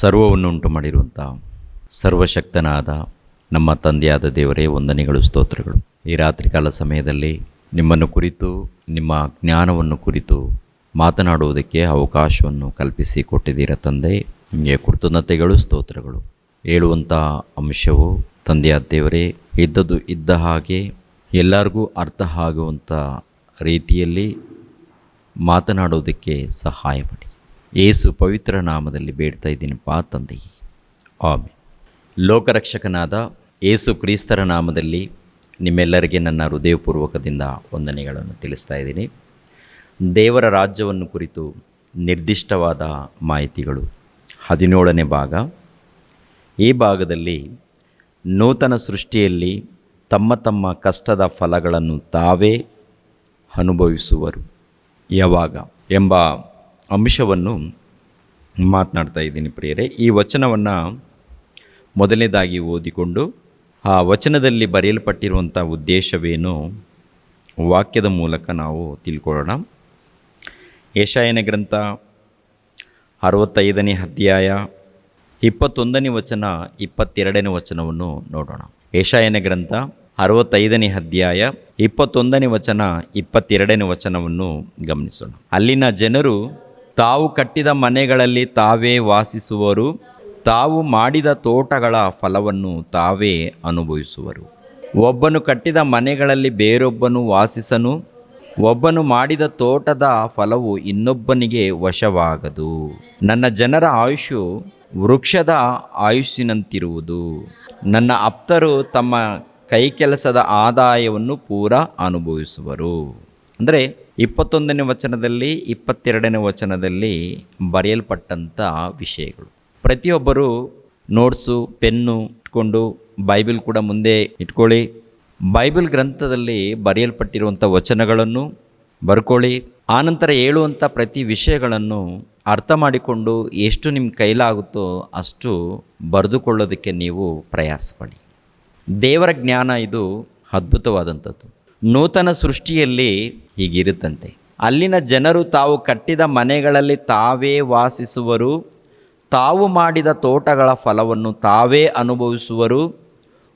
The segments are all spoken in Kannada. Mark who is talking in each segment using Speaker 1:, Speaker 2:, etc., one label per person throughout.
Speaker 1: ಸರ್ವವನ್ನು ಉಂಟು ಮಾಡಿರುವಂಥ ಸರ್ವಶಕ್ತನಾದ ನಮ್ಮ ತಂದೆಯಾದ ದೇವರೇ, ವಂದನೆಗಳು, ಸ್ತೋತ್ರಗಳು. ಈ ರಾತ್ರಿಕಾಲ ಸಮಯದಲ್ಲಿ ನಿಮ್ಮನ್ನು ಕುರಿತು, ನಿಮ್ಮ ಜ್ಞಾನವನ್ನು ಕುರಿತು ಮಾತನಾಡುವುದಕ್ಕೆ ಅವಕಾಶವನ್ನು ಕಲ್ಪಿಸಿ ಕೊಟ್ಟಿದ್ದೀರ ತಂದೆ. ನಿಮಗೆ ಕೃತಜ್ಞತೆಗಳು, ಸ್ತೋತ್ರಗಳು. ಹೇಳುವಂಥ ಅಂಶವು ತಂದೆಯಾದ ದೇವರೇ ಇದ್ದದ್ದು ಇದ್ದ ಹಾಗೆ ಎಲ್ಲರಿಗೂ ಅರ್ಥ ಆಗುವಂಥ ರೀತಿಯಲ್ಲಿ ಮಾತನಾಡೋದಕ್ಕೆ ಸಹಾಯ ಮಾಡಿ. ಯೇಸು ಪವಿತ್ರ ನಾಮದಲ್ಲಿ ಬೇಡ್ತಾ ಇದ್ದೀನಪ್ಪ ತಂದೆ, ಆಮೆನ್. ಲೋಕರಕ್ಷಕನಾದ ಯೇಸು ಕ್ರಿಸ್ತರ ನಾಮದಲ್ಲಿ ನಿಮ್ಮೆಲ್ಲರಿಗೆ ನನ್ನ ಹೃದಯಪೂರ್ವಕದಿಂದ ವಂದನೆಗಳನ್ನು ತಿಳಿಸ್ತಾ ಇದ್ದೀನಿ. ದೇವರ ರಾಜ್ಯವನ್ನು ಕುರಿತು ನಿರ್ದಿಷ್ಟವಾದ ಮಾಹಿತಿಗಳು 17ನೇ ಭಾಗ. ಈ ಭಾಗದಲ್ಲಿ ನೂತನ ಸೃಷ್ಟಿಯಲ್ಲಿ ತಮ್ಮ ತಮ್ಮ ಕಷ್ಟದ ಫಲಗಳನ್ನು ತಾವೇ ಅನುಭವಿಸುವರು ಯಾವಾಗ ಎಂಬ ಅಂಶವನ್ನು ಮಾತನಾಡ್ತಾ ಇದ್ದೀನಿ ಪ್ರಿಯರೇ. ಈ ವಚನವನ್ನು ಮೊದಲನೇದಾಗಿ ಓದಿಕೊಂಡು ಆ ವಚನದಲ್ಲಿ ಬರೆಯಲ್ಪಟ್ಟಿರುವಂಥ ಉದ್ದೇಶವೇನು ವಾಕ್ಯದ ಮೂಲಕ ನಾವು ತಿಳ್ಕೊಳ್ಳೋಣ. ಯೆಶಾಯನ ಗ್ರಂಥ 65ನೇ ಅಧ್ಯಾಯ 21ನೇ ವಚನ 22ನೇ ವಚನವನ್ನು ನೋಡೋಣ. ಯೆಶಾಯನ ಗ್ರಂಥ 65ನೇ ಅಧ್ಯಾಯ 21ನೇ ವಚನ 22ನೇ ವಚನವನ್ನು ಗಮನಿಸೋಣ. ಅಲ್ಲಿನ ಜನರು ತಾವು ಕಟ್ಟಿದ ಮನೆಗಳಲ್ಲಿ ತಾವೇ ವಾಸಿಸುವರು, ತಾವು ಮಾಡಿದ ತೋಟಗಳ ಫಲವನ್ನು ತಾವೇ ಅನುಭವಿಸುವರು. ಒಬ್ಬನು ಕಟ್ಟಿದ ಮನೆಗಳಲ್ಲಿ ಬೇರೊಬ್ಬನು ವಾಸಿಸನು, ಒಬ್ಬನು ಮಾಡಿದ ತೋಟದ ಫಲವು ಇನ್ನೊಬ್ಬನಿಗೆ ವಶವಾಗದು. ನನ್ನ ಜನರ ಆಯುಷು ವೃಕ್ಷದ ಆಯುಷ್ಸಿನಂತಿರುವುದು, ನನ್ನ ಆಪ್ತರು ತಮ್ಮ ಕೈ ಕೆಲಸದ ಆದಾಯವನ್ನು ಪೂರ ಅನುಭವಿಸುವರು. ಅಂದರೆ 21ನೇ ವಚನದಲ್ಲಿ 22ನೇ ವಚನದಲ್ಲಿ ಬರೆಯಲ್ಪಟ್ಟಂಥ ವಿಷಯಗಳು. ಪ್ರತಿಯೊಬ್ಬರು ನೋಟ್ಸು, ಪೆನ್ನು ಇಟ್ಕೊಂಡು ಬೈಬಲ್ ಕೂಡ ಮುಂದೆ ಇಟ್ಕೊಳ್ಳಿ. ಬೈಬಲ್ ಗ್ರಂಥದಲ್ಲಿ ಬರೆಯಲ್ಪಟ್ಟಿರುವಂಥ ವಚನಗಳನ್ನು ಬರ್ಕೊಳ್ಳಿ. ಆನಂತರ ಹೇಳುವಂಥ ಪ್ರತಿ ವಿಷಯಗಳನ್ನು ಅರ್ಥ ಮಾಡಿಕೊಂಡು ಎಷ್ಟು ನಿಮ್ಮ ಕೈಲಾಗುತ್ತೋ ಅಷ್ಟು ಬರೆದುಕೊಳ್ಳೋದಕ್ಕೆ ನೀವು ಪ್ರಯಾಸ ಪಡಿ. ದೇವರ ಜ್ಞಾನ ಇದು ಅದ್ಭುತವಾದಂಥದ್ದು. ನೂತನ ಸೃಷ್ಟಿಯಲ್ಲಿ ಹೀಗಿರುತ್ತಂತೆ. ಅಲ್ಲಿನ ಜನರು ತಾವು ಕಟ್ಟಿದ ಮನೆಗಳಲ್ಲಿ ತಾವೇ ವಾಸಿಸುವರು, ತಾವು ಮಾಡಿದ ತೋಟಗಳ ಫಲವನ್ನು ತಾವೇ ಅನುಭವಿಸುವರು.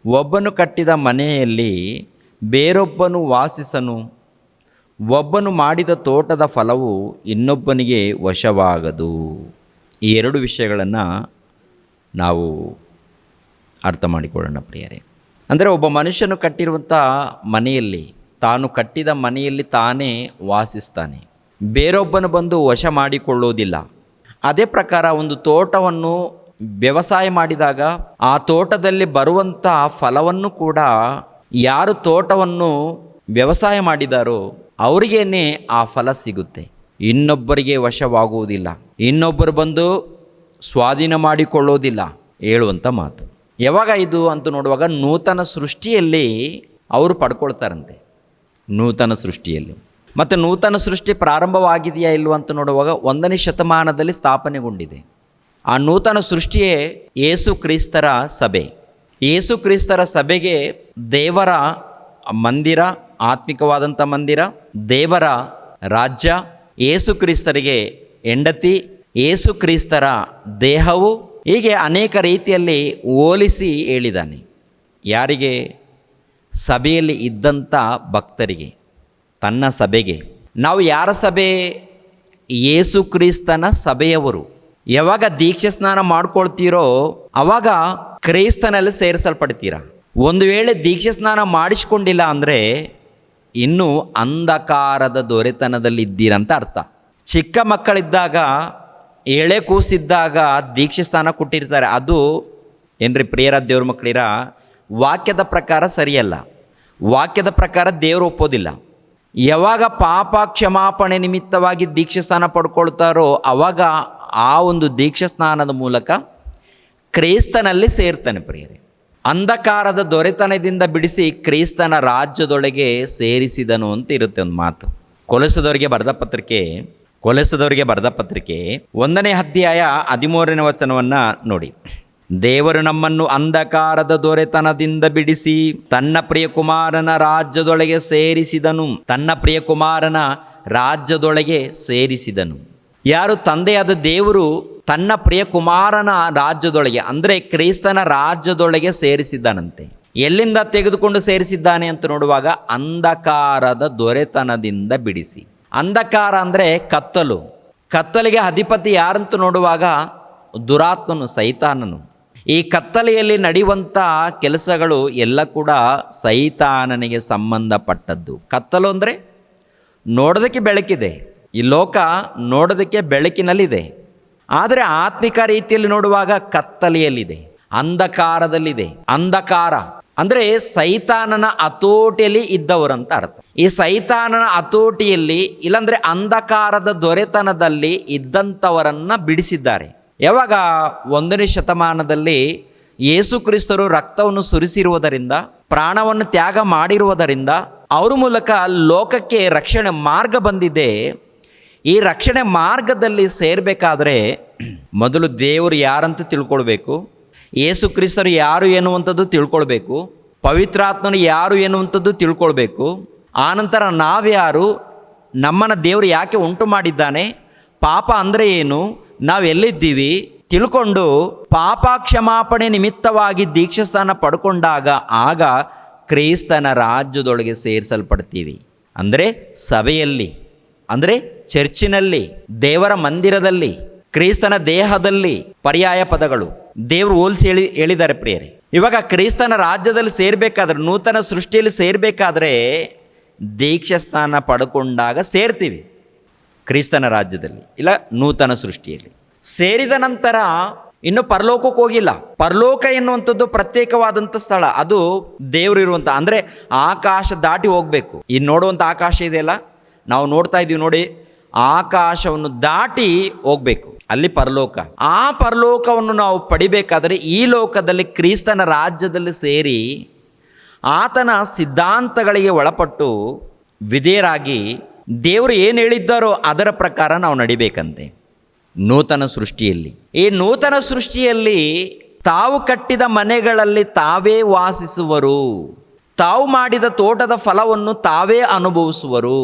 Speaker 1: ಒಬ್ಬನು ಕಟ್ಟಿದ ಮನೆಯಲ್ಲಿ ಬೇರೊಬ್ಬನು ವಾಸಿಸನು, ಒಬ್ಬನು ಮಾಡಿದ ತೋಟದ ಫಲವು ಇನ್ನೊಬ್ಬನಿಗೆ ವಶವಾಗದು. ಈ ಎರಡು ವಿಷಯಗಳನ್ನು ನಾವು ಅರ್ಥ ಮಾಡಿಕೊಳ್ಳೋಣ ಪ್ರಿಯರೇ. ಅಂದರೆ ಒಬ್ಬ ಮನುಷ್ಯನು ಕಟ್ಟಿರುವಂಥ ಮನೆಯಲ್ಲಿ, ತಾನು ಕಟ್ಟಿದ ಮನೆಯಲ್ಲಿ ತಾನೇ ವಾಸಿಸ್ತಾನೆ, ಬೇರೊಬ್ಬನು ಬಂದು ವಶ ಮಾಡಿಕೊಳ್ಳೋದಿಲ್ಲ. ಅದೇ ಪ್ರಕಾರ ಒಂದು ತೋಟವನ್ನು ವ್ಯವಸಾಯ ಮಾಡಿದಾಗ ಆ ತೋಟದಲ್ಲಿ ಬರುವಂಥ ಫಲವನ್ನು ಕೂಡ ಯಾರು ತೋಟವನ್ನು ವ್ಯವಸಾಯ ಮಾಡಿದಾರೋ ಅವರಿಗೇನೆ ಆ ಫಲ ಸಿಗುತ್ತೆ, ಇನ್ನೊಬ್ಬರಿಗೆ ವಶವಾಗುವುದಿಲ್ಲ, ಇನ್ನೊಬ್ಬರು ಬಂದು ಸ್ವಾಧೀನ ಮಾಡಿಕೊಳ್ಳೋದಿಲ್ಲ ಹೇಳುವಂಥ ಮಾತು. ಯಾವಾಗ ಇದು ಅಂತ ನೋಡುವಾಗ ನೂತನ ಸೃಷ್ಟಿಯಲ್ಲಿ ಅವರು ಪಡ್ಕೊಳ್ತಾರಂತೆ. ನೂತನ ಸೃಷ್ಟಿಯಲ್ಲಿ ಮತ್ತು ನೂತನ ಸೃಷ್ಟಿ ಪ್ರಾರಂಭವಾಗಿದೆಯಾ ಇಲ್ವ ಅಂತ ನೋಡುವಾಗ 1ನೇ ಶತಮಾನದಲ್ಲಿ ಸ್ಥಾಪನೆಗೊಂಡಿದೆ. ಆ ನೂತನ ಸೃಷ್ಟಿಯೇ ಯೇಸು ಕ್ರಿಸ್ತರ ಸಭೆ. ಯೇಸು ಕ್ರಿಸ್ತರ ಸಭೆಗೆ ದೇವರ ಮಂದಿರ, ಆತ್ಮಿಕವಾದಂಥ ಮಂದಿರ, ದೇವರ ರಾಜ್ಯ, ಯೇಸು ಕ್ರಿಸ್ತರಿಗೆ ಹೆಂಡತಿ, ಯೇಸು ಕ್ರಿಸ್ತರ ದೇಹವು, ಹೀಗೆ ಅನೇಕ ರೀತಿಯಲ್ಲಿ ಹೋಲಿಸಿ ಹೇಳಿದ್ದಾನೆ. ಯಾರಿಗೆ? ಸಭೆಯಲ್ಲಿ ಇದ್ದಂಥ ಭಕ್ತರಿಗೆ, ತನ್ನ ಸಭೆಗೆ. ನಾವು ಯಾರ ಸಭೆ? ಯೇಸು ಕ್ರಿಸ್ತನ ಸಭೆಯವರು. ಯಾವಾಗ ದೀಕ್ಷೆ ಸ್ನಾನ ಮಾಡ್ಕೊಳ್ತೀರೋ ಆವಾಗ ಕ್ರೈಸ್ತನಲ್ಲಿ ಸೇರಿಸಲ್ಪಡ್ತೀರಾ. ಒಂದು ವೇಳೆ ದೀಕ್ಷೆ ಸ್ನಾನ ಮಾಡಿಸ್ಕೊಂಡಿಲ್ಲ ಅಂದರೆ ಇನ್ನೂ ಅಂಧಕಾರದ ದೊರೆತನದಲ್ಲಿದ್ದೀರಂತ ಅರ್ಥ. ಚಿಕ್ಕ ಮಕ್ಕಳಿದ್ದಾಗ, ಎಳೆ ಕೂಸಿದ್ದಾಗ ದೀಕ್ಷೆ ಸ್ನಾನ ಕೊಟ್ಟಿರ್ತಾರೆ. ಅದು ಏನ್ರಿ ಪ್ರಿಯರ ದೇವ್ರ ಮಕ್ಕಳಿರ, ವಾಕ್ಯದ ಪ್ರಕಾರ ಸರಿಯಲ್ಲ. ವಾಕ್ಯದ ಪ್ರಕಾರ ದೇವರು ಒಪ್ಪೋದಿಲ್ಲ. ಯಾವಾಗ ಪಾಪ ಕ್ಷಮಾಪಣೆ ನಿಮಿತ್ತವಾಗಿ ದೀಕ್ಷೆ ಸ್ನಾನ ಪಡ್ಕೊಳ್ತಾರೋ ಆವಾಗ ಆ ಒಂದು ದೀಕ್ಷಾ ಸ್ನಾನದ ಮೂಲಕ ಕ್ರೈಸ್ತನಲ್ಲಿ ಸೇರ್ತಾನೆ ಪ್ರಿಯರೇ. ಅಂಧಕಾರದ ದೊರೆತನದಿಂದ ಬಿಡಿಸಿ ಕ್ರೈಸ್ತನ ರಾಜ್ಯದೊಳಗೆ ಸೇರಿಸಿದನು ಅಂತ ಇರುತ್ತೆ ಒಂದು ಮಾತು. ಕೊಲೆಸದವರಿಗೆ ಬರೆದ ಪತ್ರಿಕೆ 1ನೇ ಅಧ್ಯಾಯ 13ನೇ ವಚನವನ್ನು ನೋಡಿ. ದೇವರು ನಮ್ಮನ್ನು ಅಂಧಕಾರದ ದೊರೆತನದಿಂದ ಬಿಡಿಸಿ ತನ್ನ ಪ್ರಿಯ ಕುಮಾರನ ರಾಜ್ಯದೊಳಗೆ ಸೇರಿಸಿದನು. ಯಾರು? ತಂದೆಯಾದ ದೇವರು ತನ್ನ ಪ್ರಿಯ ಕುಮಾರನ ರಾಜ್ಯದೊಳಗೆ, ಅಂದರೆ ಕ್ರಿಸ್ತನ ರಾಜ್ಯದೊಳಗೆ ಸೇರಿಸಿದ್ದಾನಂತೆ. ಎಲ್ಲಿಂದ ತೆಗೆದುಕೊಂಡು ಸೇರಿಸಿದ್ದಾನೆ ಅಂತ ನೋಡುವಾಗ ಅಂಧಕಾರದ ದೊರೆತನದಿಂದ ಬಿಡಿಸಿ. ಅಂಧಕಾರ ಅಂದರೆ ಕತ್ತಲು. ಕತ್ತಲಿಗೆ ಅಧಿಪತಿ ಯಾರಂತ ನೋಡುವಾಗ ದುರಾತ್ಮನು, ಸೈತಾನನು. ಈ ಕತ್ತಲೆಯಲ್ಲಿ ನಡೆಯುವಂಥ ಕೆಲಸಗಳು ಎಲ್ಲ ಕೂಡ ಸೈತಾನನಿಗೆ ಸಂಬಂಧಪಟ್ಟದ್ದು. ಕತ್ತಲು ಅಂದರೆ ನೋಡೋದಕ್ಕೆ ಬೆಳಕಿದೆ, ಈ ಲೋಕ ನೋಡೋದಕ್ಕೆ ಬೆಳಕಿನಲ್ಲಿದೆ, ಆದರೆ ಆತ್ಮಿಕ ರೀತಿಯಲ್ಲಿ ನೋಡುವಾಗ ಕತ್ತಲೆಯಲ್ಲಿದೆ, ಅಂಧಕಾರದಲ್ಲಿದೆ. ಅಂಧಕಾರ ಅಂದರೆ ಸೈತಾನನ ಹತೋಟಿಯಲ್ಲಿ ಇದ್ದವರಂತ ಅರ್ಥ. ಈ ಸೈತಾನನ ಹತೋಟಿಯಲ್ಲಿ, ಇಲ್ಲಾಂದರೆ ಅಂಧಕಾರದ ದೊರೆತನದಲ್ಲಿ ಇದ್ದಂಥವರನ್ನು ಬಿಡಿಸಿದ್ದಾರೆ. ಯಾವಾಗ 1ನೇ ಶತಮಾನದಲ್ಲಿ ಯೇಸು ಕ್ರಿಸ್ತರು ರಕ್ತವನ್ನು ಸುರಿಸಿರುವುದರಿಂದ, ಪ್ರಾಣವನ್ನು ತ್ಯಾಗ ಮಾಡಿರುವುದರಿಂದ ಅವರ ಮೂಲಕ ಲೋಕಕ್ಕೆ ರಕ್ಷಣೆ ಮಾರ್ಗ ಬಂದಿದೆ. ಈ ರಕ್ಷಣೆ ಮಾರ್ಗದಲ್ಲಿ ಸೇರಬೇಕಾದ್ರೆ ಮೊದಲು ದೇವರು ಯಾರಂತ ತಿಳ್ಕೊಳ್ಬೇಕು, ಯೇಸು ಕ್ರಿಸ್ತರು ಯಾರು ಎನ್ನುವಂಥದ್ದು ತಿಳ್ಕೊಳ್ಬೇಕು, ಪವಿತ್ರಾತ್ಮನು ಯಾರು ಎನ್ನುವಂಥದ್ದು ತಿಳ್ಕೊಳ್ಬೇಕು. ಆನಂತರ ನಾವ್ಯಾರು, ನಮ್ಮನ್ನು ದೇವರು ಯಾಕೆ ಉಂಟು ಮಾಡಿದ್ದಾನೆ, ಪಾಪ ಅಂದರೆ ಏನು, ನಾವು ಎಲ್ಲಿದ್ದೀವಿ ತಿಳ್ಕೊಂಡು ಪಾಪ ಕ್ಷಮಾಪಣೆ ನಿಮಿತ್ತವಾಗಿ ದೀಕ್ಷಾಸ್ಥಾನ ಪಡ್ಕೊಂಡಾಗ ಆಗ ಕ್ರಿಸ್ತನ ರಾಜ್ಯದೊಳಗೆ ಸೇರಿಸಲ್ಪಡ್ತೀವಿ. ಅಂದರೆ ಸಭೆಯಲ್ಲಿ, ಅಂದರೆ ಚರ್ಚಿನಲ್ಲಿ, ದೇವರ ಮಂದಿರದಲ್ಲಿ, ಕ್ರಿಸ್ತನ ದೇಹದಲ್ಲಿ. ಪರ್ಯಾಯ ಪದಗಳು ದೇವರು ಹೋಲಿಸಿ ಹೇಳಿದ್ದಾರೆ ಪ್ರಿಯರೇ. ಇವಾಗ ಕ್ರಿಸ್ತನ ರಾಜ್ಯದಲ್ಲಿ ಸೇರಬೇಕಾದ್ರೆ, ನೂತನ ಸೃಷ್ಟಿಯಲ್ಲಿ ಸೇರಬೇಕಾದ್ರೆ ದೀಕ್ಷಾಸ್ಥಾನ ಪಡ್ಕೊಂಡಾಗ ಸೇರ್ತೀವಿ ಕ್ರಿಸ್ತನ ರಾಜ್ಯದಲ್ಲಿ, ಇಲ್ಲ ನೂತನ ಸೃಷ್ಟಿಯಲ್ಲಿ. ಸೇರಿದ ನಂತರ ಇನ್ನು ಪರಲೋಕಕ್ಕೆ ಹೋಗಿಲ್ಲ. ಪರಲೋಕ ಎನ್ನುವಂಥದ್ದು ಪ್ರತ್ಯೇಕವಾದಂಥ ಸ್ಥಳ, ಅದು ದೇವರು ಇರುವಂಥ, ಅಂದರೆ ಆಕಾಶ ದಾಟಿ ಹೋಗಬೇಕು. ಇನ್ನು ನೋಡುವಂಥ ಆಕಾಶ ಇದೆಯಲ್ಲ, ನಾವು ನೋಡ್ತಾ ಇದ್ದೀವಿ ನೋಡಿ, ಆಕಾಶವನ್ನು ದಾಟಿ ಹೋಗಬೇಕು, ಅಲ್ಲಿ ಪರಲೋಕ. ಆ ಪರಲೋಕವನ್ನು ನಾವು ಪಡಿಬೇಕಾದರೆ ಈ ಲೋಕದಲ್ಲಿ ಕ್ರಿಸ್ತನ ರಾಜ್ಯದಲ್ಲಿ ಸೇರಿ ಆತನ ಸಿದ್ಧಾಂತಗಳಿಗೆ ಒಳಪಟ್ಟು ವಿಧೇಯರಾಗಿ ದೇವರು ಏನು ಹೇಳಿದ್ದಾರೋ ಅದರ ಪ್ರಕಾರ ನಾವು ನಡಿಬೇಕಂತೆ ನೂತನ ಸೃಷ್ಟಿಯಲ್ಲಿ. ಈ ನೂತನ ಸೃಷ್ಟಿಯಲ್ಲಿ ತಾವು ಕಟ್ಟಿದ ಮನೆಗಳಲ್ಲಿ ತಾವೇ ವಾಸಿಸುವರು, ತಾವು ಮಾಡಿದ ತೋಟದ ಫಲವನ್ನು ತಾವೇ ಅನುಭವಿಸುವರು.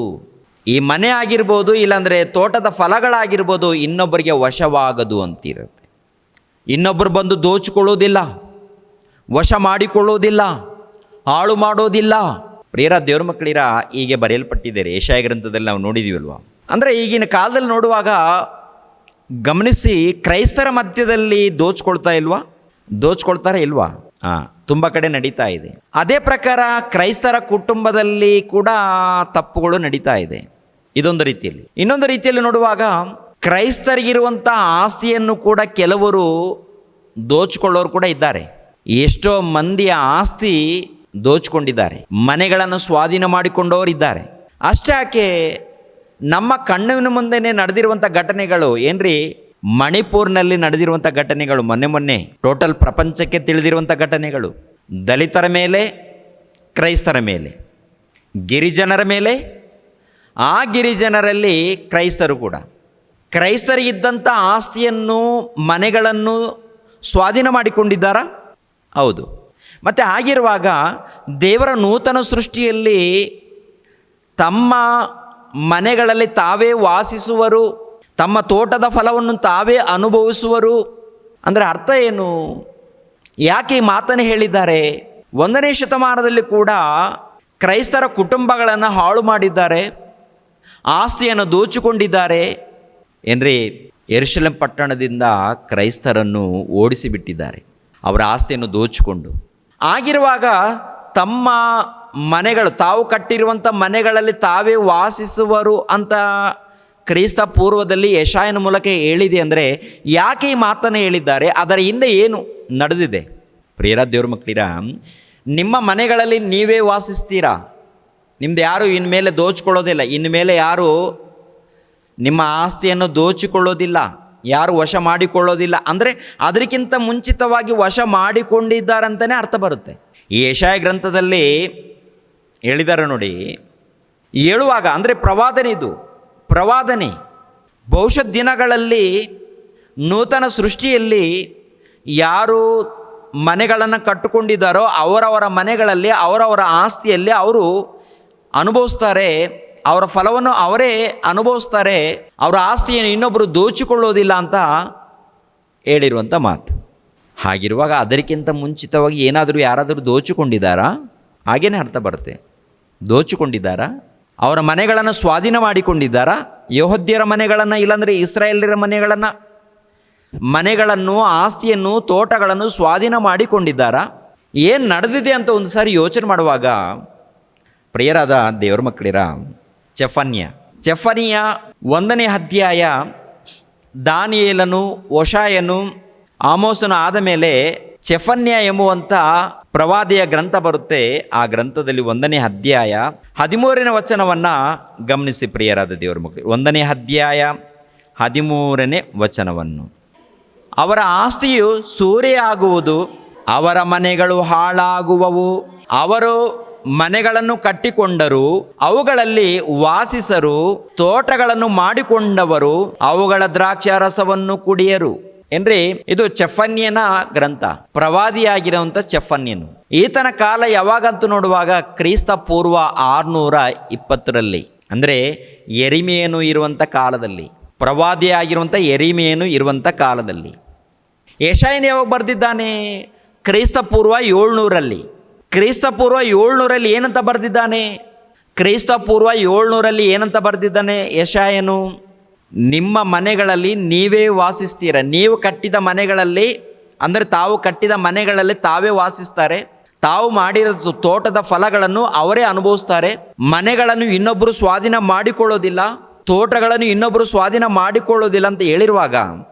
Speaker 1: ಈ ಮನೆ ಆಗಿರ್ಬೋದು, ಇಲ್ಲಾಂದರೆ ತೋಟದ ಫಲಗಳಾಗಿರ್ಬೋದು, ಇನ್ನೊಬ್ಬರಿಗೆ ವಶವಾಗದು ಅಂತಿರುತ್ತೆ. ಇನ್ನೊಬ್ಬರು ಬಂದು ದೋಚಿಕೊಳ್ಳೋದಿಲ್ಲ, ವಶ ಮಾಡಿಕೊಳ್ಳೋದಿಲ್ಲ, ಹಾಳು ಮಾಡೋದಿಲ್ಲ. ಪ್ರಿಯರ ದೇವ್ರ ಮಕ್ಕಳಿರ, ಹೀಗೆ ಬರೆಯಲ್ಪಟ್ಟಿದ್ದಾರೆ ಯೆಶಾಯ ಗ್ರಂಥದಲ್ಲಿ, ನಾವು ನೋಡಿದ್ದೀವಲ್ವ. ಅಂದರೆ ಈಗಿನ ಕಾಲದಲ್ಲಿ ನೋಡುವಾಗ ಗಮನಿಸಿ, ಕ್ರೈಸ್ತರ ಮಧ್ಯದಲ್ಲಿ ದೋಚ್ಕೊಳ್ತಾರೆ ಇಲ್ವಾ? ತುಂಬ ಕಡೆ ನಡೀತಾ ಇದೆ. ಅದೇ ಪ್ರಕಾರ ಕ್ರೈಸ್ತರ ಕುಟುಂಬದಲ್ಲಿ ಕೂಡ ತಪ್ಪುಗಳು ನಡೀತಾ ಇದೆ. ಇದೊಂದು ರೀತಿಯಲ್ಲಿ. ಇನ್ನೊಂದು ರೀತಿಯಲ್ಲಿ ನೋಡುವಾಗ ಕ್ರೈಸ್ತರಿಗಿರುವಂಥ ಆಸ್ತಿಯನ್ನು ಕೂಡ ಕೆಲವರು ದೋಚಿಕೊಳ್ಳೋರು ಕೂಡ ಇದ್ದಾರೆ. ಎಷ್ಟೋ ಮಂದಿಯ ಆಸ್ತಿ ದೋಚಿಕೊಂಡಿದ್ದಾರೆ, ಮನೆಗಳನ್ನು ಸ್ವಾಧೀನ ಮಾಡಿಕೊಂಡವರಿದ್ದಾರೆ. ಅಷ್ಟಾಕೆ ನಮ್ಮ ಕಣ್ಣಿನ ಮುಂದೆನೇ ನಡೆದಿರುವಂಥ ಘಟನೆಗಳು ಏನ್ರಿ, ಮಣಿಪುರ್ನಲ್ಲಿ ನಡೆದಿರುವಂಥ ಘಟನೆಗಳು, ಮೊನ್ನೆ ಟೋಟಲ್ ಪ್ರಪಂಚಕ್ಕೆ ತಿಳಿದಿರುವಂಥ ಘಟನೆಗಳು, ದಲಿತರ ಮೇಲೆ, ಕ್ರೈಸ್ತರ ಮೇಲೆ, ಗಿರಿಜನರ ಮೇಲೆ, ಆ ಗಿರಿಜನರಲ್ಲಿ ಕ್ರೈಸ್ತರು ಕೂಡ. ಕ್ರೈಸ್ತರಿಗಿದ್ದಂಥ ಆಸ್ತಿಯನ್ನು, ಮನೆಗಳನ್ನು ಸ್ವಾಧೀನ ಮಾಡಿಕೊಂಡಿದ್ದಾರಾ? ಹೌದು. ಮತ್ತು ಹಾಗಿರುವಾಗ ದೇವರ ನೂತನ ಸೃಷ್ಟಿಯಲ್ಲಿ ತಮ್ಮ ಮನೆಗಳಲ್ಲಿ ತಾವೇ ವಾಸಿಸುವರು, ತಮ್ಮ ತೋಟದ ಫಲವನ್ನು ತಾವೇ ಅನುಭವಿಸುವರು. ಅಂದರೆ ಅರ್ಥ ಏನು? ಯಾಕೆ ಈ ಮಾತನ್ನು ಹೇಳಿದ್ದಾರೆ? 1ನೇ ಶತಮಾನದಲ್ಲಿ ಕೂಡ ಕ್ರೈಸ್ತರ ಕುಟುಂಬಗಳನ್ನು ಹಾಳು ಮಾಡಿದ್ದಾರೆ, ಆಸ್ತಿಯನ್ನು ದೋಚಿಕೊಂಡಿದ್ದಾರೆ. ಏನ್ರಿ, ಯೆರೂಸಲೇಮ್ ಪಟ್ಟಣದಿಂದ ಕ್ರೈಸ್ತರನ್ನು ಓಡಿಸಿಬಿಟ್ಟಿದ್ದಾರೆ, ಅವರ ಆಸ್ತಿಯನ್ನು ದೋಚಿಕೊಂಡು. ಆಗಿರುವಾಗ ತಮ್ಮ ಮನೆಗಳು, ತಾವು ಕಟ್ಟಿರುವಂಥ ಮನೆಗಳಲ್ಲಿ ತಾವೇ ವಾಸಿಸುವರು ಅಂತ ಕ್ರಿಸ್ತ ಪೂರ್ವದಲ್ಲಿ ಯೆಶಾಯನ ಮೂಲಕ ಹೇಳಿದೆ. ಅಂದರೆ ಯಾಕೆ ಈ ಮಾತನ್ನು ಹೇಳಿದ್ದಾರೆ? ಅದರ ಹಿಂದೆ ಏನು ನಡೆದಿದೆ? ಪ್ರಿಯರ ದೇವ್ರ ಮಕ್ಕಳಿರ, ನಿಮ್ಮ ಮನೆಗಳಲ್ಲಿ ನೀವೇ ವಾಸಿಸ್ತೀರಾ, ನಿಮ್ದು ಯಾರು ಇನ್ಮೇಲೆ ದೋಚಿಕೊಳ್ಳೋದಿಲ್ಲ, ಇನ್ಮೇಲೆ ಯಾರು ನಿಮ್ಮ ಆಸ್ತಿಯನ್ನು ದೋಚಿಕೊಳ್ಳೋದಿಲ್ಲ, ಯಾರು ವಶ ಮಾಡಿಕೊಳ್ಳೋದಿಲ್ಲ. ಅಂದರೆ ಅದಕ್ಕಿಂತ ಮುಂಚಿತವಾಗಿ ವಶ ಮಾಡಿಕೊಂಡಿದ್ದಾರಂತಲೇ ಅರ್ಥ ಬರುತ್ತೆ. ಈ ಯೆಶಾಯ ಗ್ರಂಥದಲ್ಲಿ ಹೇಳಿದ್ದಾರೆ ನೋಡಿ, ಹೇಳುವಾಗ, ಅಂದರೆ ಪ್ರವಾದನೆ ಭವಿಷ್ಯತ್ ದಿನಗಳಲ್ಲಿ ನೂತನ ಸೃಷ್ಟಿಯಲ್ಲಿ ಯಾರು ಮನೆಗಳನ್ನು ಕಟ್ಟಿಕೊಂಡಿದ್ದಾರೋ ಅವರವರ ಮನೆಗಳಲ್ಲಿ ಅವರವರ ಆಸ್ತಿಯಲ್ಲಿ ಅವರು ಅನುಭವಿಸ್ತಾರೆ, ಅವರ ಫಲವನ್ನು ಅವರೇ ಅನುಭವಿಸ್ತಾರೆ, ಅವರ ಆಸ್ತಿಯನ್ನು ಇನ್ನೊಬ್ಬರು ದೋಚಿಕೊಳ್ಳೋದಿಲ್ಲ ಅಂತ ಹೇಳಿರುವಂಥ ಮಾತು. ಹಾಗಿರುವಾಗ ಅದಕ್ಕಿಂತ ಮುಂಚಿತವಾಗಿ ಏನಾದರೂ ಯಾರಾದರೂ ದೋಚಿಕೊಂಡಿದ್ದಾರಾ? ಹಾಗೇನೇ ಅರ್ಥ ಬರುತ್ತೆ. ದೋಚಿಕೊಂಡಿದ್ದಾರಾ? ಅವರ ಮನೆಗಳನ್ನು ಸ್ವಾಧೀನ ಮಾಡಿಕೊಂಡಿದ್ದಾರಾ? ಯೆಹೂದ್ಯರ ಮನೆಗಳನ್ನು, ಇಲ್ಲಾಂದರೆ ಇಸ್ರಾಯೇಲ್ಯರ ಮನೆಗಳನ್ನು, ಆಸ್ತಿಯನ್ನು, ತೋಟಗಳನ್ನು ಸ್ವಾಧೀನ ಮಾಡಿಕೊಂಡಿದ್ದಾರಾ? ಏನು ನಡೆದಿದೆ ಅಂತ ಒಂದು ಸಾರಿ ಯೋಚನೆ ಮಾಡುವಾಗ ಪ್ರಿಯರಾದ ದೇವರ ಮಕ್ಕಳಿರ, ಚೆಫನ್ಯ 1ನೇ ಅಧ್ಯಾಯ, ದಾನಿಯೇಲನು, ಹೋಶಾಯನು, ಆಮೋಸನು ಆದ ಮೇಲೆ ಚೆಫನ್ಯ ಎಂಬುವಂಥ ಪ್ರವಾದಿಯ ಗ್ರಂಥ ಬರುತ್ತೆ. ಆ ಗ್ರಂಥದಲ್ಲಿ 1ನೇ ಅಧ್ಯಾಯ 13ನೇ ವಚನವನ್ನು ಗಮನಿಸಿ ಪ್ರಿಯರಾದ ದೇವರ ಮಕ್ಕಳು. 1ನೇ ಅಧ್ಯಾಯ 13ನೇ ವಚನವನ್ನು, ಅವರ ಆಸ್ತಿಯು ಸೂರೆಯಾಗುವುದು, ಅವರ ಮನೆಗಳು ಹಾಳಾಗುವವು, ಅವರು ಮನೆಗಳನ್ನು ಕಟ್ಟಿಕೊಂಡರು, ಅವುಗಳಲ್ಲಿ ವಾಸಿಸರು, ತೋಟಗಳನ್ನು ಮಾಡಿಕೊಂಡವರು ಅವುಗಳ ದ್ರಾಕ್ಷಾರಸವನ್ನು ಕುಡಿಯರು. ಏನ್ರಿ, ಇದು ಚೆಫನ್ಯನ ಗ್ರಂಥ, ಪ್ರವಾದಿಯಾಗಿರುವಂಥ ಚೆಫನ್ಯನು. ಈತನ ಕಾಲ ಯಾವಾಗಂತೂ ನೋಡುವಾಗ ಕ್ರಿಸ್ತ ಪೂರ್ವ 620ರಲ್ಲಿ, ಅಂದರೆ ಯೆರೆಮೀಯನು ಇರುವಂಥ ಕಾಲದಲ್ಲಿ, ಪ್ರವಾದಿಯಾಗಿರುವಂಥ ಯೆರೆಮೀಯನು ಇರುವಂಥ ಕಾಲದಲ್ಲಿ. ಯೆಶಾಯನು ಯಾವಾಗ ಬರೆದಿದ್ದಾನೆ? ಕ್ರಿಸ್ತ ಪೂರ್ವ 700ರಲ್ಲಿ. ಕ್ರಿಸ್ತ ಪೂರ್ವ 700ರಲ್ಲಿ ಏನಂತ ಬರೆದಿದ್ದಾನೆ? ಕ್ರಿಸ್ತ ಪೂರ್ವ 700ರಲ್ಲಿ ಏನಂತ ಬರೆದಿದ್ದಾನೆ ಯೆಶಾಯನು? ನಿಮ್ಮ ಮನೆಗಳಲ್ಲಿ ನೀವೇ ವಾಸಿಸ್ತೀರ. ನೀವು ಕಟ್ಟಿದ ಮನೆಗಳಲ್ಲಿ, ಅಂದರೆ ತಾವು ಕಟ್ಟಿದ ಮನೆಗಳಲ್ಲಿ ತಾವೇ ವಾಸಿಸ್ತಾರೆ. ತಾವು ಮಾಡಿದ ತೋಟದ ಫಲಗಳನ್ನು ಅವರೇ ಅನುಭವಿಸ್ತಾರೆ. ಮನೆಗಳನ್ನು ಇನ್ನೊಬ್ಬರು ಸ್ವಾಧೀನ ಮಾಡಿಕೊಳ್ಳೋದಿಲ್ಲ, ತೋಟಗಳನ್ನು ಇನ್ನೊಬ್ಬರು ಸ್ವಾಧೀನ ಮಾಡಿಕೊಳ್ಳೋದಿಲ್ಲ ಅಂತ ಹೇಳಿರುವಾಗ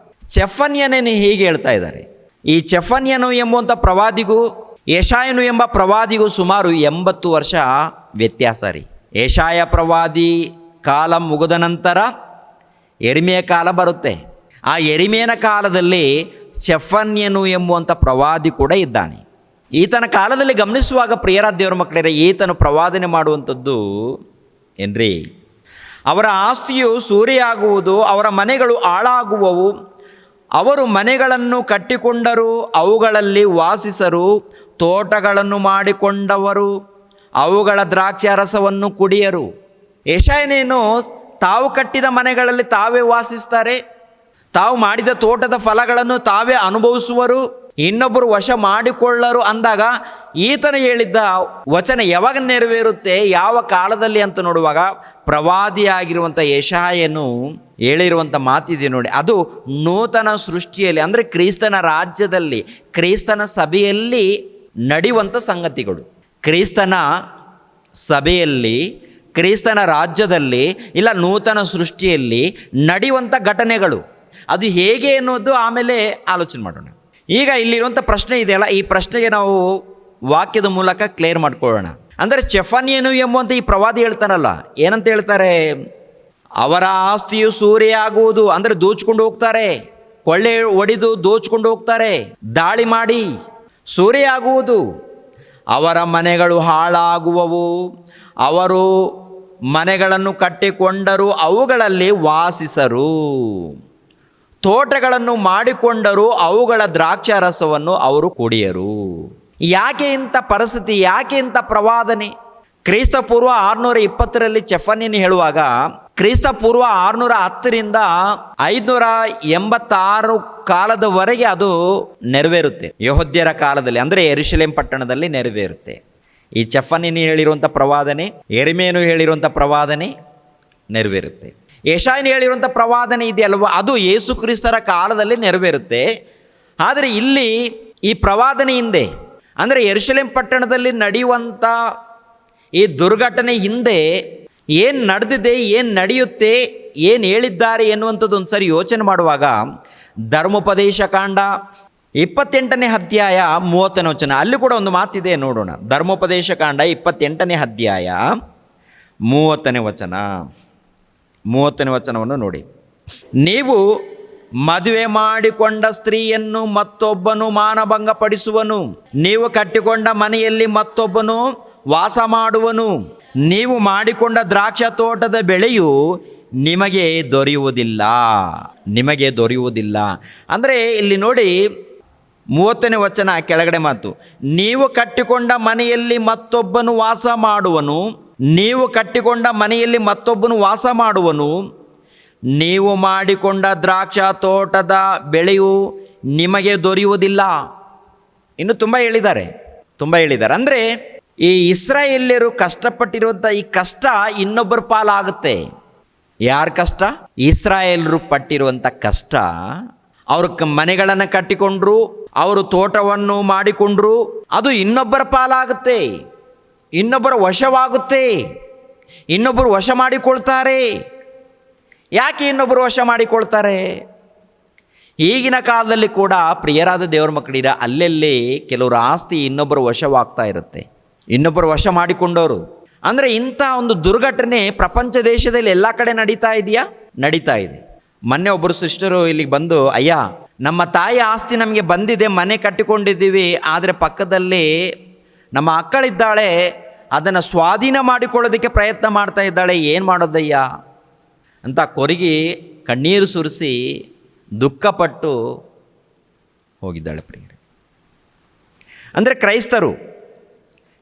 Speaker 1: ಚೆಫನ್ಯನೇ ಹೀಗೆ ಹೇಳ್ತಾ ಇದ್ದಾರೆ. ಈ ಚೆಫನ್ಯನು ಎಂಬುವಂಥ ಪ್ರವಾದಿಗೂ ಯೆಶಾಯನು ಎಂಬ ಪ್ರವಾದಿಗೂ ಸುಮಾರು 80 ವರ್ಷ ವ್ಯತ್ಯಾಸ ರೀ. ಯೆಶಾಯ ಪ್ರವಾದಿ ಕಾಲ ಮುಗಿದ ನಂತರ ಯೆರೆಮೀಯ ಕಾಲ ಬರುತ್ತೆ. ಆ ಯೆರೆಮೀಯನ ಕಾಲದಲ್ಲಿ ಚೆಫನ್ಯನು ಎಂಬುವಂಥ ಪ್ರವಾದಿ ಕೂಡ ಇದ್ದಾನೆ. ಈತನ ಕಾಲದಲ್ಲಿ ಗಮನಿಸುವಾಗ ಪ್ರಿಯರಾದ ದೇವರ ಮಕ್ಕಳೇ, ಈತನು ಪ್ರವಾದನೆ ಮಾಡುವಂಥದ್ದು ಏನ್ರಿ, ಅವರ ಆಸ್ತಿಯು ಸೂರೆಯಾಗುವುದು, ಅವರ ಮನೆಗಳು ಹಾಳಾಗುವವು, ಅವರು ಮನೆಗಳನ್ನು ಕಟ್ಟಿಕೊಂಡರು, ಅವುಗಳಲ್ಲಿ ವಾಸಿಸರು, ತೋಟಗಳನ್ನು ಮಾಡಿಕೊಂಡವರು ಅವುಗಳ ದ್ರಾಕ್ಷಾರಸವನ್ನು ಕುಡಿಯರು. ಯೆಶಾಯನೇನು ತಾವು ಕಟ್ಟಿದ ಮನೆಗಳಲ್ಲಿ ತಾವೇ ವಾಸಿಸ್ತಾರೆ, ತಾವು ಮಾಡಿದ ತೋಟದ ಫಲಗಳನ್ನು ತಾವೇ ಅನುಭವಿಸುವರು, ಇನ್ನೊಬ್ಬರು ವಶ ಮಾಡಿಕೊಳ್ಳರು ಅಂದಾಗ ಈತನು ಹೇಳಿದ್ದ ವಚನ ಯಾವಾಗ ನೆರವೇರುತ್ತೆ, ಯಾವ ಕಾಲದಲ್ಲಿ ಅಂತ ನೋಡುವಾಗ ಪ್ರವಾದಿಯಾಗಿರುವಂಥ ಯೆಶಾಯನು ಹೇಳಿರುವಂಥ ಮಾತಿದೆ ನೋಡಿ. ಅದು ನೂತನ ಸೃಷ್ಟಿಯಲ್ಲಿ, ಅಂದರೆ ಕ್ರಿಸ್ತನ ರಾಜ್ಯದಲ್ಲಿ, ಕ್ರಿಸ್ತನ ಸಭೆಯಲ್ಲಿ ನಡೆಯುವಂಥ ಸಂಗತಿಗಳು. ಕ್ರಿಸ್ತನ ಸಭೆಯಲ್ಲಿ, ಕ್ರಿಸ್ತನ ರಾಜ್ಯದಲ್ಲಿ, ಇಲ್ಲ ನೂತನ ಸೃಷ್ಟಿಯಲ್ಲಿ ನಡೆಯುವಂಥ ಘಟನೆಗಳು. ಅದು ಹೇಗೆ ಅನ್ನೋದು ಆಮೇಲೆ ಆಲೋಚನೆ ಮಾಡೋಣ. ಈಗ ಇಲ್ಲಿರುವಂಥ ಪ್ರಶ್ನೆ ಇದೆಯಲ್ಲ, ಈ ಪ್ರಶ್ನೆಗೆ ನಾವು ವಾಕ್ಯದ ಮೂಲಕ ಕ್ಲಿಯರ್ ಮಾಡ್ಕೊಳ್ಳೋಣ. ಅಂದರೆ ಚೆಫನ್ಯನು ಎಂಬುವಂಥ ಈ ಪ್ರವಾದಿ ಹೇಳ್ತಾನಲ್ಲ, ಏನಂತ ಹೇಳ್ತಾರೆ? ಅವರ ಆಸ್ತಿಯು ಸೂರೆಯಾಗುವುದು, ಅಂದರೆ ದೋಚ್ಕೊಂಡು ಹೋಗ್ತಾರೆ, ಕೊಳ್ಳೆ ಹೊಡೆದು ದೋಚ್ಕೊಂಡು ಹೋಗ್ತಾರೆ, ದಾಳಿ ಮಾಡಿ ಸೂರೆಯಾಗುವುದು. ಅವರ ಮನೆಗಳು ಹಾಳಾಗುವವು, ಅವರು ಮನೆಗಳನ್ನು ಕಟ್ಟಿಕೊಂಡರು, ಅವುಗಳಲ್ಲಿ ವಾಸಿಸರು, ತೋಟಗಳನ್ನು ಮಾಡಿಕೊಂಡರು, ಅವುಗಳ ದ್ರಾಕ್ಷಾರಸವನ್ನು ಅವರು ಕುಡಿಯರು. ಯಾಕೆ ಇಂಥ ಪರಿಸ್ಥಿತಿ? ಯಾಕೆ ಇಂಥ ಪ್ರವಾದನೆ? ಕ್ರಿಸ್ತ ಪೂರ್ವ 620ರಲ್ಲಿ ಚೆಫನ್ಯನು ಹೇಳುವಾಗ ಕ್ರಿಸ್ತ ಪೂರ್ವ 610ರಿಂದ 586 ಕಾಲದವರೆಗೆ ಅದು ನೆರವೇರುತ್ತೆ. ಯೆಹೂದ್ಯರ ಕಾಲದಲ್ಲಿ, ಅಂದರೆ ಯೆರೂಸಲೇಮ್ ಪಟ್ಟಣದಲ್ಲಿ ನೆರವೇರುತ್ತೆ. ಈ ಚೆಫನ್ಯನು ಹೇಳಿರುವಂಥ ಪ್ರವಾದನೆ, ಯೆರೆಮೀಯನು ಹೇಳಿರುವಂಥ ಪ್ರವಾದನೆ ನೆರವೇರುತ್ತೆ. ಯೆಶಾಯನು ಹೇಳಿರುವಂಥ ಪ್ರವಾದನೆ ಇದೆಯಲ್ವ, ಅದು ಯೇಸು ಕ್ರಿಸ್ತರ ಕಾಲದಲ್ಲಿ ನೆರವೇರುತ್ತೆ. ಆದರೆ ಇಲ್ಲಿ ಈ ಪ್ರವಾದನೆ ಹಿಂದೆ, ಅಂದರೆ ಯೆರೂಸಲೇಮ್ ಪಟ್ಟಣದಲ್ಲಿ ನಡೆಯುವಂಥ ಈ ದುರ್ಘಟನೆ ಹಿಂದೆ ಏನು ನಡೆದಿದೆ, ಏನು ನಡೆಯುತ್ತೆ, ಏನು ಹೇಳಿದ್ದಾರೆ ಎನ್ನುವಂಥದ್ದು ಒಂದು ಸರಿ ಯೋಚನೆ ಮಾಡುವಾಗ ಧರ್ಮೋಪದೇಶ ಕಾಂಡ 28ನೇ ಅಧ್ಯಾಯ 30ನೇ ವಚನ, ಅಲ್ಲಿ ಕೂಡ ಒಂದು ಮಾತಿದೆ ನೋಡೋಣ. ಧರ್ಮೋಪದೇಶ ಕಾಂಡ 28ನೇ ಅಧ್ಯಾಯ 30ನೇ ವಚನವನ್ನು ನೋಡಿ. ನೀವು ಮದುವೆ ಮಾಡಿಕೊಂಡ ಸ್ತ್ರೀಯನ್ನು ಮತ್ತೊಬ್ಬನು ಮಾನಭಂಗಪಡಿಸುವನು, ನೀವು ಕಟ್ಟಿಕೊಂಡ ಮನೆಯಲ್ಲಿ ಮತ್ತೊಬ್ಬನು ವಾಸ ಮಾಡುವನು, ನೀವು ಮಾಡಿಕೊಂಡ ದ್ರಾಕ್ಷ ತೋಟದ ಬೆಳೆಯು ನಿಮಗೆ ದೊರೆಯುವುದಿಲ್ಲ. ಅಂದರೆ ಇಲ್ಲಿ ನೋಡಿ 30ನೇ ವಚನ ಕೆಳಗಡೆ ಮಾತು, ನೀವು ಕಟ್ಟಿಕೊಂಡ ಮನೆಯಲ್ಲಿ ಮತ್ತೊಬ್ಬನು ವಾಸ ಮಾಡುವನು, ನೀವು ಕಟ್ಟಿಕೊಂಡ ಮನೆಯಲ್ಲಿ ಮತ್ತೊಬ್ಬನು ವಾಸ ಮಾಡುವನು, ನೀವು ಮಾಡಿಕೊಂಡ ದ್ರಾಕ್ಷ ತೋಟದ ಬೆಳೆಯು ನಿಮಗೆ ದೊರೆಯುವುದಿಲ್ಲ. ಇನ್ನು ತುಂಬ ಹೇಳಿದ್ದಾರೆ. ಅಂದರೆ ಈ ಇಸ್ರಾಯೇಲ್ಯರು ಕಷ್ಟಪಟ್ಟಿರುವಂಥ ಈ ಕಷ್ಟ ಇನ್ನೊಬ್ಬರ ಪಾಲಾಗುತ್ತೆ. ಯಾರ ಕಷ್ಟ? ಇಸ್ರಾಯೇಲರು ಪಟ್ಟಿರುವಂಥ ಕಷ್ಟ. ಅವರು ಮನೆಗಳನ್ನು ಕಟ್ಟಿಕೊಂಡ್ರು, ಅವರು ತೋಟವನ್ನು ಮಾಡಿಕೊಂಡ್ರು, ಅದು ಇನ್ನೊಬ್ಬರ ಪಾಲಾಗುತ್ತೆ, ಇನ್ನೊಬ್ಬರ ವಶವಾಗುತ್ತೆ, ಇನ್ನೊಬ್ಬರು ವಶ ಮಾಡಿಕೊಳ್ತಾರೆ. ಯಾಕೆ ಇನ್ನೊಬ್ಬರು ವಶ ಮಾಡಿಕೊಳ್ತಾರೆ? ಈಗಿನ ಕಾಲದಲ್ಲಿ ಕೂಡ ಪ್ರಿಯರಾದ ದೇವರ ಮಕ್ಕಳಿರ ಅಲ್ಲೆಲ್ಲಿ ಕೆಲವರು ಆಸ್ತಿ ಇನ್ನೊಬ್ಬರು ವಶವಾಗ್ತಾ ಇರುತ್ತೆ, ಇನ್ನೊಬ್ಬರು ವಶ ಮಾಡಿಕೊಂಡವರು. ಅಂದರೆ ಇಂಥ ಒಂದು ದುರ್ಘಟನೆ ಪ್ರಪಂಚ ದೇಶದಲ್ಲಿ ಎಲ್ಲ ಕಡೆ ನಡೀತಾ ಇದೆಯಾ? ನಡೀತಾ ಇದೆ. ಮೊನ್ನೆ ಒಬ್ಬರು ಸಿಸ್ಟರು ಇಲ್ಲಿಗೆ ಬಂದು, ಅಯ್ಯ ನಮ್ಮ ತಾಯಿ ಆಸ್ತಿ ನಮಗೆ ಬಂದಿದೆ, ಮನೆ ಕಟ್ಟಿಕೊಂಡಿದ್ದೀವಿ, ಆದರೆ ಪಕ್ಕದಲ್ಲಿ ನಮ್ಮ ಅಕ್ಕಳಿದ್ದಾಳೆ, ಅದನ್ನು ಸ್ವಾಧೀನ ಮಾಡಿಕೊಳ್ಳೋದಕ್ಕೆ ಪ್ರಯತ್ನ ಮಾಡ್ತಾ ಇದ್ದಾಳೆ, ಏನು ಮಾಡೋದಯ್ಯ ಅಂತ ಕೊರಗಿ ಕಣ್ಣೀರು ಸುರಿಸಿ ದುಃಖಪಟ್ಟು ಹೋಗಿದ್ದಾಳೆ ಪ್ರಿಯರೇ. ಅಂದರೆ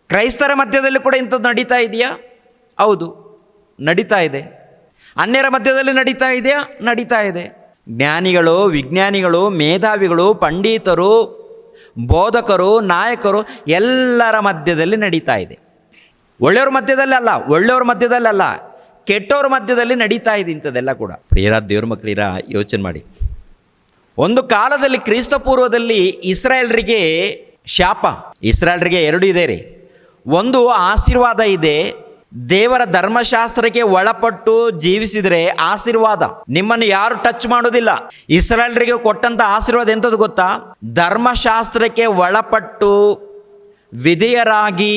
Speaker 1: ಕ್ರೈಸ್ತರ ಮಧ್ಯದಲ್ಲಿ ಕೂಡ ಇಂಥದ್ದು ನಡೀತಾ ಇದೆಯಾ? ಹೌದು, ನಡೀತಾ ಇದೆ. ಅನ್ಯರ ಮಧ್ಯದಲ್ಲಿ ನಡೀತಾ ಇದೆಯಾ? ನಡೀತಾ ಇದೆ. ಜ್ಞಾನಿಗಳು, ವಿಜ್ಞಾನಿಗಳು, ಮೇಧಾವಿಗಳು, ಪಂಡಿತರು, ಬೋಧಕರು, ನಾಯಕರು ಎಲ್ಲರ ಮಧ್ಯದಲ್ಲಿ ನಡೀತಾ ಇದೆ. ಒಳ್ಳೆಯವ್ರ ಮಧ್ಯದಲ್ಲಲ್ಲ, ಕೆಟ್ಟವ್ರ ಮಧ್ಯದಲ್ಲಿ ನಡೀತಾ ಇದೆ ಇಂಥದ್ದೆಲ್ಲ ಕೂಡ. ಪ್ರಿಯರಾದ ದೇವ್ರ ಮಕ್ಕಳಿರ, ಯೋಚನೆ ಮಾಡಿ. ಒಂದು ಕಾಲದಲ್ಲಿ ಕ್ರಿಸ್ತ ಪೂರ್ವದಲ್ಲಿ ಇಸ್ರಾಯೇಲರಿಗೆ ಶಾಪ. ಇಸ್ರಾಯೇಲರಿಗೆ ಎರಡು ಇದೆ ರೀ. ಒಂದು ಆಶೀರ್ವಾದ ಇದೆ. ದೇವರ ಧರ್ಮಶಾಸ್ತ್ರಕ್ಕೆ ಒಳಪಟ್ಟು ಜೀವಿಸಿದರೆ ಆಶೀರ್ವಾದ, ನಿಮ್ಮನ್ನು ಯಾರು ಟಚ್ ಮಾಡೋದಿಲ್ಲ. ಇಸ್ರಾಯೇಲರಿಗೆ ಕೊಟ್ಟಂಥ ಆಶೀರ್ವಾದ ಎಂಥದ್ದು ಗೊತ್ತಾ? ಧರ್ಮಶಾಸ್ತ್ರಕ್ಕೆ ಒಳಪಟ್ಟು ವಿಧೇಯರಾಗಿ,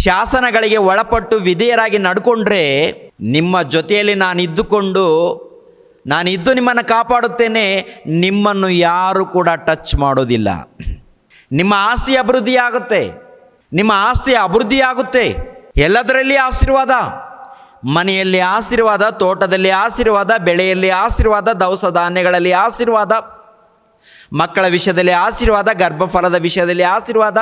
Speaker 1: ಶಾಸನಗಳಿಗೆ ಒಳಪಟ್ಟು ವಿಧೇಯರಾಗಿ ನಡ್ಕೊಂಡ್ರೆ ನಿಮ್ಮ ಜೊತೆಯಲ್ಲಿ ನಾನಿದ್ದು ನಿಮ್ಮನ್ನು ಕಾಪಾಡುತ್ತೇನೆ, ನಿಮ್ಮನ್ನು ಯಾರು ಕೂಡ ಟಚ್ ಮಾಡೋದಿಲ್ಲ. ನಿಮ್ಮ ಆಸ್ತಿ ಅಭಿವೃದ್ಧಿ ಆಗುತ್ತೆ. ಎಲ್ಲದರಲ್ಲಿ ಆಶೀರ್ವಾದ. ಮನೆಯಲ್ಲಿ ಆಶೀರ್ವಾದ, ತೋಟದಲ್ಲಿ ಆಶೀರ್ವಾದ, ಬೆಳೆಯಲ್ಲಿ ಆಶೀರ್ವಾದ, ದವಸ ಧಾನ್ಯಗಳಲ್ಲಿ ಆಶೀರ್ವಾದ, ಮಕ್ಕಳ ವಿಷಯದಲ್ಲಿ ಆಶೀರ್ವಾದ, ಗರ್ಭಫಲದ ವಿಷಯದಲ್ಲಿ ಆಶೀರ್ವಾದ,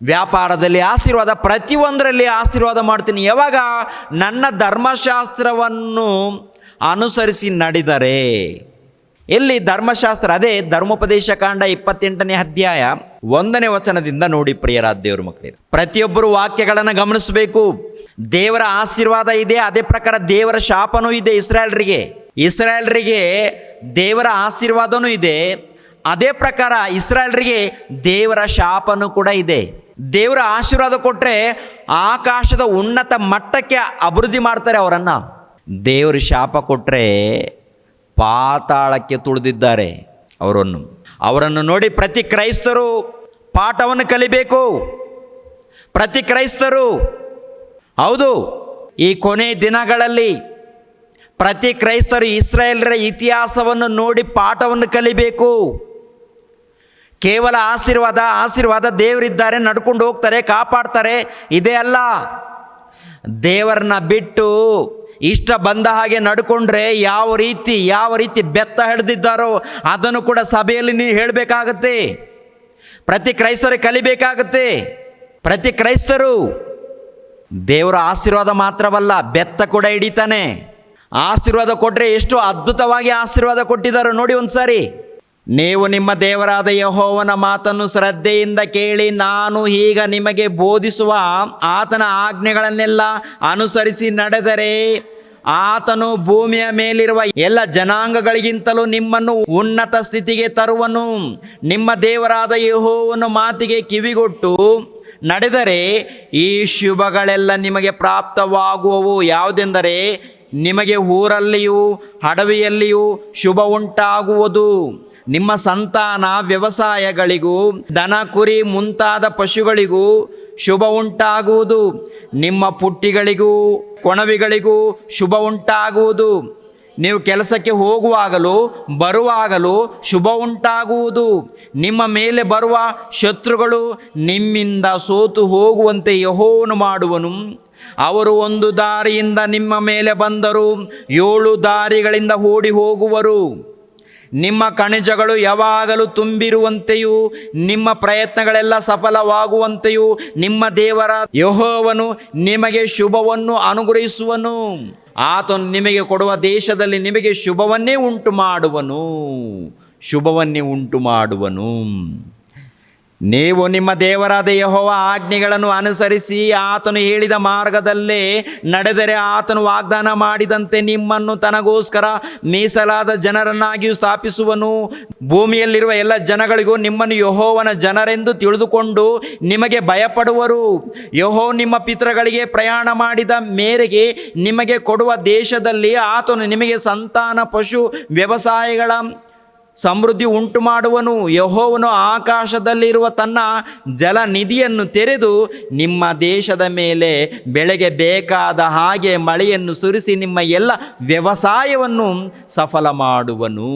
Speaker 1: ವ್ಯಾಪಾರದಲ್ಲಿ ಆಶೀರ್ವಾದ, ಪ್ರತಿಯೊಂದರಲ್ಲಿ ಆಶೀರ್ವಾದ ಮಾಡ್ತೀನಿ. ಯಾವಾಗ? ನನ್ನ ಧರ್ಮಶಾಸ್ತ್ರವನ್ನು ಅನುಸರಿಸಿ ನಡೆದರೆ. ಎಲ್ಲಿ ಧರ್ಮಶಾಸ್ತ್ರ? ಅದೇ ಧರ್ಮೋಪದೇಶ ಕಾಂಡ 28ನೇ ಅಧ್ಯಾಯ 1ನೇ ವಚನದಿಂದ ನೋಡಿ ಪ್ರಿಯರಾದ ದೇವ್ರ ಮಕ್ಕಳಿಗೆ. ಪ್ರತಿಯೊಬ್ಬರು ವಾಕ್ಯಗಳನ್ನು ಗಮನಿಸಬೇಕು. ದೇವರ ಆಶೀರ್ವಾದ ಇದೆ, ಅದೇ ಪ್ರಕಾರ ದೇವರ ಶಾಪನೂ ಇದೆ. ಇಸ್ರಾಯೇಲರಿಗೆ ದೇವರ ಆಶೀರ್ವಾದನೂ ಇದೆ, ಅದೇ ಪ್ರಕಾರ ಇಸ್ರಾಯೇಲರಿಗೆ ದೇವರ ಶಾಪನೂ ಕೂಡ ಇದೆ. ದೇವರ ಆಶೀರ್ವಾದ ಕೊಟ್ಟರೆ ಆಕಾಶದ ಉನ್ನತ ಮಟ್ಟಕ್ಕೆ ಅಭಿವೃದ್ಧಿ ಮಾಡ್ತಾರೆ ಅವರನ್ನು. ದೇವರು ಶಾಪ ಕೊಟ್ಟರೆ ಪಾತಾಳಕ್ಕೆ ತುಳಿದಿದ್ದಾರೆ ಅವರನ್ನು ನೋಡಿ ಪ್ರತಿ ಕ್ರೈಸ್ತರು ಪಾಠವನ್ನು ಕಲಿಬೇಕು. ಪ್ರತಿ ಕ್ರೈಸ್ತರು, ಹೌದು, ಈ ಕೊನೆ ದಿನಗಳಲ್ಲಿ ಪ್ರತಿ ಕ್ರೈಸ್ತರು ಇಸ್ರಾಯೇಲರ ಇತಿಹಾಸವನ್ನು ನೋಡಿ ಪಾಠವನ್ನು ಕಲಿಬೇಕು. ಕೇವಲ ಆಶೀರ್ವಾದ ದೇವರಿದ್ದಾರೆ, ನಡ್ಕೊಂಡು ಹೋಗ್ತಾರೆ, ಕಾಪಾಡ್ತಾರೆ, ಇದೇ ಅಲ್ಲ. ದೇವರನ್ನ ಬಿಟ್ಟು ಇಷ್ಟ ಬಂದ ಹಾಗೆ ನಡ್ಕೊಂಡ್ರೆ ಯಾವ ರೀತಿ ಬೆತ್ತ ಹಿಡಿದಿದ್ದಾರೋ ಅದನ್ನು ಕೂಡ ಸಭೆಯಲ್ಲಿ ನೀವು ಹೇಳಬೇಕಾಗತ್ತೆ. ಪ್ರತಿ ಕ್ರೈಸ್ತರು ಕಲಿಬೇಕಾಗತ್ತೆ. ಪ್ರತಿ ಕ್ರೈಸ್ತರು ದೇವರ ಆಶೀರ್ವಾದ ಮಾತ್ರವಲ್ಲ, ಬೆತ್ತ ಕೂಡ ಹಿಡಿತಾನೆ. ಆಶೀರ್ವಾದ ಕೊಟ್ಟರೆ ಎಷ್ಟು ಅದ್ಭುತವಾಗಿ ಆಶೀರ್ವಾದ ಕೊಟ್ಟಿದ್ದಾರೋ ನೋಡಿ ಒಂದ್ಸಾರಿ. ನೀವು ನಿಮ್ಮ ದೇವರಾದ ಯೆಹೋವನ ಮಾತನ್ನು ಶ್ರದ್ಧೆಯಿಂದ ಕೇಳಿ, ನಾನು ಈಗ ನಿಮಗೆ ಬೋಧಿಸುವ ಆತನ ಆಜ್ಞೆಗಳನ್ನೆಲ್ಲ ಅನುಸರಿಸಿ ನಡೆದರೆ ಆತನು ಭೂಮಿಯ ಮೇಲಿರುವ ಎಲ್ಲ ಜನಾಂಗಗಳಿಗಿಂತಲೂ ನಿಮ್ಮನ್ನು ಉನ್ನತ ಸ್ಥಿತಿಗೆ ತರುವನು. ನಿಮ್ಮ ದೇವರಾದ ಯೆಹೋವನ ಮಾತಿಗೆ ಕಿವಿಗೊಟ್ಟು ನಡೆದರೆ ಈ ಶುಭಗಳೆಲ್ಲ ನಿಮಗೆ ಪ್ರಾಪ್ತವಾಗುವವು. ಯಾವುದೆಂದರೆ, ನಿಮಗೆ ಊರಲ್ಲಿಯೂ ಅಡವಿಯಲ್ಲಿಯೂ ಶುಭ ಉಂಟಾಗುವುದು. ನಿಮ್ಮ ಸಂತಾನ ವ್ಯವಸಾಯಗಳಿಗೂ ದನ ಕುರಿ ಮುಂತಾದ ಪಶುಗಳಿಗೂ ಶುಭ ಉಂಟಾಗುವುದು. ನಿಮ್ಮ ಪುಟ್ಟಿಗಳಿಗೂ ಕೊಣವಿಗಳಿಗೂ ಶುಭ ಉಂಟಾಗುವುದು. ನೀವು ಕೆಲಸಕ್ಕೆ ಹೋಗುವಾಗಲೂ ಬರುವಾಗಲೂ ಶುಭ ಉಂಟಾಗುವುದು. ನಿಮ್ಮ ಮೇಲೆ ಬರುವ ಶತ್ರುಗಳು ನಿಮ್ಮಿಂದ ಸೋತು ಹೋಗುವಂತೆ ಯೆಹೋವನು ಮಾಡುವನು. ಅವರು ಒಂದು ದಾರಿಯಿಂದ ನಿಮ್ಮ ಮೇಲೆ ಬಂದರು, 7 ದಾರಿಗಳಿಂದ ಓಡಿ ಹೋಗುವರು. ನಿಮ್ಮ ಕಣಜಗಳು ಯಾವಾಗಲೂ ತುಂಬಿರುವಂತೆಯೂ ನಿಮ್ಮ ಪ್ರಯತ್ನಗಳೆಲ್ಲ ಸಫಲವಾಗುವಂತೆಯೂ ನಿಮ್ಮ ದೇವರ ಯೆಹೋವನು ನಿಮಗೆ ಶುಭವನ್ನು ಅನುಗ್ರಹಿಸುವನು. ಆತನು ನಿಮಗೆ ಕೊಡುವ ದೇಶದಲ್ಲಿ ನಿಮಗೆ ಶುಭವನ್ನೇ ಉಂಟು ಮಾಡುವನು. ಶುಭವನ್ನೇ ಉಂಟು ಮಾಡುವನು. ನೀವು ನಿಮ್ಮ ದೇವರಾದ ಯೆಹೋವ ಆಜ್ಞೆಗಳನ್ನು ಅನುಸರಿಸಿ ಆತನು ಹೇಳಿದ ಮಾರ್ಗದಲ್ಲೇ ನಡೆದರೆ ಆತನು ವಾಗ್ದಾನ ಮಾಡಿದಂತೆ ನಿಮ್ಮನ್ನು ತನಗೋಸ್ಕರ ಮೀಸಲಾದ ಜನರನ್ನಾಗಿಯೂ ಸ್ಥಾಪಿಸುವನು. ಭೂಮಿಯಲ್ಲಿರುವ ಎಲ್ಲ ಜನಗಳಿಗೂ ನಿಮ್ಮನ್ನು ಯೆಹೋವನ ಜನರೆಂದು ತಿಳಿದುಕೊಂಡು ನಿಮಗೆ ಭಯಪಡುವರು. ಯೆಹೋವ ನಿಮ್ಮ ಪಿತೃಗಳಿಗೆ ಪ್ರಯಾಣ ಮಾಡಿದ ಮೇರೆಗೆ ನಿಮಗೆ ಕೊಡುವ ದೇಶದಲ್ಲಿ ಆತನು ನಿಮಗೆ ಸಂತಾನ, ಪಶು, ವ್ಯವಸಾಯಗಳ ಸಮೃದ್ಧಿ ಉಂಟು ಮಾಡುವನು. ಯೆಹೋವನು ಆಕಾಶದಲ್ಲಿರುವ ತನ್ನ ಜಲನಿಧಿಯನ್ನು ತೆರೆದು ನಿಮ್ಮ ದೇಶದ ಮೇಲೆ ಬೆಳೆಗೆ ಬೇಕಾದ ಹಾಗೆ ಮಳೆಯನ್ನು ಸುರಿಸಿ ನಿಮ್ಮ ಎಲ್ಲ ವ್ಯವಸಾಯವನ್ನು ಸಫಲ ಮಾಡುವನು.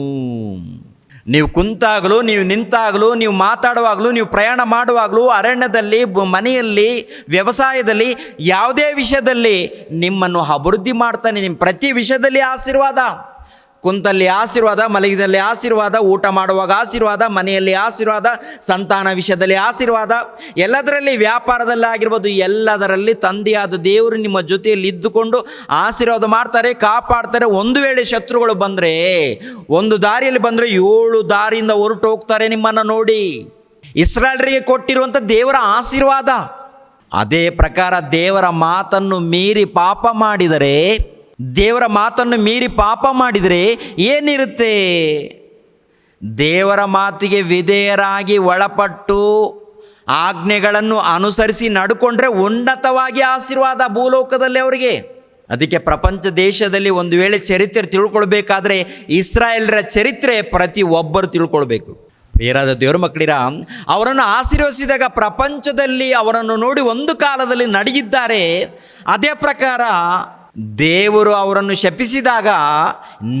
Speaker 1: ನೀವು ಕುಂತಾಗಲೂ, ನೀವು ನಿಂತಾಗಲೂ, ನೀವು ಮಾತಾಡುವಾಗಲೂ, ನೀವು ಪ್ರಯಾಣ ಮಾಡುವಾಗಲೂ, ಅರಣ್ಯದಲ್ಲಿ, ಮನೆಯಲ್ಲಿ, ವ್ಯವಸಾಯದಲ್ಲಿ, ಯಾವುದೇ ವಿಷಯದಲ್ಲಿ ನಿಮ್ಮನ್ನು ಅಭಿವೃದ್ಧಿ ಮಾಡ್ತಾನೆ. ನಿಮ್ಮ ಪ್ರತಿ ವಿಷಯದಲ್ಲಿ ಆಶೀರ್ವಾದ. ಕುಂತಲ್ಲಿ ಆಶೀರ್ವಾದ, ಮಲಗಿದಲ್ಲಿ ಆಶೀರ್ವಾದ, ಊಟ ಮಾಡುವಾಗ ಆಶೀರ್ವಾದ, ಮನೆಯಲ್ಲಿ ಆಶೀರ್ವಾದ, ಸಂತಾನ ವಿಷಯದಲ್ಲಿ ಆಶೀರ್ವಾದ, ಎಲ್ಲದರಲ್ಲಿ, ವ್ಯಾಪಾರದಲ್ಲಿ ಆಗಿರ್ಬೋದು, ಎಲ್ಲದರಲ್ಲಿ ತಂದೆಯಾದ ದೇವರು ನಿಮ್ಮ ಜೊತೆಯಲ್ಲಿ ಇದ್ದುಕೊಂಡು ಆಶೀರ್ವಾದ ಮಾಡ್ತಾರೆ, ಕಾಪಾಡ್ತಾರೆ. ಒಂದು ವೇಳೆ ಶತ್ರುಗಳು ಬಂದರೆ, ಒಂದು ದಾರಿಯಲ್ಲಿ ಬಂದರೆ 7 ದಾರಿಯಿಂದ ಹೊರಟು ಹೋಗ್ತಾರೆ ನಿಮ್ಮನ್ನು ನೋಡಿ. ಇಸ್ರಾಯೇಲರಿಗೆ ಕೊಟ್ಟಿರುವಂಥ ದೇವರ ಆಶೀರ್ವಾದ. ಅದೇ ಪ್ರಕಾರ ದೇವರ ಮಾತನ್ನು ಮೀರಿ ಪಾಪ ಮಾಡಿದರೆ, ದೇವರ ಮಾತನ್ನು ಮೀರಿ ಪಾಪ ಮಾಡಿದರೆ ಏನಿರುತ್ತೆ? ದೇವರ ಮಾತಿಗೆ ವಿಧೇಯರಾಗಿ ಒಳಪಟ್ಟು ಆಜ್ಞೆಗಳನ್ನು ಅನುಸರಿಸಿ ನಡ್ಕೊಂಡ್ರೆ ಉನ್ನತವಾಗಿ ಆಶೀರ್ವಾದ ಭೂಲೋಕದಲ್ಲಿ ಅವರಿಗೆ. ಅದಕ್ಕೆ ಪ್ರಪಂಚ ದೇಶದಲ್ಲಿ ಒಂದು ವೇಳೆ ಚರಿತ್ರೆ ತಿಳ್ಕೊಳ್ಬೇಕಾದ್ರೆ ಇಸ್ರಾಯೇಲರ ಚರಿತ್ರೆ ಪ್ರತಿ ಒಬ್ಬರು ತಿಳ್ಕೊಳ್ಬೇಕು. ಪ್ರಿಯರಾದ ದೇವರ ಮಕ್ಕಳಿರ, ಅವರನ್ನು ಆಶೀರ್ವದಿಸಿದಾಗ ಪ್ರಪಂಚದಲ್ಲಿ ಅವರನ್ನು ನೋಡಿ ಒಂದು ಕಾಲದಲ್ಲಿ ನಡಗಿದ್ದಾರೆ. ಅದೇ ಪ್ರಕಾರ ದೇವರು ಅವರನ್ನು ಶಪಿಸಿದಾಗ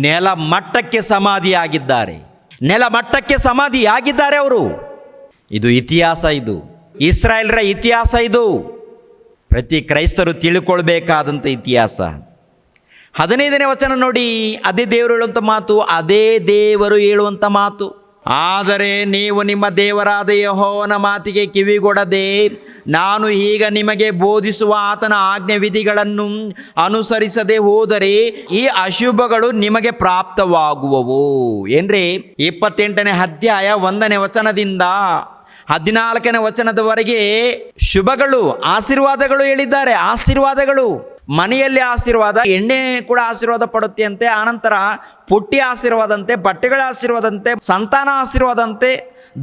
Speaker 1: ನೆಲ ಮಟ್ಟಕ್ಕೆ ಸಮಾಧಿಯಾಗಿದ್ದಾರೆ. ನೆಲ ಮಟ್ಟಕ್ಕೆ ಸಮಾಧಿಯಾಗಿದ್ದಾರೆ ಅವರು. ಇದು ಇತಿಹಾಸ, ಇದು ಇಸ್ರಾಯೇಲರ ಇತಿಹಾಸ. ಇದು ಪ್ರತಿ ಕ್ರೈಸ್ತರು ತಿಳ್ಕೊಳ್ಬೇಕಾದಂಥ ಇತಿಹಾಸ. 15ನೇ ವಚನ ನೋಡಿ, ಅದೇ ದೇವರು ಹೇಳುವಂಥ ಮಾತು, ಅದೇ ದೇವರು ಹೇಳುವಂಥ ಮಾತು. ಆದರೆ ನೀವು ನಿಮ್ಮ ದೇವರಾದ ಯೆಹೋವನ ಮಾತಿಗೆ ಕಿವಿಗೊಡದೆ ನಾನು ಈಗ ನಿಮಗೆ ಬೋಧಿಸುವ ಆತನ ಆಜ್ಞೆ ವಿಧಿಗಳನ್ನು ಅನುಸರಿಸದೆ ಹೋದರೆ ಈ ಅಶುಭಗಳು ನಿಮಗೆ ಪ್ರಾಪ್ತವಾಗುವವು. ಏನ್ರಿ? 28ನೇ ಅಧ್ಯಾಯ 1ನೇ ವಚನದಿಂದ 14ನೇ ವಚನದವರೆಗೆ ಶುಭಗಳು, ಆಶೀರ್ವಾದಗಳು ಹೇಳಿದ್ದಾರೆ. ಆಶೀರ್ವಾದಗಳು, ಮನೆಯಲ್ಲಿ ಆಶೀರ್ವಾದ, ಎಣ್ಣೆ ಕೂಡ ಆಶೀರ್ವಾದ ಪಡುತ್ತೆ ಅಂತೆ. ಆನಂತರ ಪುಟ್ಟಿ ಆಶೀರ್ವಾದಂತೆ, ಬಟ್ಟೆಗಳ ಆಶೀರ್ವಾದಂತೆ, ಸಂತಾನ ಆಶೀರ್ವಾದಂತೆ,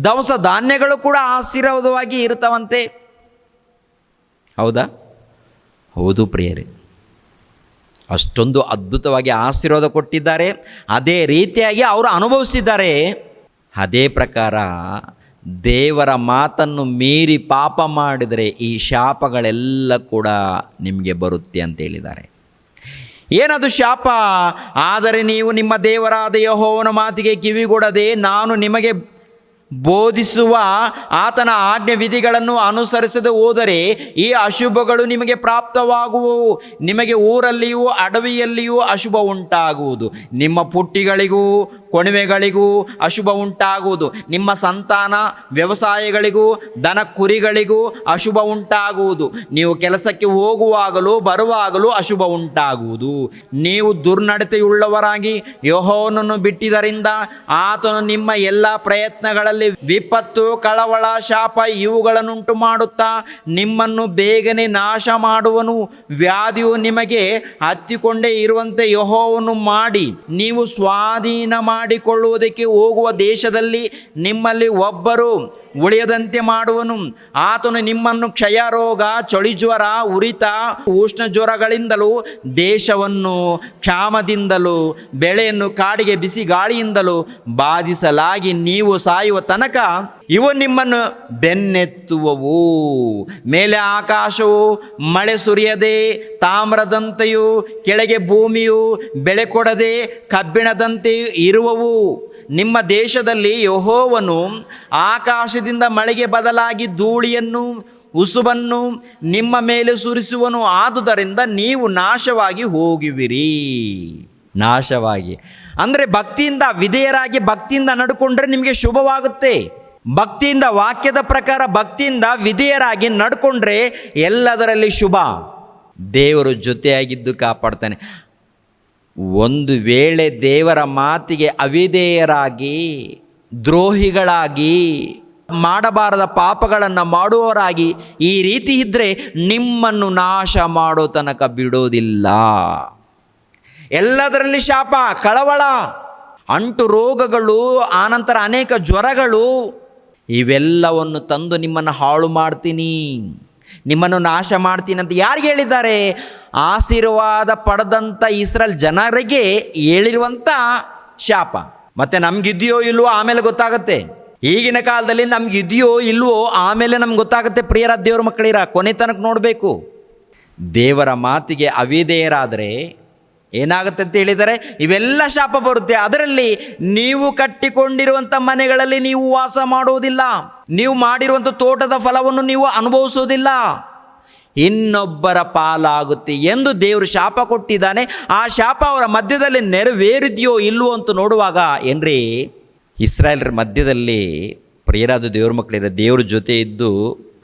Speaker 1: ದವಸ ಧಾನ್ಯಗಳು ಕೂಡ ಆಶೀರ್ವಾದವಾಗಿ ಇರುತ್ತವಂತೆ. ಹೌದಾ? ಹೌದು ಪ್ರಿಯರೇ, ಅಷ್ಟೊಂದು ಅದ್ಭುತವಾಗಿ ಆಶೀರ್ವಾದ ಕೊಟ್ಟಿದ್ದಾರೆ. ಅದೇ ರೀತಿಯಾಗಿ ಅವರು ಅನುಭವಿಸಿದ್ದಾರೆ. ಅದೇ ಪ್ರಕಾರ ದೇವರ ಮಾತನ್ನು ಮೀರಿ ಪಾಪ ಮಾಡಿದರೆ ಈ ಶಾಪಗಳೆಲ್ಲ ಕೂಡ ನಿಮಗೆ ಬರುತ್ತೆ ಅಂತ ಹೇಳಿದ್ದಾರೆ. ಏನದು ಶಾಪ? ಆದರೆ ನೀವು ನಿಮ್ಮ ದೇವರಾದ ಯೆಹೋವನ ಮಾತಿಗೆ ಕಿವಿಗೊಡದೆ ನಾನು ನಿಮಗೆ ಬೋಧಿಸುವ ಆತನ ಆಜ್ಞೆ ವಿಧಿಗಳನ್ನು ಅನುಸರಿಸದೆ ಹೋದರೆ ಈ ಅಶುಭಗಳು ನಿಮಗೆ ಪ್ರಾಪ್ತವಾಗುವವು. ನಿಮಗೆ ಊರಲ್ಲಿಯೂ ಅಡವಿಯಲ್ಲಿಯೂ ಅಶುಭ ಉಂಟಾಗುವುದು. ನಿಮ್ಮ ಪುಟ್ಟಿಗಳಿಗೂ ಕೊಣವೆಗಳಿಗೂ ಅಶುಭ ಉಂಟಾಗುವುದು. ನಿಮ್ಮ ಸಂತಾನ, ವ್ಯವಸಾಯಗಳಿಗೂ ದನ ಕುರಿಗಳಿಗೂ ಅಶುಭ ಉಂಟಾಗುವುದು. ನೀವು ಕೆಲಸಕ್ಕೆ ಹೋಗುವಾಗಲೂ ಬರುವಾಗಲೂ ಅಶುಭ ಉಂಟಾಗುವುದು. ನೀವು ದುರ್ನಡತೆಯುಳ್ಳವರಾಗಿ ಯೆಹೋವನನ್ನು ಬಿಟ್ಟಿದ್ದರಿಂದ ಆತನು ನಿಮ್ಮ ಎಲ್ಲ ಪ್ರಯತ್ನಗಳಲ್ಲಿ ವಿಪತ್ತು, ಕಳವಳ, ಶಾಪ ಇವುಗಳನ್ನುಂಟು ಮಾಡುತ್ತಾ ನಿಮ್ಮನ್ನು ಬೇಗನೆ ನಾಶ ಮಾಡುವನು. ವ್ಯಾಧಿಯು ನಿಮಗೆ ಹತ್ತಿಕೊಂಡೇ ಇರುವಂತೆ ಯೆಹೋವನು ಮಾಡಿ ನೀವು ಸ್ವಾಧೀನ ಮಾಡಿಕೊಳ್ಳುವುದಕ್ಕೆ ಹೋಗುವ ದೇಶದಲ್ಲಿ ನಿಮ್ಮಲ್ಲಿ ಒಬ್ಬರು ಉಳಿಯದಂತೆ ಮಾಡುವನು. ಆತನು ನಿಮ್ಮನ್ನು ಕ್ಷಯರೋಗ, ಚಳಿಜ್ವರ, ಉರಿತ, ಉಷ್ಣ ಜ್ವರಗಳಿಂದಲೂ, ದೇಶವನ್ನು ಕ್ಷಾಮದಿಂದಲೂ, ಬೆಳೆಯನ್ನು ಕಾಡಿಗೆ ಬಿಸಿ ಗಾಳಿಯಿಂದಲೂ ಬಾಧಿಸಲಾಗಿ ನೀವು ಸಾಯುವ ತನಕ ಇವು ನಿಮ್ಮನ್ನು ಬೆನ್ನೆತ್ತುವವು. ಮೇಲೆ ಆಕಾಶವು ಮಳೆ ಸುರಿಯದೆ ತಾಮ್ರದಂತೆಯೂ ಕೆಳಗೆ ಭೂಮಿಯು ಬೆಳೆ ಕೊಡದೆ ಕಬ್ಬಿಣದಂತೆಯೂ ಇರುವವು. ನಿಮ್ಮ ದೇಶದಲ್ಲಿ ಯೆಹೋವನು ಆಕಾಶದಿಂದ ಮಳೆಗೆ ಬದಲಾಗಿ ಧೂಳಿಯನ್ನು, ಉಸುಬನ್ನು ನಿಮ್ಮ ಮೇಲೆ ಸುರಿಸುವನು. ಆದುದರಿಂದ ನೀವು ನಾಶವಾಗಿ ಹೋಗುವಿರಿ. ನಾಶವಾಗಿ ಅಂದರೆ ಭಕ್ತಿಯಿಂದ ವಿಧೇಯರಾಗಿ ಭಕ್ತಿಯಿಂದ ನಡ್ಕೊಂಡ್ರೆ ನಿಮಗೆ ಶುಭವಾಗುತ್ತೆ. ಭಕ್ತಿಯಿಂದ, ವಾಕ್ಯದ ಪ್ರಕಾರ ಭಕ್ತಿಯಿಂದ ವಿಧೇಯರಾಗಿ ನಡ್ಕೊಂಡ್ರೆ ಎಲ್ಲದರಲ್ಲಿ ಶುಭ. ದೇವರು ಜೊತೆಯಾಗಿದ್ದು ಕಾಪಾಡ್ತಾನೆ. ಒಂದು ವೇಳೆ ದೇವರ ಮಾತಿಗೆ ಅವಿಧೇಯರಾಗಿ ದ್ರೋಹಿಗಳಾಗಿ ಮಾಡಬಾರದ ಪಾಪಗಳನ್ನು ಮಾಡುವವರಾಗಿ ಈ ರೀತಿ ಇದ್ದರೆ ನಿಮ್ಮನ್ನು ನಾಶ ಮಾಡೋ ತನಕ ಬಿಡೋದಿಲ್ಲ. ಎಲ್ಲದರಲ್ಲಿ ಶಾಪ, ಕಳವಳ, ಅಂಟು ರೋಗಗಳು, ಆನಂತರ ಅನೇಕ ಜ್ವರಗಳು, ಇವೆಲ್ಲವನ್ನು ತಂದು ನಿಮ್ಮನ್ನು ಹಾಳು ಮಾಡ್ತೀನಿ, ನಿಮ್ಮನ್ನು ನಾಶ ಮಾಡ್ತೀನಿ ಅಂತ ಯಾರಿಗೆ ಹೇಳಿದ್ದಾರೆ? ಆಶೀರ್ವಾದ ಪಡೆದಂಥ ಇಸ್ರಾಯೇಲ್ ಜನರಿಗೆ ಹೇಳಿರುವಂಥ ಶಾಪ. ಮತ್ತು ನಮಗಿದೆಯೋ ಇಲ್ವೋ ಆಮೇಲೆ ಗೊತ್ತಾಗುತ್ತೆ. ಈಗಿನ ಕಾಲದಲ್ಲಿ ನಮಗಿದೆಯೋ ಇಲ್ವೋ ಆಮೇಲೆ ನಮ್ಗೆ ಗೊತ್ತಾಗುತ್ತೆ. ಪ್ರಿಯರ ದೇವರ ಮಕ್ಕಳಿರ, ಕೊನೆ ತನಕ ನೋಡಬೇಕು. ದೇವರ ಮಾತಿಗೆ ಅವಿಧೇಯರಾದರೆ ಏನಾಗುತ್ತೆ ಅಂತ ಹೇಳಿದರೆ ಇವೆಲ್ಲ ಶಾಪ ಬರುತ್ತೆ. ಅದರಲ್ಲಿ ನೀವು ಕಟ್ಟಿಕೊಂಡಿರುವಂಥ ಮನೆಗಳಲ್ಲಿ ನೀವು ವಾಸ ಮಾಡುವುದಿಲ್ಲ, ನೀವು ಮಾಡಿರುವಂಥ ತೋಟದ ಫಲವನ್ನು ನೀವು ಅನುಭವಿಸೋದಿಲ್ಲ, ಇನ್ನೊಬ್ಬರ ಪಾಲಾಗುತ್ತೆ ಎಂದು ದೇವರು ಶಾಪ ಕೊಟ್ಟಿದ್ದಾನೆ. ಆ ಶಾಪ ಅವರ ಮಧ್ಯದಲ್ಲಿ ನೆರವೇರಿದೆಯೋ ಇಲ್ವೋ ಅಂತ ನೋಡುವಾಗ ಏನ್ರಿ, ಇಸ್ರಾಯೇಲರ ಮಧ್ಯದಲ್ಲಿ ಪ್ರಿಯರಾದ ದೇವ್ರ ಮಕ್ಕಳಿರ ದೇವ್ರ ಜೊತೆ ಇದ್ದು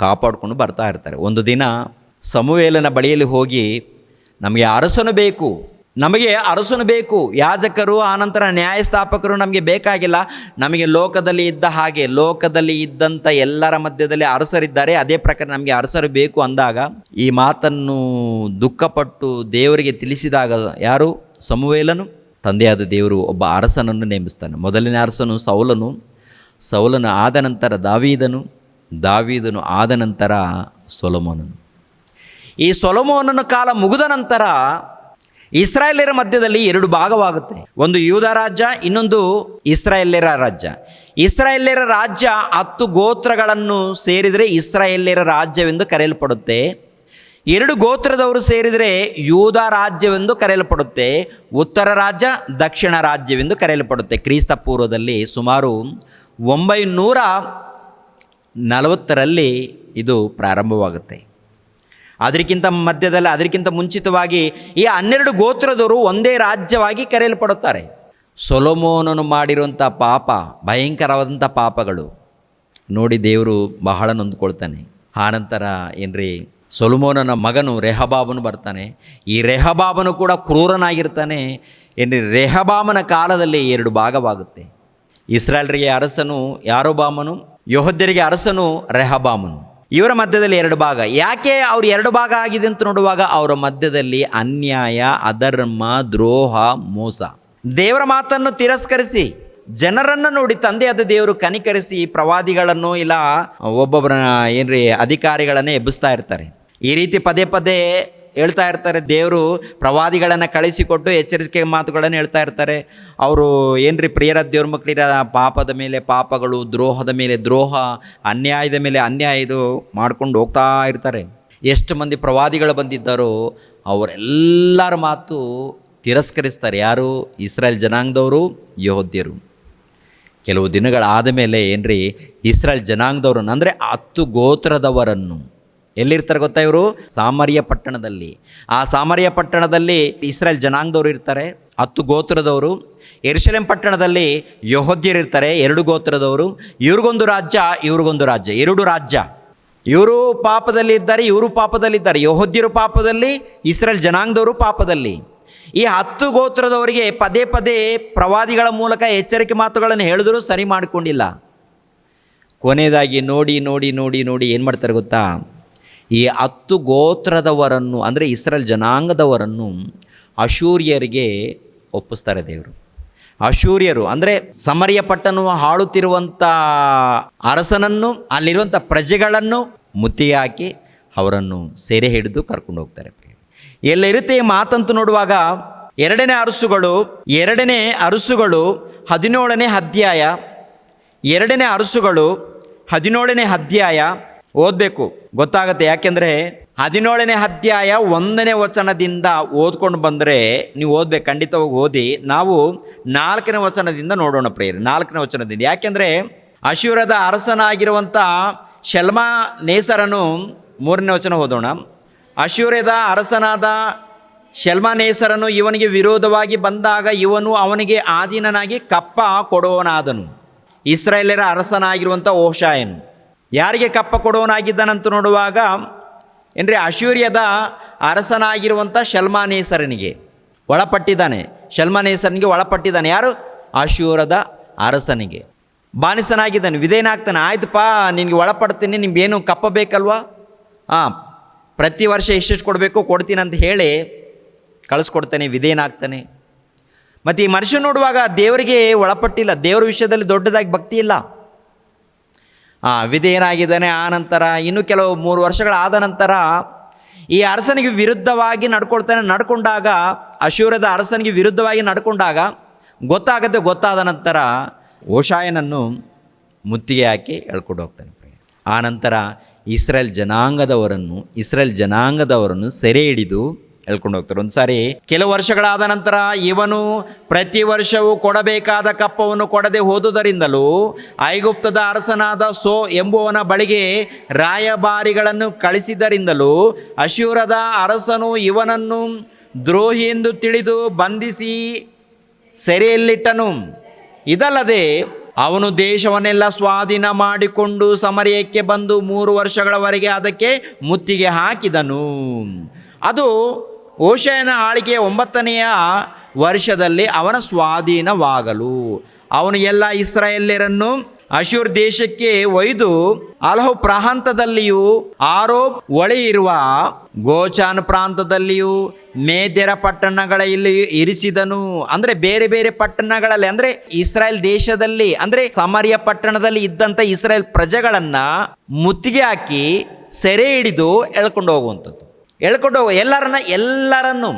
Speaker 1: ಕಾಪಾಡಿಕೊಂಡು ಬರ್ತಾ ಇರ್ತಾರೆ. ಒಂದು ದಿನ ಸಮುವೇಲನ ಬಳಿಯಲ್ಲಿ ಹೋಗಿ ನಮಗೆ ಅರಸನು ಬೇಕು, ನಮಗೆ ಅರಸನು ಬೇಕು, ಯಾಜಕರು ಆನಂತರ ನ್ಯಾಯಸ್ಥಾಪಕರು ನಮಗೆ ಬೇಕಾಗಿಲ್ಲ, ನಮಗೆ ಲೋಕದಲ್ಲಿ ಇದ್ದ ಹಾಗೆ ಲೋಕದಲ್ಲಿ ಇದ್ದಂಥ ಎಲ್ಲರ ಮಧ್ಯದಲ್ಲಿ ಅರಸರಿದ್ದಾರೆ, ಅದೇ ಪ್ರಕಾರ ನಮಗೆ ಅರಸರು ಬೇಕು ಅಂದಾಗ ಈ ಮಾತನ್ನು ದುಃಖಪಟ್ಟು ದೇವರಿಗೆ ತಿಳಿಸಿದಾಗ ಯಾರು? ಸಮುವೇಲನು. ತಂದೆಯಾದ ದೇವರು ಒಬ್ಬ ಅರಸನನ್ನು ನೇಮಿಸ್ತಾನೆ. ಮೊದಲನೇ ಅರಸನು ಸೌಲನು, ಸೌಲನು ಆದ ನಂತರ ದಾವೀದನು, ದಾವೀದನು ಆದ ನಂತರ ಸೊಲೊಮೋನನು. ಈ ಸೊಲೊಮೋನನ ಕಾಲ ಮುಗಿದ ನಂತರ ಇಸ್ರಾಯೇಲ್ಯರ ಮಧ್ಯದಲ್ಲಿ ಎರಡು ಭಾಗವಾಗುತ್ತೆ. ಒಂದು ಯೂದ ರಾಜ್ಯ, ಇನ್ನೊಂದು ಇಸ್ರಾಯೇಲ್ಯರ ರಾಜ್ಯ. ಇಸ್ರಾಯೇಲ್ಯರ ರಾಜ್ಯ 10 ಗೋತ್ರಗಳನ್ನು ಸೇರಿದರೆ ಇಸ್ರಾಯೇಲ್ಯರ ರಾಜ್ಯವೆಂದು ಕರೆಯಲ್ಪಡುತ್ತೆ. 2 ಗೋತ್ರದವರು ಸೇರಿದರೆ ಯೂದ ರಾಜ್ಯವೆಂದು ಕರೆಯಲ್ಪಡುತ್ತೆ. ಉತ್ತರ ರಾಜ್ಯ, ದಕ್ಷಿಣ ರಾಜ್ಯವೆಂದು ಕರೆಯಲ್ಪಡುತ್ತೆ. ಕ್ರಿಸ್ತ ಪೂರ್ವದಲ್ಲಿ ಸುಮಾರು 940ರಲ್ಲಿ ಇದು ಪ್ರಾರಂಭವಾಗುತ್ತೆ. ಅದಕ್ಕಿಂತ ಮುಂಚಿತವಾಗಿ ಈ 12 ಗೋತ್ರದವರು ಒಂದೇ ರಾಜ್ಯವಾಗಿ ಕರೆಯಲ್ಪಡುತ್ತಾರೆ. ಸೊಲೊಮೋನನು ಮಾಡಿರುವಂಥ ಪಾಪ, ಭಯಂಕರವಾದಂಥ ಪಾಪಗಳು ನೋಡಿ ದೇವರು ಬಹಳ ನೊಂದ್ಕೊಳ್ತಾನೆ. ಆನಂತರ ಏನ್ರಿ, ಸೊಲೊಮೋನನ ಮಗನು ರೆಹಬಾಮನು ಬರ್ತಾನೆ. ಈ ರೆಹಬಾಮನು ಕೂಡ ಕ್ರೂರನಾಗಿರ್ತಾನೆ. ಏನ್ರಿ, ರೆಹಬಾಮನ ಕಾಲದಲ್ಲಿ 2 ಭಾಗವಾಗುತ್ತೆ. ಇಸ್ರಾಯೇಲರಿಗೆ ಅರಸನು ಯಾರೊಬ್ಬಾಮನು, ಯೆಹೂದ್ಯರಿಗೆ ಅರಸನು ರೆಹಬಾಮನು. ಇವರ ಮಧ್ಯದಲ್ಲಿ 2 ಭಾಗ. ಯಾಕೆ ಅವ್ರು 2 ಭಾಗ ಆಗಿದೆ ಅಂತ ನೋಡುವಾಗ ಅವರ ಮಧ್ಯದಲ್ಲಿ ಅನ್ಯಾಯ, ಅಧರ್ಮ, ದ್ರೋಹ, ಮೋಸ, ದೇವರ ಮಾತನ್ನು ತಿರಸ್ಕರಿಸಿ ಜನರನ್ನು ನೋಡಿ ತಂದೆಯಾದ ದೇವರು ಕನಿಕರಿಸಿ ಪ್ರವಾದಿಗಳನ್ನು ಇಲ್ಲ ಒಬ್ಬೊಬ್ಬರ ಏನ್ರಿ ಅಧಿಕಾರಿಗಳನ್ನೇ ಎಬ್ಬಿಸ್ತಾ ಇರ್ತಾರೆ. ಈ ರೀತಿ ಪದೇ ಪದೇ ಹೇಳ್ತಾ ಇರ್ತಾರೆ. ದೇವರು ಪ್ರವಾದಿಗಳನ್ನು ಕಳಿಸಿಕೊಟ್ಟು ಎಚ್ಚರಿಕೆ ಮಾತುಗಳನ್ನು ಹೇಳ್ತಾ ಇರ್ತಾರೆ. ಅವರು ಏನ್ರಿ ಪ್ರಿಯರ ದೇವ್ರ ಮಕ್ಕಳಿರ ಪಾಪದ ಮೇಲೆ ಪಾಪಗಳು, ದ್ರೋಹದ ಮೇಲೆ ದ್ರೋಹ, ಅನ್ಯಾಯದ ಮೇಲೆ ಅನ್ಯಾಯ ಇದು ಮಾಡ್ಕೊಂಡು ಹೋಗ್ತಾ ಇರ್ತಾರೆ. ಎಷ್ಟು ಮಂದಿ ಪ್ರವಾದಿಗಳು ಬಂದಿದ್ದಾರೋ ಅವರೆಲ್ಲರ ಮಾತು ತಿರಸ್ಕರಿಸ್ತಾರೆ. ಯಾರು? ಇಸ್ರಾಯೇಲ್ ಜನಾಂಗದವರು, ಯೆಹೂದ್ಯರು. ಕೆಲವು ದಿನಗಳಾದ ಮೇಲೆ ಏನ್ರಿ, ಇಸ್ರಾಯೇಲ್ ಜನಾಂಗದವರನ್ನು ಅಂದರೆ 10 ಗೋತ್ರದವರನ್ನು ಎಲ್ಲಿರ್ತಾರೆ ಗೊತ್ತಾ? ಇವರು ಸಾಮರಿಯ ಪಟ್ಟಣದಲ್ಲಿ. ಆ ಸಾಮರಿಯ ಪಟ್ಟಣದಲ್ಲಿ ಇಸ್ರಾಯೇಲ್ ಜನಾಂಗದವರು ಇರ್ತಾರೆ, 10 ಗೋತ್ರದವರು. ಯೆರೂಸಲೇಮ್ ಪಟ್ಟಣದಲ್ಲಿ ಯೆಹೂದ್ಯರು ಇರ್ತಾರೆ, 2 ಗೋತ್ರದವರು. ಇವ್ರಿಗೊಂದು ರಾಜ್ಯ, ಇವ್ರಿಗೊಂದು ರಾಜ್ಯ, 2 ರಾಜ್ಯ. ಇವರು ಪಾಪದಲ್ಲಿ ಇದ್ದಾರೆ, ಇವರು ಪಾಪದಲ್ಲಿದ್ದಾರೆ. ಯೆಹೂದ್ಯರು ಪಾಪದಲ್ಲಿ, ಇಸ್ರಾಯೇಲ್ ಜನಾಂಗದವರು ಪಾಪದಲ್ಲಿ. ಈ 10 ಗೋತ್ರದವರಿಗೆ ಪದೇ ಪದೇ ಪ್ರವಾದಿಗಳ ಮೂಲಕ ಎಚ್ಚರಿಕೆ ಮಾತುಗಳನ್ನು ಹೇಳಿದರೂ ಸರಿ ಮಾಡಿಕೊಂಡಿಲ್ಲ. ಕೊನೆಯದಾಗಿ ನೋಡಿ ನೋಡಿ ನೋಡಿ ನೋಡಿ ಏನು ಮಾಡ್ತಾರೆ ಗೊತ್ತಾ? ಈ 10 ಗೋತ್ರದವರನ್ನು ಅಂದರೆ ಇಸ್ರಾಯೇಲ್ ಜನಾಂಗದವರನ್ನು ಅಶೂರ್ಯರಿಗೆ ಒಪ್ಪಿಸ್ತಾರೆ ದೇವರು. ಅಶೂರ್ಯರು ಅಂದರೆ ಸಮರಿಯ ಪಟ್ಟಣ ಆಳುತ್ತಿರುವಂಥ ಅರಸನನ್ನು, ಅಲ್ಲಿರುವಂಥ ಪ್ರಜೆಗಳನ್ನು ಮುತ್ತಿಗೆ ಹಾಕಿ ಅವರನ್ನು ಸೆರೆ ಹಿಡಿದು ಕರ್ಕೊಂಡು ಹೋಗ್ತಾರೆ. ಎಲ್ಲಿರುತ್ತೆ ಈ ಮಾತಂತೂ ನೋಡುವಾಗ 2ನೇ ಅರಸುಗಳು 17ನೇ ಅಧ್ಯಾಯ, 2ನೇ ಅರಸುಗಳು 17ನೇ ಅಧ್ಯಾಯ ಓದಬೇಕು, ಗೊತ್ತಾಗುತ್ತೆ. ಯಾಕೆಂದರೆ 17ನೇ ಅಧ್ಯಾಯ 1ನೇ ವಚನದಿಂದ ಓದ್ಕೊಂಡು ಬಂದರೆ ನೀವು ಓದಬೇಕು, ಖಂಡಿತವಾಗಿ ಓದಿ. ನಾವು 4ನೇ ವಚನದಿಂದ ನೋಡೋಣ ಪ್ರಿಯರೇ, 4ನೇ ವಚನದಿಂದ. ಯಾಕೆಂದರೆ ಅಶ್ಶೂರದ ಅರಸನಾಗಿರುವಂಥ ಶಲ್ಮನೇಸರನು, 3ನೇ ವಚನ ಓದೋಣ. ಅಶ್ಶೂರದ ಅರಸನಾದ ಶಲ್ಮನೇಸರನು ಇವನಿಗೆ ವಿರೋಧವಾಗಿ ಬಂದಾಗ ಇವನು ಅವನಿಗೆ ಆಧೀನನಾಗಿ ಕಪ್ಪ ಕೊಡುವವನಾದನು. ಇಸ್ರಾಯೇಲರ ಅರಸನಾಗಿರುವಂಥ ಹೋಶಾಯನು ಯಾರಿಗೆ ಕಪ್ಪ ಕೊಡುವನಾಗಿದ್ದಾನಂತ ನೋಡುವಾಗ ಏನ್ರಿ, ಅಶ್ಶೂರ್ಯದ ಅರಸನಾಗಿರುವಂಥ ಶಲ್ಮನೇಸರನಿಗೆ ಒಳಪಟ್ಟಿದ್ದಾನೆ. ಶಲ್ಮನೇಸರನಿಗೆ ಒಳಪಟ್ಟಿದ್ದಾನೆ. ಯಾರು? ಅಶ್ಶೂರದ ಅರಸನಿಗೆ. ಬಾನಿಸನಾಗಿದ್ದಾನೆ, ವಿಧೇಯನಾಗ್ತಾನೆ. ಆಯ್ತಪ್ಪ, ನಿನಗೆ ಒಳಪಡ್ತೀನಿ, ನಿಮ್ಗೇನು ಕಪ್ಪ ಬೇಕಲ್ವಾ, ಪ್ರತಿ ವರ್ಷ ಇಷ್ಟಿಷ್ಟು ಕೊಡಬೇಕು, ಕೊಡ್ತೀನಿ ಅಂತ ಹೇಳಿ ಕಳಿಸ್ಕೊಡ್ತಾನೆ, ವಿಧೇಯನಾಗ್ತಾನೆ. ಮತ್ತು ಈ ಮನುಷ್ಯ ನೋಡುವಾಗ ದೇವರಿಗೆ ಒಳಪಟ್ಟಿಲ್ಲ, ದೇವರ ವಿಷಯದಲ್ಲಿ ದೊಡ್ಡದಾಗಿ ಭಕ್ತಿ ಇಲ್ಲ. ವಿಧೇಯನಾಗಿದ್ದಾನೆ. ಆ ನಂತರ ಇನ್ನೂ ಕೆಲವು 3 ವರ್ಷಗಳಾದ ನಂತರ ಈ ಅರಸನಿಗೆ ವಿರುದ್ಧವಾಗಿ ನಡ್ಕೊಂಡಾಗ ಅಶ್ಶೂರದ ಅರಸನಿಗೆ ವಿರುದ್ಧವಾಗಿ ನಡ್ಕೊಂಡಾಗ ಗೊತ್ತಾದ ನಂತರ ಹೋಶಾಯನನ್ನು ಮುತ್ತಿಗೆ ಹಾಕಿ ಎಳ್ಕೊಂಡು ಹೋಗ್ತಾನೆ. ಆ ನಂತರ ಇಸ್ರೇಲ್ ಜನಾಂಗದವರನ್ನು ಸೆರೆ ಹಿಡಿದು ಎಳ್ಕೊಂಡು ಹೋಗ್ತಾರೆ. ಒಂದು ಸಾರಿ ಕೆಲವು ವರ್ಷಗಳಾದ ನಂತರ ಇವನು ಪ್ರತಿ ವರ್ಷವೂ ಕೊಡಬೇಕಾದ ಕಪ್ಪವನ್ನು ಕೊಡದೆ ಹೋದುದರಿಂದಲೂ ಐಗುಪ್ತದ ಅರಸನಾದ ಸೋ ಎಂಬುವನ ಬಳಿಗೆ ರಾಯಭಾರಿಗಳನ್ನು ಕಳಿಸಿದರಿಂದಲೂ ಅಶ್ಶೂರದ ಅರಸನು ಇವನನ್ನು ದ್ರೋಹಿ ಎಂದು ತಿಳಿದು ಬಂಧಿಸಿ ಸೆರೆಯಲ್ಲಿಟ್ಟನು. ಇದಲ್ಲದೆ ಅವನು ದೇಶವನ್ನೆಲ್ಲ ಸ್ವಾಧೀನ ಮಾಡಿಕೊಂಡು ಸಮರ್ಯಕ್ಕೆ ಬಂದು 3 ವರ್ಷಗಳವರೆಗೆ ಅದಕ್ಕೆ ಮುತ್ತಿಗೆ ಹಾಕಿದನು. ಅದು ಹೋಶೇಯನ ಆಳ್ವಿಕೆಯ 9ನೆಯ ವರ್ಷದಲ್ಲಿ ಅವನ ಸ್ವಾಧೀನವಾಗಲು ಅವನು ಎಲ್ಲ ಇಸ್ರಾಯೇಲ್ಯರನ್ನು ಅಶ್ಶೂರ್ ದೇಶಕ್ಕೆ ಒಯ್ದು ಅಲ್ಹೋ ಪ್ರಾಂತದಲ್ಲಿಯೂ ಆರೋಬ್ ಹೊಳೆಯಿರುವ ಗೋಚಾನ್ ಪ್ರಾಂತದಲ್ಲಿಯೂ ಮೇದ್ಯರ ಪಟ್ಟಣಗಳಲ್ಲಿ ಇರಿಸಿದನು. ಅಂದರೆ ಬೇರೆ ಬೇರೆ ಪಟ್ಟಣಗಳಲ್ಲಿ, ಅಂದರೆ ಇಸ್ರಾಯೇಲ್ ದೇಶದಲ್ಲಿ, ಅಂದರೆ ಸಮರ್ಯ ಪಟ್ಟಣದಲ್ಲಿ ಇದ್ದಂಥ ಇಸ್ರಾಯೇಲ್ ಪ್ರಜೆಗಳನ್ನು ಮುತ್ತಿಗೆ ಹಾಕಿ ಸೆರೆ ಹಿಡಿದು ಎಳ್ಕೊಂಡು ಹೋಗುವಂಥದ್ದು. ಎಲ್ಲರನ್ನು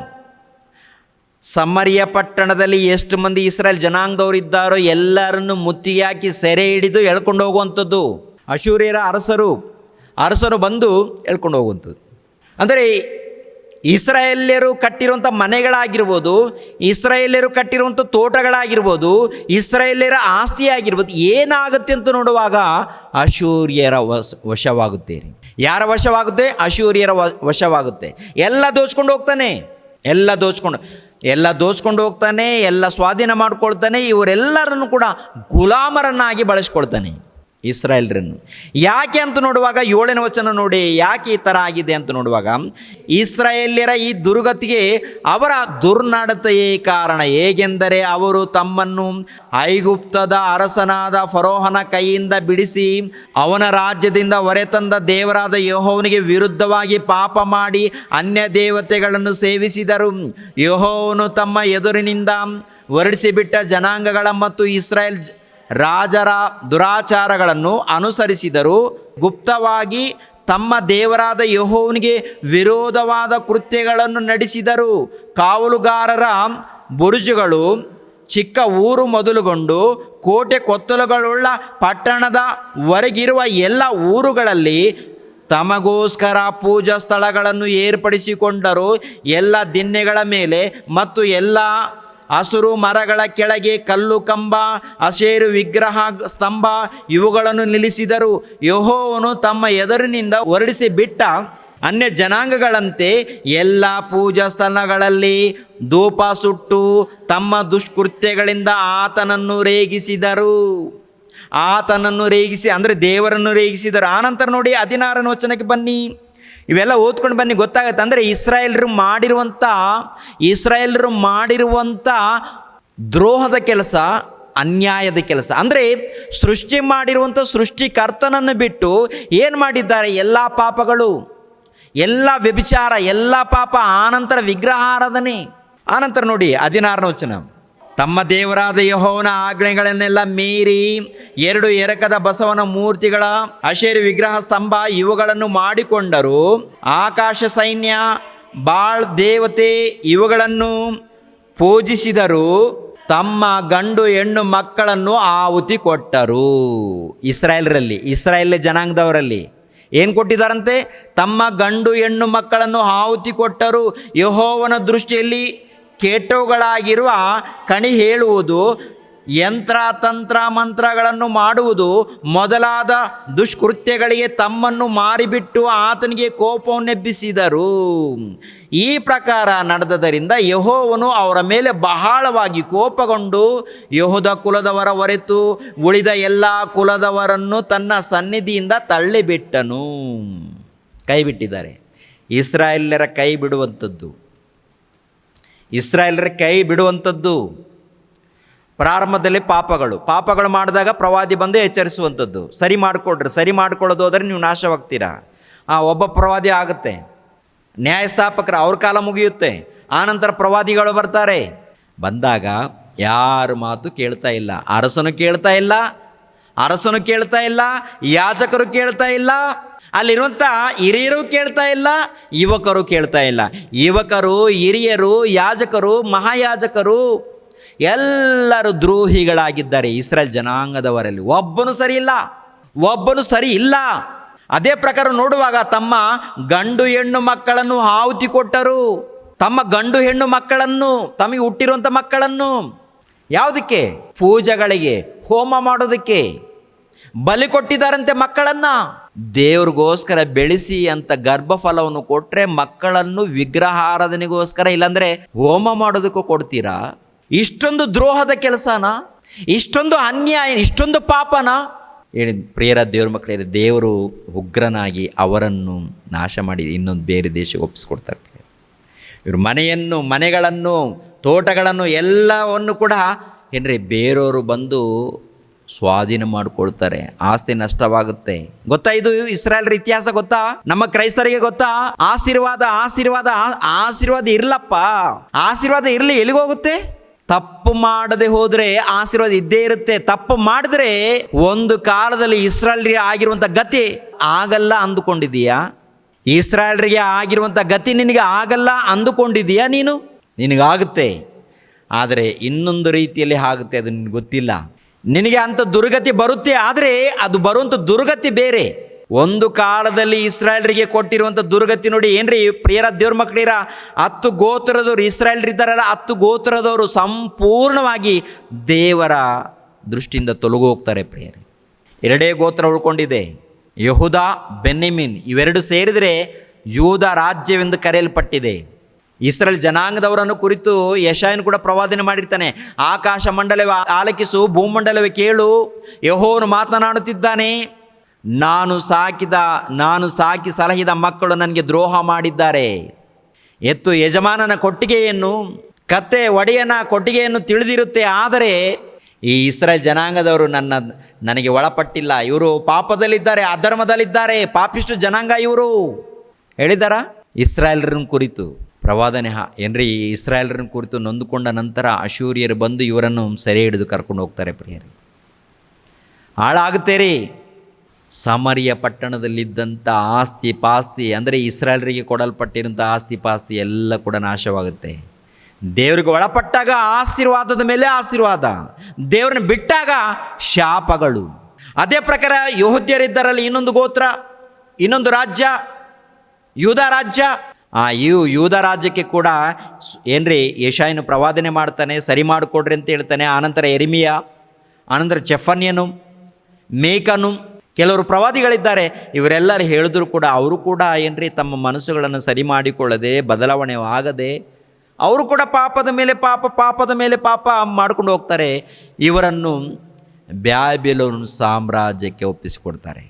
Speaker 1: ಸಮರ್ಯ ಪಟ್ಟಣದಲ್ಲಿ ಎಷ್ಟು ಮಂದಿ ಇಸ್ರಾಯೇಲ್ ಜನಾಂಗದವರು ಇದ್ದಾರೋ ಎಲ್ಲರನ್ನು ಮುತ್ತಿಗೆ ಹಾಕಿ ಸೆರೆ ಹಿಡಿದು ಎಳ್ಕೊಂಡು ಹೋಗುವಂಥದ್ದು. ಅಶ್ಶೂರ್ಯರ ಅರಸರು ಬಂದು ಎಳ್ಕೊಂಡು ಹೋಗುವಂಥದ್ದು. ಅಂದರೆ ಇಸ್ರಾಯೇಲ್ಯರು ಕಟ್ಟಿರುವಂಥ ಮನೆಗಳಾಗಿರ್ಬೋದು, ಇಸ್ರಾಯೇಲ್ಯರು ಕಟ್ಟಿರುವಂಥ ತೋಟಗಳಾಗಿರ್ಬೋದು, ಇಸ್ರಾಯೇಲ್ಯರ ಆಸ್ತಿ ಆಗಿರ್ಬೋದು, ಏನಾಗುತ್ತೆ ಅಂತ ನೋಡುವಾಗ ಅಶ್ಶೂರ್ಯರ ವಶವಾಗುತ್ತೆ. ಯಾರ ವಶವಾಗುತ್ತೆ? ಅಶ್ಶೂರ್ಯರ ವಶವಾಗುತ್ತೆ. ಎಲ್ಲ ದೋಚ್ಕೊಂಡು ಹೋಗ್ತಾನೆ, ಎಲ್ಲ ಸ್ವಾಧೀನ ಮಾಡ್ಕೊಳ್ತಾನೆ. ಇವರೆಲ್ಲರನ್ನು ಕೂಡ ಗುಲಾಮರನ್ನಾಗಿ ಬಳಸ್ಕೊಳ್ತಾನೆ ಇಸ್ರಾಯೇಲ್ರನ್ನು. ಯಾಕೆ ಅಂತ ನೋಡುವಾಗ 7ನೇ ವಚನ ನೋಡಿ, ಯಾಕೆ ಈ ಥರ ಆಗಿದೆ ಅಂತ ನೋಡುವಾಗ, ಇಸ್ರಾಯೇಲ್ಯರ ಈ ದುರ್ಗತಿಗೆ ಅವರ ದುರ್ನಡತೆಯೇ ಕಾರಣ. ಹೇಗೆಂದರೆ ಅವರು ತಮ್ಮನ್ನು ಐಗುಪ್ತದ ಅರಸನಾದ ಫರೋಹನ ಕೈಯಿಂದ ಬಿಡಿಸಿ ಅವನ ರಾಜ್ಯದಿಂದ ಹೊರೆತಂದ ದೇವರಾದ ಯೆಹೋವನಿಗೆ ವಿರುದ್ಧವಾಗಿ ಪಾಪ ಮಾಡಿ ಅನ್ಯ ದೇವತೆಗಳನ್ನು ಸೇವಿಸಿದರು. ಯೆಹೋವನು ತಮ್ಮ ಎದುರಿನಿಂದ ಹೊರಡಿಸಿಬಿಟ್ಟ ಜನಾಂಗಗಳ ಮತ್ತು ಇಸ್ರಾಯೇಲ್ ರಾಜರ ದುರಾಚಾರಗಳನ್ನು ಅನುಸರಿಸಿದರು. ಗುಪ್ತವಾಗಿ ತಮ್ಮ ದೇವರಾದ ಯೆಹೋವನಿಗೆ ವಿರೋಧವಾದ ಕೃತ್ಯಗಳನ್ನು ನಡೆಸಿದರು. ಕಾವಲುಗಾರರ ಬುರುಜುಗಳು ಚಿಕ್ಕ ಊರು ಮೊದಲುಗೊಂಡು ಕೋಟೆ ಕೊತ್ತಲುಗಳುಳ್ಳ ಪಟ್ಟಣದ ಹೊರಗಿರುವ ಎಲ್ಲ ಊರುಗಳಲ್ಲಿ ತಮಗೋಸ್ಕರ ಪೂಜಾ ಸ್ಥಳಗಳನ್ನು ಏರ್ಪಡಿಸಿಕೊಂಡರು. ಎಲ್ಲ ದಿನ್ನೆಗಳ ಮೇಲೆ ಮತ್ತು ಎಲ್ಲ ಹಸುರು ಮರಗಳ ಕೆಳಗೆ ಕಲ್ಲು ಕಂಬ, ಅಶೇರು ವಿಗ್ರಹ ಸ್ತಂಭ ಇವುಗಳನ್ನು ನಿಲ್ಲಿಸಿದರು. ಯೆಹೋವನು ತಮ್ಮ ಎದುರಿನಿಂದ ಹೊರಡಿಸಿ ಬಿಟ್ಟ ಅನ್ಯ ಜನಾಂಗಗಳಂತೆ ಎಲ್ಲ ಪೂಜಾ ಸ್ಥಳಗಳಲ್ಲಿ ಧೂಪ ಸುಟ್ಟು ತಮ್ಮ ದುಷ್ಕೃತ್ಯಗಳಿಂದ ಆತನನ್ನು ರೇಗಿಸಿದರು. ಅಂದರೆ ದೇವರನ್ನು ರೇಗಿಸಿದರು. ಆನಂತರ ನೋಡಿ 16ನೇ ವಚನಕ್ಕೆ ಬನ್ನಿ, ಇವೆಲ್ಲ ಓದ್ಕೊಂಡು ಬನ್ನಿ, ಗೊತ್ತಾಗತ್ತೆ. ಅಂದರೆ ಇಸ್ರಾಯೇಲರು ಮಾಡಿರುವಂಥ ದ್ರೋಹದ ಕೆಲಸ, ಅನ್ಯಾಯದ ಕೆಲಸ. ಅಂದರೆ ಸೃಷ್ಟಿ ಮಾಡಿರುವಂಥ ಸೃಷ್ಟಿಕರ್ತನನ್ನು ಬಿಟ್ಟು ಏನು ಮಾಡಿದ್ದಾರೆ? ಎಲ್ಲ ಪಾಪಗಳು, ಎಲ್ಲ ವ್ಯಭಿಚಾರ, ಎಲ್ಲ ಪಾಪ. ಆನಂತರ ವಿಗ್ರಹಾರಾಧನೆ. ಆನಂತರ ನೋಡಿ 16ನೇ ವಚನ, ತಮ್ಮ ದೇವರಾದ ಯೆಹೋವನ ಆಜ್ಞೆಗಳನ್ನೆಲ್ಲ ಮೀರಿ 2 ಎರಕದ ಬಸವನ ಮೂರ್ತಿಗಳ, ಅಶೇರು ವಿಗ್ರಹ ಸ್ತಂಭ ಇವುಗಳನ್ನು ಮಾಡಿಕೊಂಡರು. ಆಕಾಶ ಸೈನ್ಯ, ಬಾಳ್ ದೇವತೆ ಇವುಗಳನ್ನು ಪೂಜಿಸಿದರು. ತಮ್ಮ ಗಂಡು ಹೆಣ್ಣು ಮಕ್ಕಳನ್ನು ಆಹುತಿ ಕೊಟ್ಟರು. ಇಸ್ರಾಯೇಲ್ ಜನಾಂಗದವರಲ್ಲಿ ಏನು ಕೊಟ್ಟಿದ್ದಾರಂತೆ? ತಮ್ಮ ಗಂಡು ಹೆಣ್ಣು ಮಕ್ಕಳನ್ನು ಆಹುತಿ ಕೊಟ್ಟರು. ಯೆಹೋವನ ದೃಷ್ಟಿಯಲ್ಲಿ ಕೆಟ್ಟವುಗಳಾಗಿರುವ ಕಣಿ ಹೇಳುವುದು, ಯಂತ್ರ ತಂತ್ರ ಮಂತ್ರಗಳನ್ನು ಮಾಡುವುದು ಮೊದಲಾದ ದುಷ್ಕೃತ್ಯಗಳಿಗೆ ತಮ್ಮನ್ನು ಮಾರಿಬಿಟ್ಟು ಆತನಿಗೆ ಕೋಪವನ್ನೆಬ್ಬಿಸಿದರು. ಈ ಪ್ರಕಾರ ನಡೆದದರಿಂದ ಯೆಹೋವನು ಅವರ ಮೇಲೆ ಬಹಳವಾಗಿ ಕೋಪಗೊಂಡು ಯೆಹೂದ ಕುಲದವರ ಹೊರತು ಉಳಿದ ಎಲ್ಲ ಕುಲದವರನ್ನು ತನ್ನ ಸನ್ನಿಧಿಯಿಂದ ತಳ್ಳಿಬಿಟ್ಟನು. ಕೈ ಬಿಟ್ಟಿದ್ದಾರೆ. ಇಸ್ರಾಯೇಲ್ಯರ ಕೈ ಬಿಡುವಂಥದ್ದು ಪ್ರಾರಂಭದಲ್ಲಿ ಪಾಪಗಳು ಮಾಡಿದಾಗ ಪ್ರವಾದಿ ಬಂದು ಎಚ್ಚರಿಸುವಂಥದ್ದು, ಸರಿ ಮಾಡಿಕೊಡ್ರಿ, ಸರಿ ಮಾಡ್ಕೊಳ್ಳೋದು ಹೋದರೆ ನೀವು ನಾಶವಾಗ್ತೀರಾ. ಒಬ್ಬ ಪ್ರವಾದಿ ಆಗುತ್ತೆ, ನ್ಯಾಯಸ್ಥಾಪಕರು ಅವ್ರ ಕಾಲ ಮುಗಿಯುತ್ತೆ, ಆನಂತರ ಪ್ರವಾದಿಗಳು ಬರ್ತಾರೆ. ಬಂದಾಗ ಯಾರ ಮಾತು ಕೇಳ್ತಾ ಇಲ್ಲ, ಅರಸನು ಕೇಳ್ತಾ ಇಲ್ಲ, ಯಾಜಕರು ಕೇಳ್ತಾ ಇಲ್ಲ, ಅಲ್ಲಿರುವಂಥ ಹಿರಿಯರು ಕೇಳ್ತಾ ಇಲ್ಲ, ಯುವಕರು ಕೇಳ್ತಾ ಇಲ್ಲ. ಯುವಕರು, ಹಿರಿಯರು, ಯಾಜಕರು, ಮಹಾಯಾಜಕರು ಎಲ್ಲರೂ ದ್ರೋಹಿಗಳಾಗಿದ್ದಾರೆ ಇಸ್ರಾಯೇಲ್ ಜನಾಂಗದವರಲ್ಲಿ. ಒಬ್ಬನು ಸರಿ ಇಲ್ಲ. ಅದೇ ಪ್ರಕಾರ ನೋಡುವಾಗ ತಮ್ಮ ಗಂಡು ಹೆಣ್ಣು ಮಕ್ಕಳನ್ನು ಆಹುತಿ ಕೊಟ್ಟರು. ತಮ್ಮ ಗಂಡು ಹೆಣ್ಣು ಮಕ್ಕಳನ್ನು, ತಮಗೆ ಹುಟ್ಟಿರುವಂಥ ಮಕ್ಕಳನ್ನು ಯಾವುದಕ್ಕೆ? ಪೂಜೆಗಳಿಗೆ, ಹೋಮ ಮಾಡೋದಕ್ಕೆ ಬಲಿ ಕೊಟ್ಟಿದ್ದಾರಂತೆ ಮಕ್ಕಳನ್ನು. ದೇವ್ರಿಗೋಸ್ಕರ ಬೆಳೆಸಿ ಅಂತ ಗರ್ಭಫಲವನ್ನು ಕೊಟ್ಟರೆ ಮಕ್ಕಳನ್ನು ವಿಗ್ರಹಾರಾಧನೆಗೋಸ್ಕರ, ಇಲ್ಲಾಂದರೆ ಹೋಮ ಮಾಡೋದಕ್ಕೂ ಕೊಡ್ತೀರಾ? ಇಷ್ಟೊಂದು ದ್ರೋಹದ ಕೆಲಸನ, ಇಷ್ಟೊಂದು ಅನ್ಯಾಯ, ಇಷ್ಟೊಂದು ಪಾಪನ ಹೇಳಿ. ಪ್ರಿಯರ ದೇವ್ರ ಮಕ್ಕಳೇ, ದೇವರು ಉಗ್ರನಾಗಿ ಅವರನ್ನು ನಾಶ ಮಾಡಿ ಇನ್ನೊಂದು ಬೇರೆ ದೇಶಕ್ಕೆ ಒಪ್ಪಿಸ್ಕೊಡ್ತಾರೆ. ಇವರು ಮನೆಗಳನ್ನು, ತೋಟಗಳನ್ನು ಎಲ್ಲವನ್ನು ಕೂಡ ಬೇರೆಯವರು ಬಂದು ಸ್ವಾಧೀನ ಮಾಡಿಕೊಳ್ತಾರೆ. ಆಸ್ತಿ ನಷ್ಟವಾಗುತ್ತೆ. ಗೊತ್ತಾ? ಇದು ಇಸ್ರಾಯೇಲ್ರ ಇತಿಹಾಸ ಗೊತ್ತಾ? ನಮ್ಮ ಕ್ರೈಸ್ತರಿಗೆ ಗೊತ್ತಾ? ಆಶೀರ್ವಾದ ಇರ್ಲಪ್ಪ, ಆಶೀರ್ವಾದ ಇರಲಿ, ಎಲ್ಲಿಗೋಗುತ್ತೆ? ತಪ್ಪು ಮಾಡದೆ ಹೋದರೆ ಆಶೀರ್ವಾದ ಇದ್ದೇ ಇರುತ್ತೆ. ತಪ್ಪು ಮಾಡಿದ್ರೆ ಒಂದು ಕಾಲದಲ್ಲಿ ಇಸ್ರಾಯೇಲ್ರಿಗೆ ಆಗಿರುವಂಥ ಗತಿ ಆಗಲ್ಲ ಅಂದುಕೊಂಡಿದೀಯಾ? ಇಸ್ರಾಯೇಲ್ರಿಗೆ ಆಗಿರುವಂಥ ಗತಿ ನಿನಗೆ ಆಗಲ್ಲ ಅಂದುಕೊಂಡಿದೀಯಾ? ನಿನಗಾಗುತ್ತೆ, ಆದರೆ ಇನ್ನೊಂದು ರೀತಿಯಲ್ಲಿ ಆಗುತ್ತೆ, ಅದು ನಿನಗೆ ಗೊತ್ತಿಲ್ಲ. ನಿನಗೆ ಅಂಥ ದುರ್ಗತಿ ಬರುತ್ತೆ, ಆದರೆ ಅದು ಬರುವಂಥ ದುರ್ಗತಿ ಬೇರೆ. ಒಂದು ಕಾಲದಲ್ಲಿ ಇಸ್ರಾಯೇಲ್ರಿಗೆ ಕೊಟ್ಟಿರುವಂಥ ದುರ್ಗತಿ ನೋಡಿ. ಏನ್ರಿ ಪ್ರಿಯರ ದೇವ್ರ ಮಕ್ಕಳಿರ, 10 ಗೋತ್ರದವರು ಇಸ್ರಾಯೇಲ್ರಿದ್ದಾರಲ್ಲ, 10 ಗೋತ್ರದವರು ಸಂಪೂರ್ಣವಾಗಿ ದೇವರ ದೃಷ್ಟಿಯಿಂದ ತೊಲಗು ಹೋಗ್ತಾರೆ. ಪ್ರಿಯರೇ, 2 ಗೋತ್ರ ಉಳ್ಕೊಂಡಿದೆ, ಯೆಹೂದ, ಬೆನ್ಯಾಮೀನ್. ಇವೆರಡು ಸೇರಿದರೆ ಯೂದ ರಾಜ್ಯವೆಂದು ಕರೆಯಲ್ಪಟ್ಟಿದೆ. ಇಸ್ರಾಯೇಲ್ ಜನಾಂಗದವರನ್ನು ಕುರಿತು ಯೆಶಾಯನು ಕೂಡ ಪ್ರವಾದನೆ ಮಾಡಿರ್ತಾನೆ. ಆಕಾಶ ಮಂಡಲವೇ ಆಲಕಿಸು, ಭೂಮಂಡಲವೇ ಕೇಳು, ಯೆಹೋವನು ಮಾತನಾಡುತ್ತಿದ್ದಾನೆ. ನಾನು ಸಾಕಿ ಸಲಹಿದ ಮಕ್ಕಳು ನನಗೆ ದ್ರೋಹ ಮಾಡಿದ್ದಾರೆ. ಎತ್ತು ಯಜಮಾನನ ಕೊಟ್ಟಿಗೆಯನ್ನು, ಕತ್ತೆ ಒಡೆಯನ ಕೊಟ್ಟಿಗೆಯನ್ನು ತಿಳಿದಿರುತ್ತೆ, ಆದರೆ ಈ ಇಸ್ರಾಯೇಲ್ ಜನಾಂಗದವರು ನನಗೆ ಒಳಪಟ್ಟಿಲ್ಲ. ಇವರು ಪಾಪದಲ್ಲಿದ್ದಾರೆ, ಅಧರ್ಮದಲ್ಲಿದ್ದಾರೆ, ಪಾಪಿಷ್ಟು ಜನಾಂಗ ಇವರು ಹೇಳಿದಾರ. ಇಸ್ರಾಯೇಲರನ್ನು ಕುರಿತು ಪ್ರವಾದನೆ ಏನ್ರಿ, ಇಸ್ರಾಯೇಲರನ್ನು ಕುರಿತು ನೊಂದುಕೊಂಡ ನಂತರ ಅಶೂರಿಯರು ಬಂದು ಇವರನ್ನು ಸೆರೆ ಹಿಡಿದು ಕರ್ಕೊಂಡು ಹೋಗ್ತಾರೆ. ಪ್ರಿಯರೇ, ಹಾಳಾಗುತ್ತೇರಿ. ಸಮರಿಯ ಪಟ್ಟಣದಲ್ಲಿದ್ದಂಥ ಆಸ್ತಿ ಪಾಸ್ತಿ, ಅಂದರೆ ಇಸ್ರಾಯೇಲರಿಗೆ ಕೊಡಲ್ಪಟ್ಟಿರುವಂಥ ಆಸ್ತಿ ಪಾಸ್ತಿ ಎಲ್ಲ ಕೂಡ ನಾಶವಾಗುತ್ತೆ. ದೇವರಿಗೆ ಒಳಪಟ್ಟಾಗ ಆಶೀರ್ವಾದದ ಮೇಲೆ ಆಶೀರ್ವಾದ, ದೇವರನ್ನ ಬಿಟ್ಟಾಗ ಶಾಪಗಳು. ಅದೇ ಪ್ರಕಾರ ಯೆಹೂದ್ಯರಿದ್ದಾರಲ್ಲ, ಇನ್ನೊಂದು ಗೋತ್ರ, ಇನ್ನೊಂದು ರಾಜ್ಯ, ಯೂದ ರಾಜ್ಯ. ಯೂದ ರಾಜ್ಯಕ್ಕೆ ಕೂಡ ಏನ್ರಿ ಯೆಶಾಯನು ಪ್ರವಾದನೆ ಮಾಡ್ತಾನೆ, ಸರಿ ಮಾಡಿಕೊಡ್ರಿ ಅಂತ ಹೇಳ್ತಾನೆ. ಆನಂತರ ಯೆರೆಮೀಯ, ಆನಂತರ ಚೆಫನ್ಯನು, ಮೇಕನು, ಕೆಲವರು ಪ್ರವಾದಿಗಳಿದ್ದಾರೆ. ಇವರೆಲ್ಲರೂ ಹೇಳಿದ್ರು ಕೂಡ ಅವರು ಕೂಡ ಏನ್ರಿ ತಮ್ಮ ಮನಸ್ಸುಗಳನ್ನು ಸರಿ ಮಾಡಿಕೊಳ್ಳದೆ, ಬದಲಾವಣೆ ಆಗದೆ, ಅವರು ಕೂಡ ಪಾಪದ ಮೇಲೆ ಪಾಪ ಮಾಡ್ಕೊಂಡು ಹೋಗ್ತಾರೆ. ಇವರನ್ನು ಬ್ಯಾಬಿಲೋನ್ ಸಾಮ್ರಾಜ್ಯಕ್ಕೆ ಒಪ್ಪಿಸಿಕೊಡ್ತಾರೆ.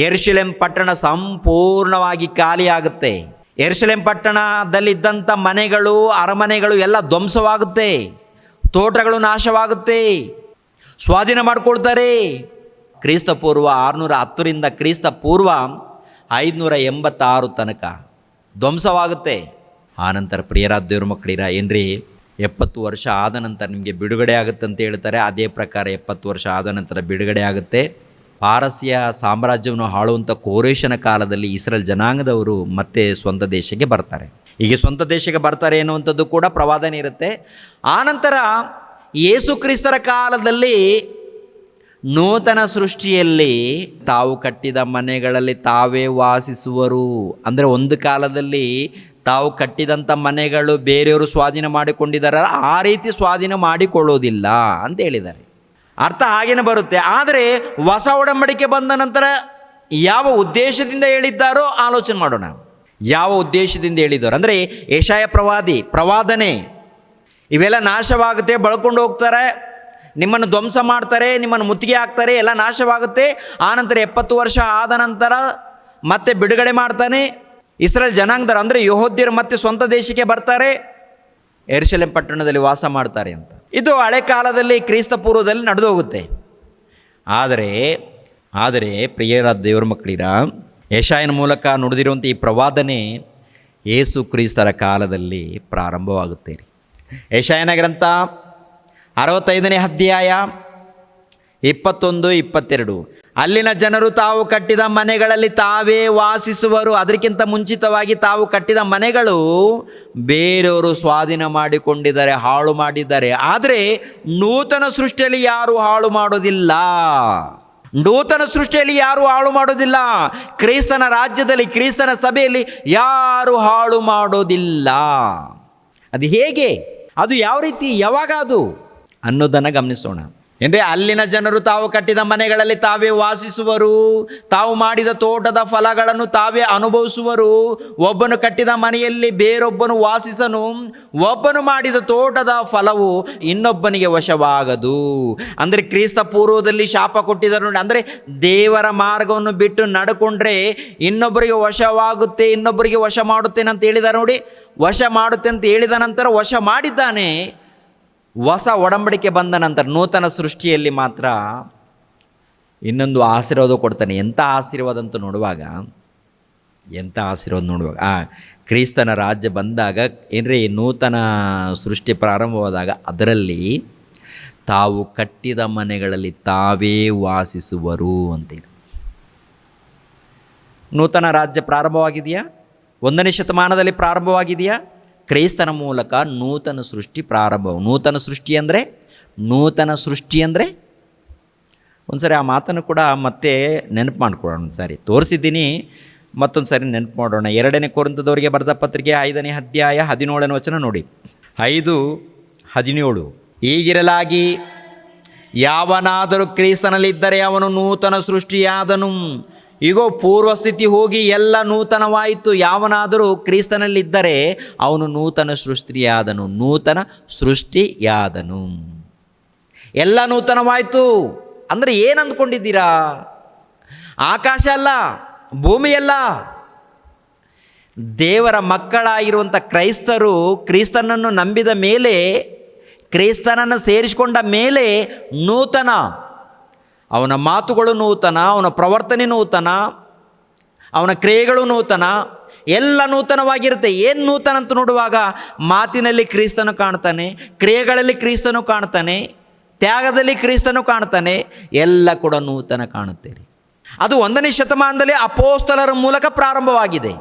Speaker 1: ಯೆರೂಸಲೇಮ್ ಪಟ್ಟಣ ಸಂಪೂರ್ಣವಾಗಿ ಖಾಲಿಯಾಗುತ್ತೆ. ಯೆರೂಸಲೇಮ್ ಪಟ್ಟಣದಲ್ಲಿದ್ದಂಥ ಮನೆಗಳು, ಅರಮನೆಗಳು ಎಲ್ಲ ಧ್ವಂಸವಾಗುತ್ತೆ, ತೋಟಗಳು ನಾಶವಾಗುತ್ತೆ, ಸ್ವಾಧೀನ ಮಾಡಿಕೊಳ್ತಾರೆ. ಕ್ರಿಸ್ತಪೂರ್ವ 610ರಿಂದ ಕ್ರಿಸ್ತಪೂರ್ವ 586 ತನಕ ಧ್ವಂಸವಾಗುತ್ತೆ. ಆನಂತರ ಪ್ರಿಯರಾದ ದೇವ್ರ ಮಕ್ಕಳಿರ, ಏನ್ರಿ 70 ವರ್ಷ ಆದ ನಂತರ ನಿಮಗೆ ಬಿಡುಗಡೆ ಆಗುತ್ತೆ ಅಂತ ಹೇಳ್ತಾರೆ. ಅದೇ ಪ್ರಕಾರ 70 ವರ್ಷ ಆದ ನಂತರ ಬಿಡುಗಡೆ ಆಗುತ್ತೆ. ಪಾರಸಿಯ ಸಾಮ್ರಾಜ್ಯವನ್ನು ಆಳುವಂಥ ಕೋರೇಶನ ಕಾಲದಲ್ಲಿ ಇಸ್ರಾಯೇಲ್ ಜನಾಂಗದವರು ಮತ್ತೆ ಸ್ವಂತ ದೇಶಕ್ಕೆ ಬರ್ತಾರೆ. ಹೀಗೆ ಸ್ವಂತ ದೇಶಕ್ಕೆ ಬರ್ತಾರೆ ಎನ್ನುವಂಥದ್ದು ಕೂಡ ಪ್ರವಾದನೆ ಇರುತ್ತೆ. ಆನಂತರ ಯೇಸು ಕ್ರಿಸ್ತರ ಕಾಲದಲ್ಲಿ ನೂತನ ಸೃಷ್ಟಿಯಲ್ಲಿ ತಾವು ಕಟ್ಟಿದ ಮನೆಗಳಲ್ಲಿ ತಾವೇ ವಾಸಿಸುವರು. ಅಂದರೆ ಒಂದು ಕಾಲದಲ್ಲಿ ತಾವು ಕಟ್ಟಿದಂಥ ಮನೆಗಳು ಬೇರೆಯವರು ಸ್ವಾಧೀನ ಮಾಡಿಕೊಂಡಿದ್ದಾರೆ, ಆ ರೀತಿ ಸ್ವಾಧೀನ ಮಾಡಿಕೊಳ್ಳೋದಿಲ್ಲ ಅಂತ ಹೇಳಿದ್ದಾರೆ. ಅರ್ಥ ಹಾಗೇನೆ ಬರುತ್ತೆ. ಆದರೆ ಹೊಸ ಒಡಂಬಡಿಕೆ ಬಂದ ನಂತರ ಯಾವ ಉದ್ದೇಶದಿಂದ ಹೇಳಿದ್ದಾರೋ ಆಲೋಚನೆ ಮಾಡೋಣ. ಯಾವ ಉದ್ದೇಶದಿಂದ ಹೇಳಿದ್ದಾರೆ ಅಂದರೆ ಯೆಶಾಯ ಪ್ರವಾದನೆ, ಇವೆಲ್ಲ ನಾಶವಾಗುತ್ತೆ, ಬಳ್ಕೊಂಡು ಹೋಗ್ತಾರೆ, ನಿಮ್ಮನ್ನು ಧ್ವಂಸ ಮಾಡ್ತಾರೆ, ನಿಮ್ಮನ್ನು ಮುತ್ತಿಗೆ ಹಾಕ್ತಾರೆ, ಎಲ್ಲ ನಾಶವಾಗುತ್ತೆ. ಆನಂತರ 70 ವರ್ಷ ಆದ ನಂತರ ಮತ್ತೆ ಬಿಡುಗಡೆ ಮಾಡ್ತಾನೆ. ಇಸ್ರಾಯೇಲ್ ಜನಾಂಗದವರು ಅಂದರೆ ಯೆಹೂದ್ಯರು ಮತ್ತೆ ಸ್ವಂತ ದೇಶಕ್ಕೆ ಬರ್ತಾರೆ, ಯೆರೂಸಲೇಮ್ ಪಟ್ಟಣದಲ್ಲಿ ವಾಸ ಮಾಡ್ತಾರೆ ಅಂತ. ಇದು ಹಳೆ ಕಾಲದಲ್ಲಿ ಕ್ರಿಸ್ತ ಪೂರ್ವದಲ್ಲಿ ನಡೆದು ಹೋಗುತ್ತೆ. ಆದರೆ ಪ್ರಿಯರಾದ ದೇವರ ಮಕ್ಕಳಿರ, ಯೆಶಾಯನ ಮೂಲಕ ನುಡಿದಿರುವಂಥ ಈ ಪ್ರವಾದನೆ ಯೇಸು ಕ್ರಿಸ್ತರ ಕಾಲದಲ್ಲಿ ಪ್ರಾರಂಭವಾಗುತ್ತೆ ರೀ. ಯೆಶಾಯನ ಗ್ರಂಥ 65ನೇ ಅಧ್ಯಾಯ 21-22. ಅಲ್ಲಿನ ಜನರು ತಾವು ಕಟ್ಟಿದ ಮನೆಗಳಲ್ಲಿ ತಾವೇ ವಾಸಿಸುವರು. ಅದಕ್ಕಿಂತ ಮುಂಚಿತವಾಗಿ ತಾವು ಕಟ್ಟಿದ ಮನೆಗಳು ಬೇರೆಯವರು ಸ್ವಾಧೀನ ಮಾಡಿಕೊಂಡಿದ್ದಾರೆ, ಹಾಳು ಮಾಡಿದ್ದಾರೆ. ಆದರೆ ನೂತನ ಸೃಷ್ಟಿಯಲ್ಲಿ ಯಾರು ಹಾಳು ಮಾಡೋದಿಲ್ಲ. ನೂತನ ಸೃಷ್ಟಿಯಲ್ಲಿ ಯಾರು ಹಾಳು ಮಾಡೋದಿಲ್ಲ. ಕ್ರಿಸ್ತನ ರಾಜ್ಯದಲ್ಲಿ, ಕ್ರಿಸ್ತನ ಸಭೆಯಲ್ಲಿ ಯಾರು ಹಾಳು ಮಾಡೋದಿಲ್ಲ. ಅದು ಹೇಗೆ, ಅದು ಯಾವ ರೀತಿ, ಯಾವಾಗ ಅದು ಅನ್ನೋದನ್ನು ಗಮನಿಸೋಣ. ಅಂದರೆ ಅಲ್ಲಿನ ಜನರು ತಾವು ಕಟ್ಟಿದ ಮನೆಗಳಲ್ಲಿ ತಾವೇ ವಾಸಿಸುವರು, ತಾವು ಮಾಡಿದ ತೋಟದ ಫಲಗಳನ್ನು ತಾವೇ ಅನುಭವಿಸುವರು. ಒಬ್ಬನು ಕಟ್ಟಿದ ಮನೆಯಲ್ಲಿ ಬೇರೊಬ್ಬನು ವಾಸಿಸನು, ಒಬ್ಬನು ಮಾಡಿದ ತೋಟದ ಫಲವು ಇನ್ನೊಬ್ಬನಿಗೆ ವಶವಾಗದು. ಅಂದರೆ ಕ್ರಿಸ್ತ ಪೂರ್ವದಲ್ಲಿ ಶಾಪ ಕೊಟ್ಟಿದ್ದಾರೆ ನೋಡಿ. ಅಂದರೆ ದೇವರ ಮಾರ್ಗವನ್ನು ಬಿಟ್ಟು ನಡ್ಕೊಂಡ್ರೆ ಇನ್ನೊಬ್ಬರಿಗೆ ವಶವಾಗುತ್ತೆ, ಇನ್ನೊಬ್ಬರಿಗೆ ವಶ ಮಾಡುತ್ತೇನೆ ಅಂತ ಹೇಳಿದ್ದಾರೆ ನೋಡಿ. ವಶ ಮಾಡುತ್ತೆ ಅಂತ ಹೇಳಿದ ನಂತರ ವಶ ಮಾಡಿದ್ದಾನೆ. ಹೊಸ ಒಡಂಬಡಿಕೆ ಬಂದ ನಂತರ ನೂತನ ಸೃಷ್ಟಿಯಲ್ಲಿ ಮಾತ್ರ ಇನ್ನೊಂದು ಆಶೀರ್ವಾದ ಕೊಡ್ತಾನೆ. ಎಂಥ ಆಶೀರ್ವಾದ ಅಂತ ನೋಡುವಾಗ, ಕ್ರಿಸ್ತನ ರಾಜ್ಯ ಬಂದಾಗ ಏನ್ರಿ, ನೂತನ ಸೃಷ್ಟಿ ಪ್ರಾರಂಭವಾದಾಗ ಅದರಲ್ಲಿ ತಾವು ಕಟ್ಟಿದ ಮನೆಗಳಲ್ಲಿ ತಾವೇ ವಾಸಿಸುವರು ಅಂತೇಳಿ. ನೂತನ ರಾಜ್ಯ ಪ್ರಾರಂಭವಾಗಿದೆಯಾ? 1ನೇ ಶತಮಾನದಲ್ಲಿ ಪ್ರಾರಂಭವಾಗಿದೆಯಾ? ಕ್ರೈಸ್ತನ ಮೂಲಕ ನೂತನ ಸೃಷ್ಟಿ ಪ್ರಾರಂಭ. ನೂತನ ಸೃಷ್ಟಿ ಅಂದರೆ ಒಂದು ಸಾರಿ ಆ ಮಾತನ್ನು ಕೂಡ ಮತ್ತೆ ನೆನಪು ಮಾಡ್ಕೊಳ್ಳೋಣ. ಒಂದು ಸಾರಿ ತೋರಿಸಿದ್ದೀನಿ, ಮತ್ತೊಂದು ಸಾರಿ ನೆನಪು ಮಾಡೋಣ. 2ನೇ ಕೊರಿಂಥದವರಿಗೆ ಬರೆದ ಪತ್ರಿಕೆ 5ನೇ ಅಧ್ಯಾಯ 17ನೇ ವಚನ ನೋಡಿ. 5:17. ಹೀಗಿರಲಾಗಿ ಯಾವನಾದರೂ ಕ್ರಿಸ್ತನಲ್ಲಿದ್ದರೆ ಅವನು ನೂತನ ಸೃಷ್ಟಿಯಾದನು. ಈಗೋ ಪೂರ್ವಸ್ಥಿತಿ ಹೋಗಿ ಎಲ್ಲ ನೂತನವಾಯಿತು. ಯಾವನಾದರೂ ಕ್ರಿಸ್ತನಲ್ಲಿದ್ದರೆ ಅವನು ನೂತನ ಸೃಷ್ಟಿಯಾದನು. ಎಲ್ಲ ನೂತನವಾಯಿತು ಅಂದರೆ ಏನು ಅಂದ್ಕೊಂಡಿದ್ದೀರಾ? ಆಕಾಶ ಅಲ್ಲ, ಭೂಮಿ ಅಲ್ಲ. ದೇವರ ಮಕ್ಕಳಾಗಿರುವಂಥ ಕ್ರೈಸ್ತರು ಕ್ರಿಸ್ತನನ್ನು ನಂಬಿದ ಮೇಲೆ, ಕ್ರಿಸ್ತನನ್ನು ಸೇರಿಸಿಕೊಂಡ ಮೇಲೆ ನೂತನ. ಅವನ ಮಾತುಗಳು ನೂತನ, ಅವನ ಪ್ರವರ್ತನೆ ನೂತನ, ಅವನ ಕ್ರಿಯೆಗಳು ನೂತನ, ಎಲ್ಲ ನೂತನವಾಗಿರುತ್ತೆ. ಏನು ನೂತನ ಅಂತ ನೋಡುವಾಗ ಮಾತಿನಲ್ಲಿ ಕ್ರಿಸ್ತನು ಕಾಣ್ತಾನೆ, ಕ್ರಿಯೆಗಳಲ್ಲಿ ಕ್ರಿಸ್ತನು ಕಾಣ್ತಾನೆ, ತ್ಯಾಗದಲ್ಲಿ ಕ್ರಿಸ್ತನು ಕಾಣ್ತಾನೆ, ಎಲ್ಲ ಕೂಡ ನೂತನ ಕಾಣುತ್ತೆ ರೀ. ಅದು 1ನೇ ಶತಮಾನದಲ್ಲಿ ಅಪೋಸ್ತಲರ ಮೂಲಕ ಪ್ರಾರಂಭವಾಗಿದೆ.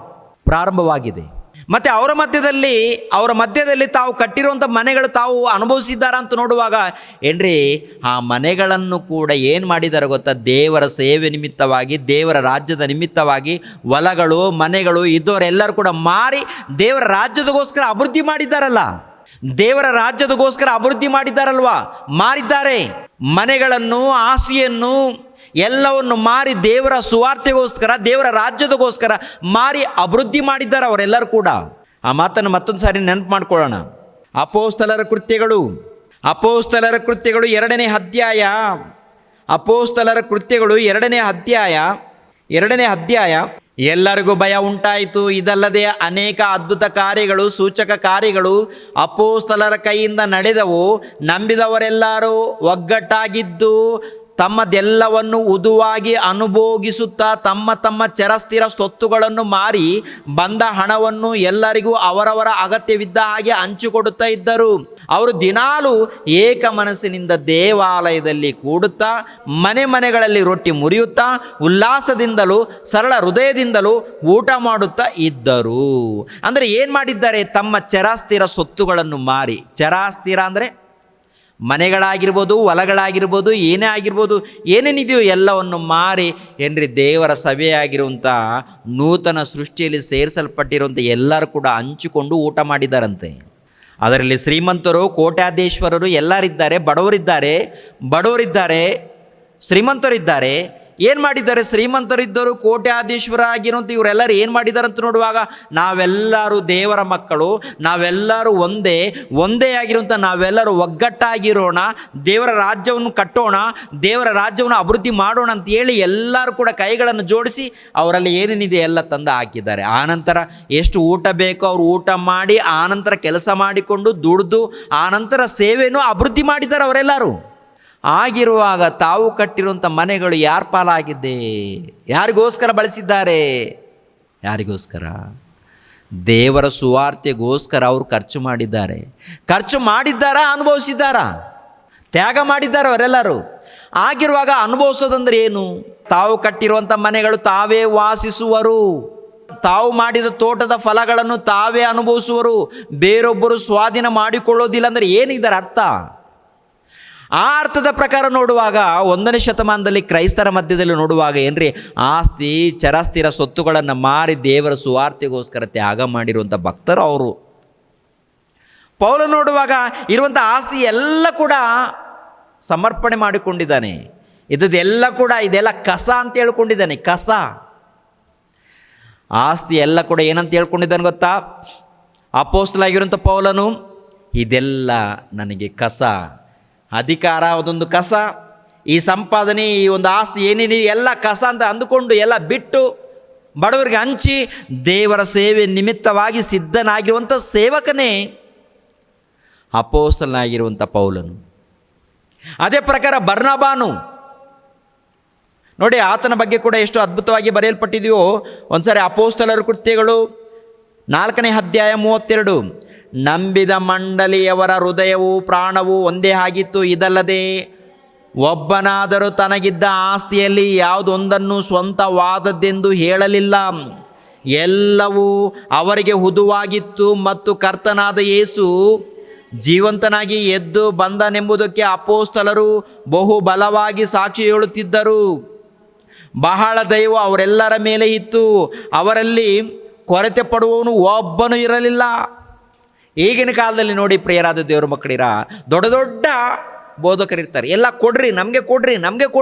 Speaker 1: ಮತ್ತು ಅವರ ಮಧ್ಯದಲ್ಲಿ ತಾವು ಕಟ್ಟಿರುವಂಥ ಮನೆಗಳು ತಾವು ಅನುಭವಿಸಿದ್ದಾರೆ ಅಂತ ನೋಡುವಾಗ ಏನ್ರಿ, ಆ ಮನೆಗಳನ್ನು ಕೂಡ ಏನು ಮಾಡಿದ್ದಾರೆ ಗೊತ್ತಾ? ದೇವರ ಸೇವೆ ನಿಮಿತ್ತವಾಗಿ, ದೇವರ ರಾಜ್ಯದ ನಿಮಿತ್ತವಾಗಿ ಹೊಲಗಳು, ಮನೆಗಳು ಇದ್ದವರೆಲ್ಲರೂ ಕೂಡ ಮಾರಿ ದೇವರ ರಾಜ್ಯದಗೋಸ್ಕರ ಅಭಿವೃದ್ಧಿ ಮಾಡಿದ್ದಾರಲ್ವಾ, ಮಾರಿದ್ದಾರೆ. ಮನೆಗಳನ್ನು, ಆಸ್ತಿಯನ್ನು ಎಲ್ಲವನ್ನು ಮಾರಿ ದೇವರ ಸುವಾರ್ತೆಗೋಸ್ಕರ, ದೇವರ ರಾಜ್ಯದಗೋಸ್ಕರ ಮಾರಿ ಅಭಿವೃದ್ಧಿ ಮಾಡಿದ್ದಾರೆ ಅವರೆಲ್ಲರೂ ಕೂಡ. ಆ ಮಾತನ್ನು ಮತ್ತೊಂದು ಸಾರಿ ನೆನಪು ಮಾಡ್ಕೊಳ್ಳೋಣ. ಅಪೋಸ್ತಲರ ಕೃತ್ಯಗಳು 2ನೇ ಅಧ್ಯಾಯ, ಅಪೋಸ್ತಲರ ಕೃತ್ಯಗಳು 2ನೇ ಅಧ್ಯಾಯ. ಎಲ್ಲರಿಗೂ ಭಯ ಉಂಟಾಯಿತು. ಇದಲ್ಲದೆ ಅನೇಕ ಅದ್ಭುತ ಕಾರ್ಯಗಳು, ಸೂಚಕ ಕಾರ್ಯಗಳು ಅಪೋಸ್ತಲರ ಕೈಯಿಂದ ನಡೆದವು. ನಂಬಿದವರೆಲ್ಲರೂ ಒಗ್ಗಟ್ಟಾಗಿದ್ದು ತಮ್ಮದೆಲ್ಲವನ್ನು ಉದುವಾಗಿ ಅನುಭೋಗಿಸುತ್ತಾ ತಮ್ಮ ಚರಸ್ಥಿರ ಸ್ವತ್ತುಗಳನ್ನು ಮಾರಿ ಬಂದ ಹಣವನ್ನು ಎಲ್ಲರಿಗೂ ಅವರವರ ಅಗತ್ಯವಿದ್ದ ಹಾಗೆ ಹಂಚಿಕೊಡುತ್ತಾ ಇದ್ದರು. ಅವರು ದಿನಾಲೂ ಏಕ ಮನಸ್ಸಿನಿಂದ ದೇವಾಲಯದಲ್ಲಿ ಕೂಡುತ್ತಾ, ಮನೆಗಳಲ್ಲಿ ರೊಟ್ಟಿ ಮುರಿಯುತ್ತಾ, ಉಲ್ಲಾಸದಿಂದಲೂ ಸರಳ ಹೃದಯದಿಂದಲೂ ಊಟ ಮಾಡುತ್ತಾ ಇದ್ದರು. ಅಂದರೆ ಏನು ಮಾಡಿದ್ದಾರೆ? ತಮ್ಮ ಚರಾಸ್ಥಿರ ಸ್ವತ್ತುಗಳನ್ನು ಮಾರಿ, ಚರಾಸ್ಥಿರ ಅಂದರೆ ಮನೆಗಳಾಗಿರ್ಬೋದು, ಹೊಲಗಳಾಗಿರ್ಬೋದು, ಏನೇ ಆಗಿರ್ಬೋದು, ಏನೇನಿದೆಯೋ ಎಲ್ಲವನ್ನು ಮಾರಿ ಏನ್ರಿ, ದೇವರ ಸಭೆಯಾಗಿರುವಂಥ ನೂತನ ಸೃಷ್ಟಿಯಲ್ಲಿ ಸೇರಿಸಲ್ಪಟ್ಟಿರುವಂಥ ಎಲ್ಲರೂ ಕೂಡ ಹಂಚಿಕೊಂಡು ಊಟ ಮಾಡಿದ್ದಾರಂತೆ. ಅದರಲ್ಲಿ ಶ್ರೀಮಂತರು, ಕೋಟ್ಯಾಧೀಶ್ವರರು ಎಲ್ಲರಿದ್ದಾರೆ, ಬಡವರಿದ್ದಾರೆ, ಶ್ರೀಮಂತರಿದ್ದಾರೆ. ಏನು ಮಾಡಿದ್ದಾರೆ? ಶ್ರೀಮಂತರಿದ್ದರು, ಕೋಟ್ಯಾಧೀಶ್ವರ ಆಗಿರುವಂಥ ಇವರೆಲ್ಲರೂ ಏನು ಮಾಡಿದ್ದಾರೆ ಅಂತ ನೋಡುವಾಗ, ನಾವೆಲ್ಲರೂ ದೇವರ ಮಕ್ಕಳು, ನಾವೆಲ್ಲರೂ ಒಂದೇ ಆಗಿರುವಂಥ ನಾವೆಲ್ಲರೂ ಒಗ್ಗಟ್ಟಾಗಿರೋಣ, ದೇವರ ರಾಜ್ಯವನ್ನು ಕಟ್ಟೋಣ, ದೇವರ ರಾಜ್ಯವನ್ನು ಅಭಿವೃದ್ಧಿ ಮಾಡೋಣ ಅಂತ ಹೇಳಿ ಎಲ್ಲರೂ ಕೂಡ ಕೈಗಳನ್ನು ಜೋಡಿಸಿ ಅವರಲ್ಲಿ ಏನೇನಿದೆ ಎಲ್ಲ ತಂದು ಹಾಕಿದ್ದಾರೆ. ಆನಂತರ ಎಷ್ಟು ಊಟ ಬೇಕೋ ಅವರು ಊಟ ಮಾಡಿ, ಆನಂತರ ಕೆಲಸ ಮಾಡಿಕೊಂಡು ದುಡಿದು ಆನಂತರ ಸೇವೆಯನ್ನು ಅಭಿವೃದ್ಧಿ ಮಾಡಿದ್ದಾರೆ ಅವರೆಲ್ಲರೂ. ಆಗಿರುವಾಗ ತಾವು ಕಟ್ಟಿರುವಂಥ ಮನೆಗಳು ಯಾರ ಪಾಲಾಗಿದೆ? ಯಾರಿಗೋಸ್ಕರ ಬಳಸಿದ್ದಾರೆ? ಯಾರಿಗೋಸ್ಕರ? ದೇವರ ಸುವಾರ್ತೆಗೋಸ್ಕರ ಅವರು ಖರ್ಚು ಮಾಡಿದ್ದಾರಾ? ಅನುಭವಿಸಿದ್ದಾರಾ? ತ್ಯಾಗ ಮಾಡಿದ್ದಾರೆ ಅವರೆಲ್ಲರೂ. ಆಗಿರುವಾಗ ಅನುಭವಿಸೋದಂದ್ರೆ ಏನು? ತಾವು ಕಟ್ಟಿರುವಂಥ ಮನೆಗಳು ತಾವೇ ವಾಸಿಸುವರು, ತಾವು ಮಾಡಿದ ತೋಟದ ಫಲಗಳನ್ನು ತಾವೇ ಅನುಭವಿಸುವರು, ಬೇರೊಬ್ಬರು ಸ್ವಾಧೀನ ಮಾಡಿಕೊಳ್ಳೋದಿಲ್ಲ. ಅಂದರೆ ಏನಿದರ ಅರ್ಥ? ಆ ಅರ್ಥದ ಪ್ರಕಾರ ನೋಡುವಾಗ 1ನೇ ಶತಮಾನದಲ್ಲಿ ಕ್ರೈಸ್ತರ ಮಧ್ಯದಲ್ಲಿ ನೋಡುವಾಗ ಏನ್ರಿ, ಆಸ್ತಿ ಚರಸ್ಥಿರ ಸೊತ್ತುಗಳನ್ನು ಮಾರಿ ದೇವರ ಸುವಾರ್ತೆಗೋಸ್ಕರ ತ್ಯಾಗ ಮಾಡಿರುವಂಥ ಭಕ್ತರು ಅವರು. ಪೌಲ ನೋಡುವಾಗ ಇರುವಂಥ ಆಸ್ತಿ ಎಲ್ಲ ಕೂಡ ಸಮರ್ಪಣೆ ಮಾಡಿಕೊಂಡಿದ್ದಾನೆ. ಇದೆಲ್ಲ ಕಸ ಅಂತ ಹೇಳ್ಕೊಂಡಿದ್ದಾನೆ. ಕಸ ಆಸ್ತಿ ಎಲ್ಲ ಕೂಡ ಏನಂತ ಹೇಳ್ಕೊಂಡಿದ್ದಾನೆ ಗೊತ್ತಾ? ಅಪೊಸ್ತಲನಾಗಿರುವಂಥ ಪೌಲನು, ಇದೆಲ್ಲ ನನಗೆ ಕಸ, ಅಧಿಕಾರ ಅದೊಂದು ಕಸ, ಈ ಸಂಪಾದನೆ, ಈ ಒಂದು ಆಸ್ತಿ ಏನೇನಿದೆ ಎಲ್ಲ ಕಸ ಅಂತ ಅಂದುಕೊಂಡು ಎಲ್ಲ ಬಿಟ್ಟು ಬಡವರಿಗೆ ಹಂಚಿ ದೇವರ ಸೇವೆ ನಿಮಿತ್ತವಾಗಿ ಸಿದ್ಧನಾಗಿರುವಂಥ ಸೇವಕನೇ ಅಪೊಸ್ತಲನಾಗಿರುವಂಥ ಪೌಲನು. ಅದೇ ಪ್ರಕಾರ ಬರ್ನಬಾನು ನೋಡಿ, ಆತನ ಬಗ್ಗೆ ಕೂಡ ಎಷ್ಟು ಅದ್ಭುತವಾಗಿ ಬರೆಯಲ್ಪಟ್ಟಿದೆಯೋ. ಒಂದ್ಸಾರಿ ಅಪೊಸ್ತಲರ ಕೃತ್ಯಗಳು 4ನೇ ಅಧ್ಯಾಯ 32, ನಂಬಿದ ಮಂಡಳಿಯವರ ಹೃದಯವೂ ಪ್ರಾಣವೂ ಒಂದೇ ಆಗಿತ್ತು. ಇದಲ್ಲದೆ ಒಬ್ಬನಾದರೂ ತನಗಿದ್ದ ಆಸ್ತಿಯಲ್ಲಿ ಯಾವುದೊಂದನ್ನು ಸ್ವಂತವಾದದ್ದೆಂದು ಹೇಳಲಿಲ್ಲ. ಎಲ್ಲವೂ ಅವರಿಗೆ ಹುದುವಾಗಿತ್ತು. ಮತ್ತು ಕರ್ತನಾದ ಯೇಸು ಜೀವಂತನಾಗಿ ಎದ್ದು ಬಂದನೆಂಬುದಕ್ಕೆ ಅಪೊಸ್ತಲರು ಬಹು ಬಲವಾಗಿ ಸಾಕ್ಷಿ ಹೇಳುತ್ತಿದ್ದರು. ಬಹಳ ದೈವ ಅವರೆಲ್ಲರ ಮೇಲೆ ಇತ್ತು. ಅವರಲ್ಲಿ ಕೊರತೆ ಪಡುವವನು ಒಬ್ಬನೂ ಇರಲಿಲ್ಲ. ಈಗಿನ ಕಾಲದಲ್ಲಿ ನೋಡಿ ಪ್ರಿಯರಾದ ದೇವರ ಮಕ್ಕಳಿರ, ದೊಡ್ಡ ದೊಡ್ಡ ಬೋಧಕರಿರ್ತಾರೆ. ಎಲ್ಲ ಕೊಡ್ರಿ,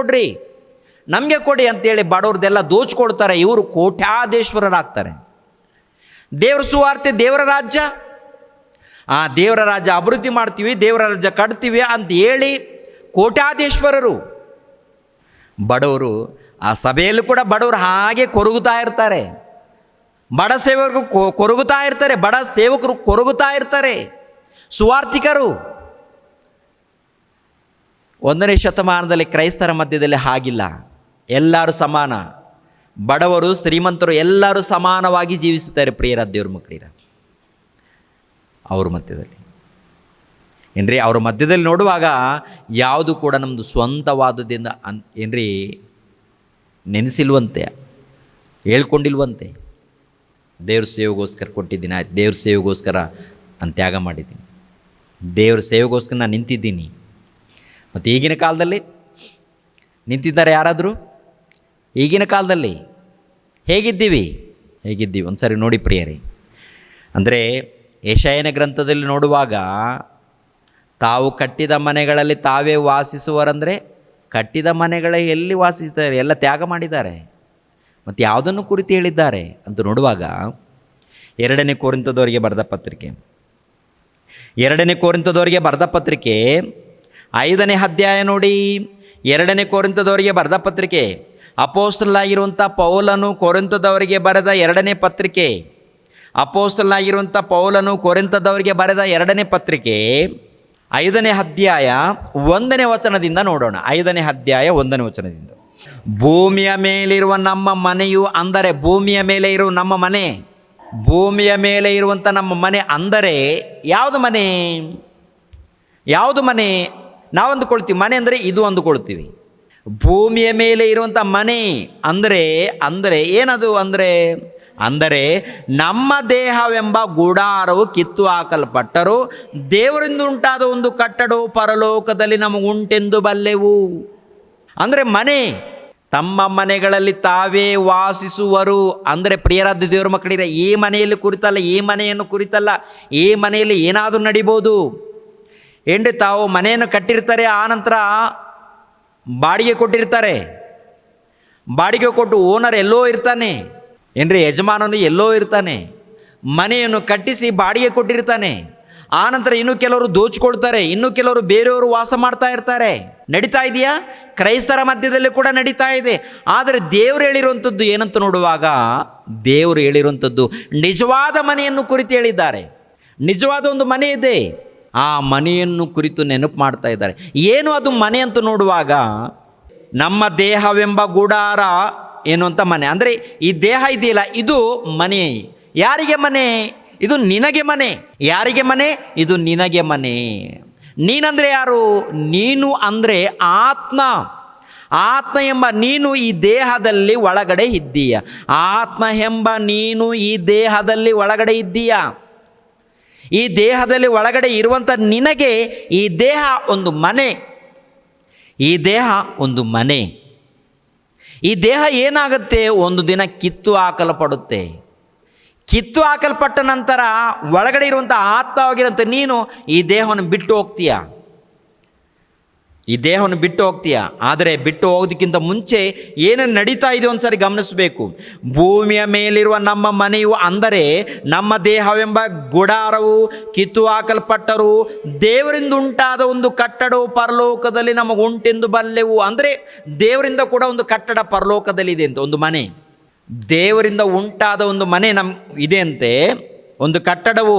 Speaker 1: ನಮಗೆ ಕೊಡಿ ಅಂತೇಳಿ ಬಡವ್ರದ್ದೆಲ್ಲ ದೋಚ್ಕೊಳ್ತಾರೆ. ಇವರು ಕೋಟ್ಯಾಧೀಶ್ವರರಾಗ್ತಾರೆ. ದೇವರ ಸುವಾರ್ತೆ, ದೇವರ ರಾಜ್ಯ, ದೇವರ ರಾಜ್ಯ ಅಭಿವೃದ್ಧಿ ಮಾಡ್ತೀವಿ, ದೇವರ ರಾಜ್ಯ ಕಟ್ತೀವಿ ಅಂತ ಹೇಳಿ ಕೋಟ್ಯಾಧೀಶ್ವರರು. ಬಡವರು ಆ ಸಭೆಯಲ್ಲೂ ಕೂಡ ಬಡವರು ಹಾಗೆ ಕೊರಗುತ್ತಾ ಇರ್ತಾರೆ. ಬಡ ಸೇವಕರು ಕೊರಗುತ್ತಾ ಇರ್ತಾರೆ. ಸುವಾರ್ತಿಕರು 1ನೇ ಶತಮಾನದಲ್ಲಿ ಕ್ರೈಸ್ತರ ಮಧ್ಯದಲ್ಲಿ ಹಾಗಿಲ್ಲ. ಎಲ್ಲರೂ ಸಮಾನ, ಬಡವರು ಶ್ರೀಮಂತರು ಎಲ್ಲರೂ ಸಮಾನವಾಗಿ ಜೀವಿಸುತ್ತಾರೆ. ಪ್ರಿಯರಾದ ದೇವ್ರ ಮಕ್ಕಳಿರ, ಅವ್ರ ಮಧ್ಯದಲ್ಲಿ ಏನ್ರಿ, ಅವ್ರ ಮಧ್ಯದಲ್ಲಿ ನೋಡುವಾಗ ಯಾವುದು ಕೂಡ ನಮ್ಮದು ಸ್ವಂತವಾದದಿಂದ ಏನ್ರಿ ನೆನೆಸಿಲ್ವಂತೆ, ಹೇಳ್ಕೊಂಡಿಲ್ವಂತೆ. ದೇವ್ರ ಸೇವೆಗೋಸ್ಕರ ಕೊಟ್ಟಿದ್ದೀನಿ, ಆಯ್ತು, ದೇವ್ರ ಸೇವೆಗೋಸ್ಕರ ನಾನು ತ್ಯಾಗ ಮಾಡಿದ್ದೀನಿ, ದೇವ್ರ ಸೇವೆಗೋಸ್ಕರ ನಾನು ನಿಂತಿದ್ದೀನಿ. ಮತ್ತು ಈಗಿನ ಕಾಲದಲ್ಲಿ ನಿಂತಿದ್ದಾರೆ ಯಾರಾದರೂ? ಈಗಿನ ಕಾಲದಲ್ಲಿ ಹೇಗಿದ್ದೀವಿ ಒಂದು ಸಾರಿ ನೋಡಿ ಪ್ರಿಯರೇ. ಅಂದರೆ ಯೆಶಾಯನ ಗ್ರಂಥದಲ್ಲಿ ನೋಡುವಾಗ ತಾವು ಕಟ್ಟಿದ ಮನೆಗಳಲ್ಲಿ ತಾವೇ ವಾಸಿಸುವರಂದರೆ ಕಟ್ಟಿದ ಮನೆಗಳ ಎಲ್ಲಿ ವಾಸಿಸ್ತಾರೆ? ಎಲ್ಲ ತ್ಯಾಗ ಮಾಡಿದ್ದಾರೆ. ಮತ್ತು ಯಾವುದನ್ನು ಕುರಿತು ಹೇಳಿದ್ದಾರೆ ಅಂತ ನೋಡುವಾಗ 2ನೇ ಕೊರಿಂಥದವರಿಗೆ ಬರೆದ ಪತ್ರಿಕೆ 5ನೇ ಅಧ್ಯಾಯ ನೋಡಿ. 2ನೇ ಕೊರಿಂಥದವರಿಗೆ ಬರೆದ ಪತ್ರಿಕೆ, ಅಪೊಸ್ತಲನಾಗಿರುವಂಥ ಪೌಲನು ಕೊರಿಂಥದವರಿಗೆ ಬರೆದ 2ನೇ ಪತ್ರಿಕೆ, ಅಪೊಸ್ತಲನಾಗಿರುವಂಥ ಪೌಲನು ಕೊರಿಂಥದವರಿಗೆ ಬರೆದ 2ನೇ ಪತ್ರಿಕೆ 5ನೇ ಅಧ್ಯಾಯ 1ನೇ ವಚನದಿಂದ ನೋಡೋಣ. 5ನೇ ಅಧ್ಯಾಯ 1ನೇ ವಚನದಿಂದ, ಭೂಮಿಯ ಮೇಲಿರುವ ನಮ್ಮ ಮನೆಯು, ಅಂದರೆ ಭೂಮಿಯ ಮೇಲೆ ಇರುವ ನಮ್ಮ ಮನೆ, ಭೂಮಿಯ ಮೇಲೆ ಇರುವಂಥ ನಮ್ಮ ಮನೆ ಅಂದರೆ ಯಾವುದು ಮನೆ? ನಾವು ಅಂದುಕೊಳ್ತೀವಿ ಮನೆ ಅಂದರೆ ಇದು ಅಂದುಕೊಳ್ತೀವಿ. ಭೂಮಿಯ ಮೇಲೆ ಇರುವಂಥ ಮನೆ ಅಂದರೆ ಏನದು? ಅಂದರೆ ನಮ್ಮ ದೇಹವೆಂಬ ಗುಡಾರವು ಕಿತ್ತು ಹಾಕಲ್ಪಟ್ಟರು, ದೇವರಿಂದ ಉಂಟಾದ ಒಂದು ಕಟ್ಟಡವು ಪರಲೋಕದಲ್ಲಿ ನಮಗುಂಟೆಂದು ಬಲ್ಲೆವು. ಅಂದರೆ ಮನೆ, ತಮ್ಮ ಮನೆಗಳಲ್ಲಿ ತಾವೇ ವಾಸಿಸುವರು. ಅಂದರೆ ಪ್ರಿಯರಾದ ದೇವರ ಮಕ್ಕಳಿರ, ಈ ಮನೆಯಲ್ಲಿ ಕುರಿತಲ್ಲ, ಈ ಮನೆಯನ್ನು ಕುರಿತಲ್ಲ, ಈ ಮನೆಯಲ್ಲಿ ಏನಾದರೂ ನಡಿಬೋದು. ಏನ್ರಿ, ತಾವು ಮನೆಯನ್ನು ಕಟ್ಟಿರ್ತಾರೆ, ಆನಂತರ ಬಾಡಿಗೆ ಕೊಟ್ಟಿರ್ತಾರೆ. ಬಾಡಿಗೆ ಕೊಟ್ಟು ಓನರ್ ಎಲ್ಲೋ ಇರ್ತಾನೆ, ಏನ್ರಿ ಯಜಮಾನನು ಎಲ್ಲೋ ಇರ್ತಾನೆ, ಮನೆಯನ್ನು ಕಟ್ಟಿಸಿ ಬಾಡಿಗೆ ಕೊಟ್ಟಿರ್ತಾನೆ. ಆನಂತರ ಇನ್ನೂ ಕೆಲವರು ದೋಚ್ಕೊಳ್ತಾರೆ, ಇನ್ನೂ ಕೆಲವರು ಬೇರೆಯವರು ವಾಸ ಮಾಡ್ತಾ ಇರ್ತಾರೆ. ನಡೀತಾ ಇದೆಯಾ? ಕ್ರೈಸ್ತರ ಮಧ್ಯದಲ್ಲಿ ಕೂಡ ನಡೀತಾ ಇದೆ. ಆದರೆ ದೇವರು ಹೇಳಿರುವಂಥದ್ದು ಏನಂತ ನೋಡುವಾಗ, ದೇವರು ಹೇಳಿರುವಂಥದ್ದು ನಿಜವಾದ ಮನೆಯನ್ನು ಕುರಿತು ಹೇಳಿದ್ದಾರೆ. ನಿಜವಾದ ಒಂದು ಮನೆ ಇದೆ, ಆ ಮನೆಯನ್ನು ಕುರಿತು ನೆನಪು ಮಾಡ್ತಾ ಇದ್ದಾರೆ. ಏನು ಅದು ಮನೆ ಅಂತ ನೋಡುವಾಗ, ನಮ್ಮ ದೇಹವೆಂಬ ಗುಡಾರ ಎನ್ನುವಂಥ ಮನೆ. ಅಂದರೆ ಈ ದೇಹ ಇದೆಯಲ್ಲ, ಇದು ಮನೆ. ಯಾರಿಗೆ ಮನೆ? ಇದು ನಿನಗೆ ಮನೆ. ಯಾರಿಗೆ ಮನೆ? ಇದು ನಿನಗೆ ಮನೆ. ನೀನಂದರೆ ಯಾರು? ನೀನು ಅಂದರೆ ಆತ್ಮ. ಆತ್ಮ ಎಂಬ ನೀನು ಈ ದೇಹದಲ್ಲಿ ಒಳಗಡೆ ಇದ್ದೀಯ. ಆತ್ಮ ಎಂಬ ನೀನು ಈ ದೇಹದಲ್ಲಿ ಒಳಗಡೆ ಇದ್ದೀಯ. ಈ ದೇಹದಲ್ಲಿ ಒಳಗಡೆ ಇರುವಂಥ ನಿನಗೆ ಈ ದೇಹ ಒಂದು ಮನೆ. ಈ ದೇಹ ಒಂದು ಮನೆ. ಈ ದೇಹ ಏನಾಗುತ್ತೆ? ಒಂದು ದಿನ ಕಿತ್ತು ಹಾಕಲ್ಪಡುತ್ತೆ. ಕಿತ್ತು ಹಾಕಲ್ಪಟ್ಟ ನಂತರ ಒಳಗಡೆ ಇರುವಂಥ ಆತ್ಮವಾಗಿರೋಂಥ ನೀನು ಈ ದೇಹವನ್ನು ಬಿಟ್ಟು ಹೋಗ್ತೀಯ. ಈ ದೇಹವನ್ನು ಬಿಟ್ಟು ಹೋಗ್ತೀಯ. ಆದರೆ ಬಿಟ್ಟು ಹೋಗೋದಕ್ಕಿಂತ ಮುಂಚೆ ಏನೇನು ನಡೀತಾ ಇದೆ ಒಂದು ಸಾರಿ ಗಮನಿಸಬೇಕು. ಭೂಮಿಯ ಮೇಲಿರುವ ನಮ್ಮ ಮನೆಯು, ಅಂದರೆ ನಮ್ಮ ದೇಹವೆಂಬ ಗುಡಾರವು ಕಿತ್ತು ಹಾಕಲ್ಪಟ್ಟರು, ದೇವರಿಂದ ಉಂಟಾದ ಒಂದು ಕಟ್ಟಡವು ಪರಲೋಕದಲ್ಲಿ ನಮಗುಂಟೆಂದು ಬಲ್ಲೆವು. ಅಂದರೆ ದೇವರಿಂದ ಕೂಡ ಒಂದು ಕಟ್ಟಡ ಪರಲೋಕದಲ್ಲಿ ಇದೆ ಅಂತ, ಒಂದು ಮನೆ. ದೇವರಿಂದ ಉಂಟಾದ ಒಂದು ಮನೆ ಇದೆ ಅಂತೆ. ಒಂದು ಕಟ್ಟಡವು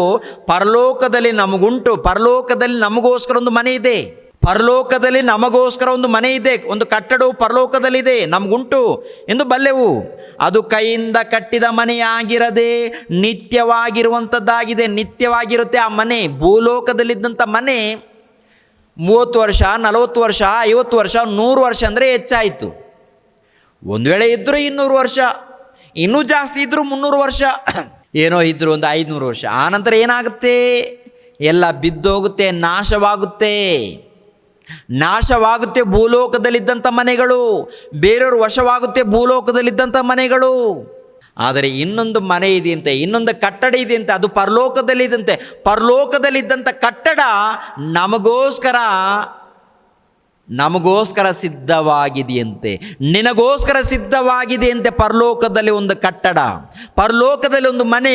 Speaker 1: ಪರಲೋಕದಲ್ಲಿ ನಮಗುಂಟು. ಪರಲೋಕದಲ್ಲಿ ನಮಗೋಸ್ಕರ ಒಂದು ಮನೆ ಇದೆ. ಪರಲೋಕದಲ್ಲಿ ನಮಗೋಸ್ಕರ ಒಂದು ಮನೆ ಇದೆ. ಒಂದು ಕಟ್ಟಡವು ಪರಲೋಕದಲ್ಲಿದೆ, ನಮಗುಂಟು ಎಂದು ಬಲ್ಲೆವು. ಅದು ಕೈಯಿಂದ ಕಟ್ಟಿದ ಮನೆಯಾಗಿರದೆ ನಿತ್ಯವಾಗಿರುವಂಥದ್ದಾಗಿದೆ. ನಿತ್ಯವಾಗಿರುತ್ತೆ ಆ ಮನೆ. ಭೂಲೋಕದಲ್ಲಿದ್ದಂಥ ಮನೆ 30 ವರ್ಷ, 40 ವರ್ಷ, 50 ವರ್ಷ, 100 ವರ್ಷ ಅಂದರೆ ಹೆಚ್ಚಾಯಿತು. ಒಂದು ವೇಳೆ ಇದ್ದರೂ 200 ವರ್ಷ, ಇನ್ನೂ ಜಾಸ್ತಿ ಇದ್ದರೂ 300 ವರ್ಷ, ಏನೋ ಇದ್ದರೂ ಒಂದು 500 ವರ್ಷ. ಆನಂತರ ಏನಾಗುತ್ತೆ? ಎಲ್ಲ ಬಿದ್ದೋಗುತ್ತೆ, ನಾಶವಾಗುತ್ತೆ. ನಾಶವಾಗುತ್ತೆ ಭೂಲೋಕದಲ್ಲಿದ್ದಂಥ ಮನೆಗಳು. ಬೇರೆಯವರು ವಶವಾಗುತ್ತೆ ಭೂಲೋಕದಲ್ಲಿದ್ದಂಥ ಮನೆಗಳು. ಆದರೆ ಇನ್ನೊಂದು ಮನೆ ಇದೆಯಂತೆ, ಇನ್ನೊಂದು ಕಟ್ಟಡ ಇದೆಯಂತೆ, ಅದು ಪರಲೋಕದಲ್ಲಿದ್ದಂತೆ. ಪರಲೋಕದಲ್ಲಿದ್ದಂಥ ಕಟ್ಟಡ ನಮಗೋಸ್ಕರ ಸಿದ್ಧವಾಗಿದೆಯಂತೆ. ನಿನಗೋಸ್ಕರ ಸಿದ್ಧವಾಗಿದೆಯಂತೆ. ಪರಲೋಕದಲ್ಲಿ ಒಂದು ಕಟ್ಟಡ, ಪರಲೋಕದಲ್ಲಿ ಒಂದು ಮನೆ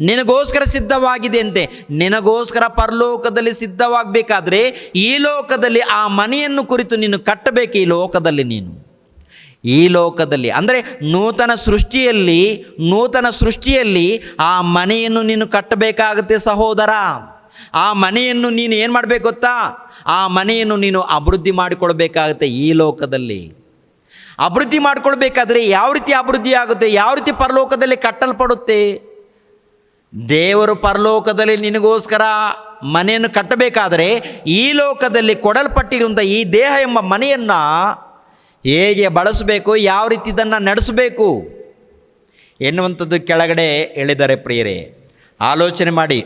Speaker 1: ನಿನಗೋಸ್ಕರ ಸಿದ್ಧವಾಗಿದೆಯಂತೆ. ನಿನಗೋಸ್ಕರ ಪರಲೋಕದಲ್ಲಿ ಸಿದ್ಧವಾಗಬೇಕಾದ್ರೆ ಈ ಲೋಕದಲ್ಲಿ ಆ ಮನೆಯನ್ನು ಕುರಿತು ನೀನು ಕಟ್ಟಬೇಕು. ಈ ಲೋಕದಲ್ಲಿ ಅಂದರೆ ನೂತನ ಸೃಷ್ಟಿಯಲ್ಲಿ ಆ ಮನೆಯನ್ನು ನೀನು ಕಟ್ಟಬೇಕಾಗುತ್ತೆ ಸಹೋದರ. ಆ ಮನೆಯನ್ನು ನೀನು ಏನು ಮಾಡಬೇಕು ಗೊತ್ತಾ? ಆ ಮನೆಯನ್ನು ನೀನು ಅಭಿವೃದ್ಧಿ ಮಾಡಿಕೊಳ್ಬೇಕಾಗುತ್ತೆ. ಈ ಲೋಕದಲ್ಲಿ ಅಭಿವೃದ್ಧಿ ಮಾಡಿಕೊಳ್ಬೇಕಾದ್ರೆ ಯಾವ ರೀತಿ ಅಭಿವೃದ್ಧಿ ಆಗುತ್ತೆ? ಯಾವ ರೀತಿ ಪರಲೋಕದಲ್ಲಿ ಕಟ್ಟಲ್ಪಡುತ್ತೆ? ದೇವರು ಪರಲೋಕದಲ್ಲಿ ನಿನಗೋಸ್ಕರ ಮನೆಯನ್ನು ಕಟ್ಟಬೇಕಾದರೆ ಈ ಲೋಕದಲ್ಲಿ ಕೊಡಲ್ಪಟ್ಟಿರುವಂಥ ಈ ದೇಹ ಎಂಬ ಮನೆಯನ್ನು ಹೇಗೆ ಬಳಸಬೇಕು, ಯಾವ ರೀತಿ ಇದನ್ನು ನಡೆಸಬೇಕು ಎನ್ನುವಂಥದ್ದು ಕೆಳಗಡೆ ಹೇಳಿದ್ದಾರೆ ಪ್ರಿಯರೇ. ಆಲೋಚನೆ ಮಾಡಿ.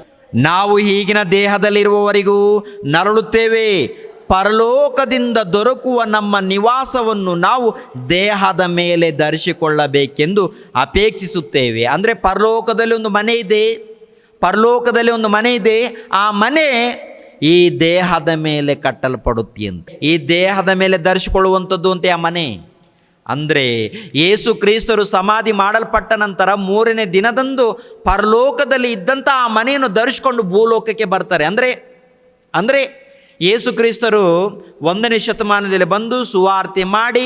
Speaker 1: ನಾವು ಈಗಿನ ದೇಹದಲ್ಲಿರುವವರೆಗೂ ನರಳುತ್ತೇವೆ. ಪರಲೋಕದಿಂದ ದೊರಕುವ ನಮ್ಮ ನಿವಾಸವನ್ನು ನಾವು ದೇಹದ ಮೇಲೆ ಧರಿಸಿಕೊಳ್ಳಬೇಕೆಂದು ಅಪೇಕ್ಷಿಸುತ್ತೇವೆ. ಅಂದರೆ ಪರಲೋಕದಲ್ಲಿ ಒಂದು ಮನೆ ಇದೆ. ಆ ಮನೆ ಈ ದೇಹದ ಮೇಲೆ ಕಟ್ಟಲ್ಪಡುತ್ತೆಯಂತೆ. ಈ ದೇಹದ ಮೇಲೆ ಧರಿಸಿಕೊಳ್ಳುವಂಥದ್ದು ಅಂತೆ ಆ ಮನೆ. ಅಂದರೆ ಯೇಸು ಕ್ರಿಸ್ತರು ಸಮಾಧಿ ಮಾಡಲ್ಪಟ್ಟ ನಂತರ 3ನೇ ದಿನದಂದು ಪರಲೋಕದಲ್ಲಿ ಇದ್ದಂಥ ಆ ಮನೆಯನ್ನು ಧರಿಸಿಕೊಂಡು ಭೂಲೋಕಕ್ಕೆ ಬರ್ತಾರೆ. ಅಂದರೆ ಯೇಸು ಕ್ರಿಸ್ತರು 1ನೇ ಶತಮಾನದಲ್ಲಿ ಬಂದು ಸುವಾರ್ತೆ ಮಾಡಿ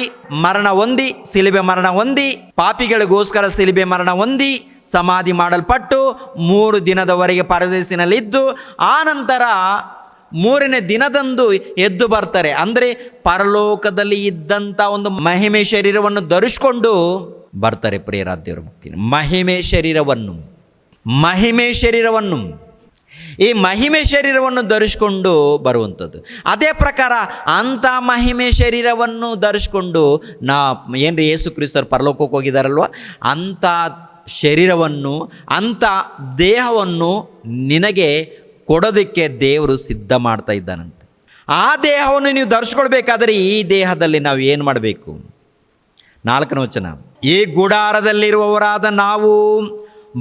Speaker 1: ಶಿಲುಬೆ ಮರಣ ಹೊಂದಿ, ಪಾಪಿಗಳಿಗೋಸ್ಕರ ಶಿಲುಬೆ ಮರಣ ಹೊಂದಿ ಸಮಾಧಿ ಮಾಡಲ್ಪಟ್ಟು 3 ದಿನದವರೆಗೆ ಪರದೇಶಿನಲ್ಲಿದ್ದು ಆನಂತರ 3ನೇ ದಿನದಂದು ಎದ್ದು ಬರ್ತಾರೆ. ಅಂದರೆ ಪರಲೋಕದಲ್ಲಿ ಇದ್ದಂಥ ಒಂದು ಮಹಿಮೆ ಶರೀರವನ್ನು ಧರಿಸಿಕೊಂಡು ಬರ್ತಾರೆ ಪ್ರಿಯರಾಧ್ಯವರು. ಮಹಿಮೆ ಶರೀರವನ್ನು ಈ ಮಹಿಮೆ ಶರೀರವನ್ನು ಧರಿಸಿಕೊಂಡು ಬರುವಂಥದ್ದು. ಅದೇ ಪ್ರಕಾರ ಅಂಥ ಮಹಿಮೆ ಶರೀರವನ್ನು ಧರಿಸಿಕೊಂಡು ಏನ್ರಿ ಯೇಸು ಕ್ರಿಸ್ತರು ಪರಲೋಕಕ್ಕೆ ಹೋಗಿದ್ದಾರಲ್ವ, ಅಂಥ ಶರೀರವನ್ನು ಅಂಥ ದೇಹವನ್ನು ನಿನಗೆ ಕೊಡೋದಕ್ಕೆ ದೇವರು ಸಿದ್ಧ ಮಾಡ್ತಾ ಇದ್ದಾನಂತೆ. ಆ ದೇಹವನ್ನು ನೀವು ಧರಿಸ್ಕೊಳ್ಬೇಕಾದ್ರೆ ಈ ದೇಹದಲ್ಲಿ ನಾವು ಏನು ಮಾಡಬೇಕು? 4ನೇ ವಚನ. ಈ ಗುಡಾರದಲ್ಲಿರುವವರಾದ ನಾವು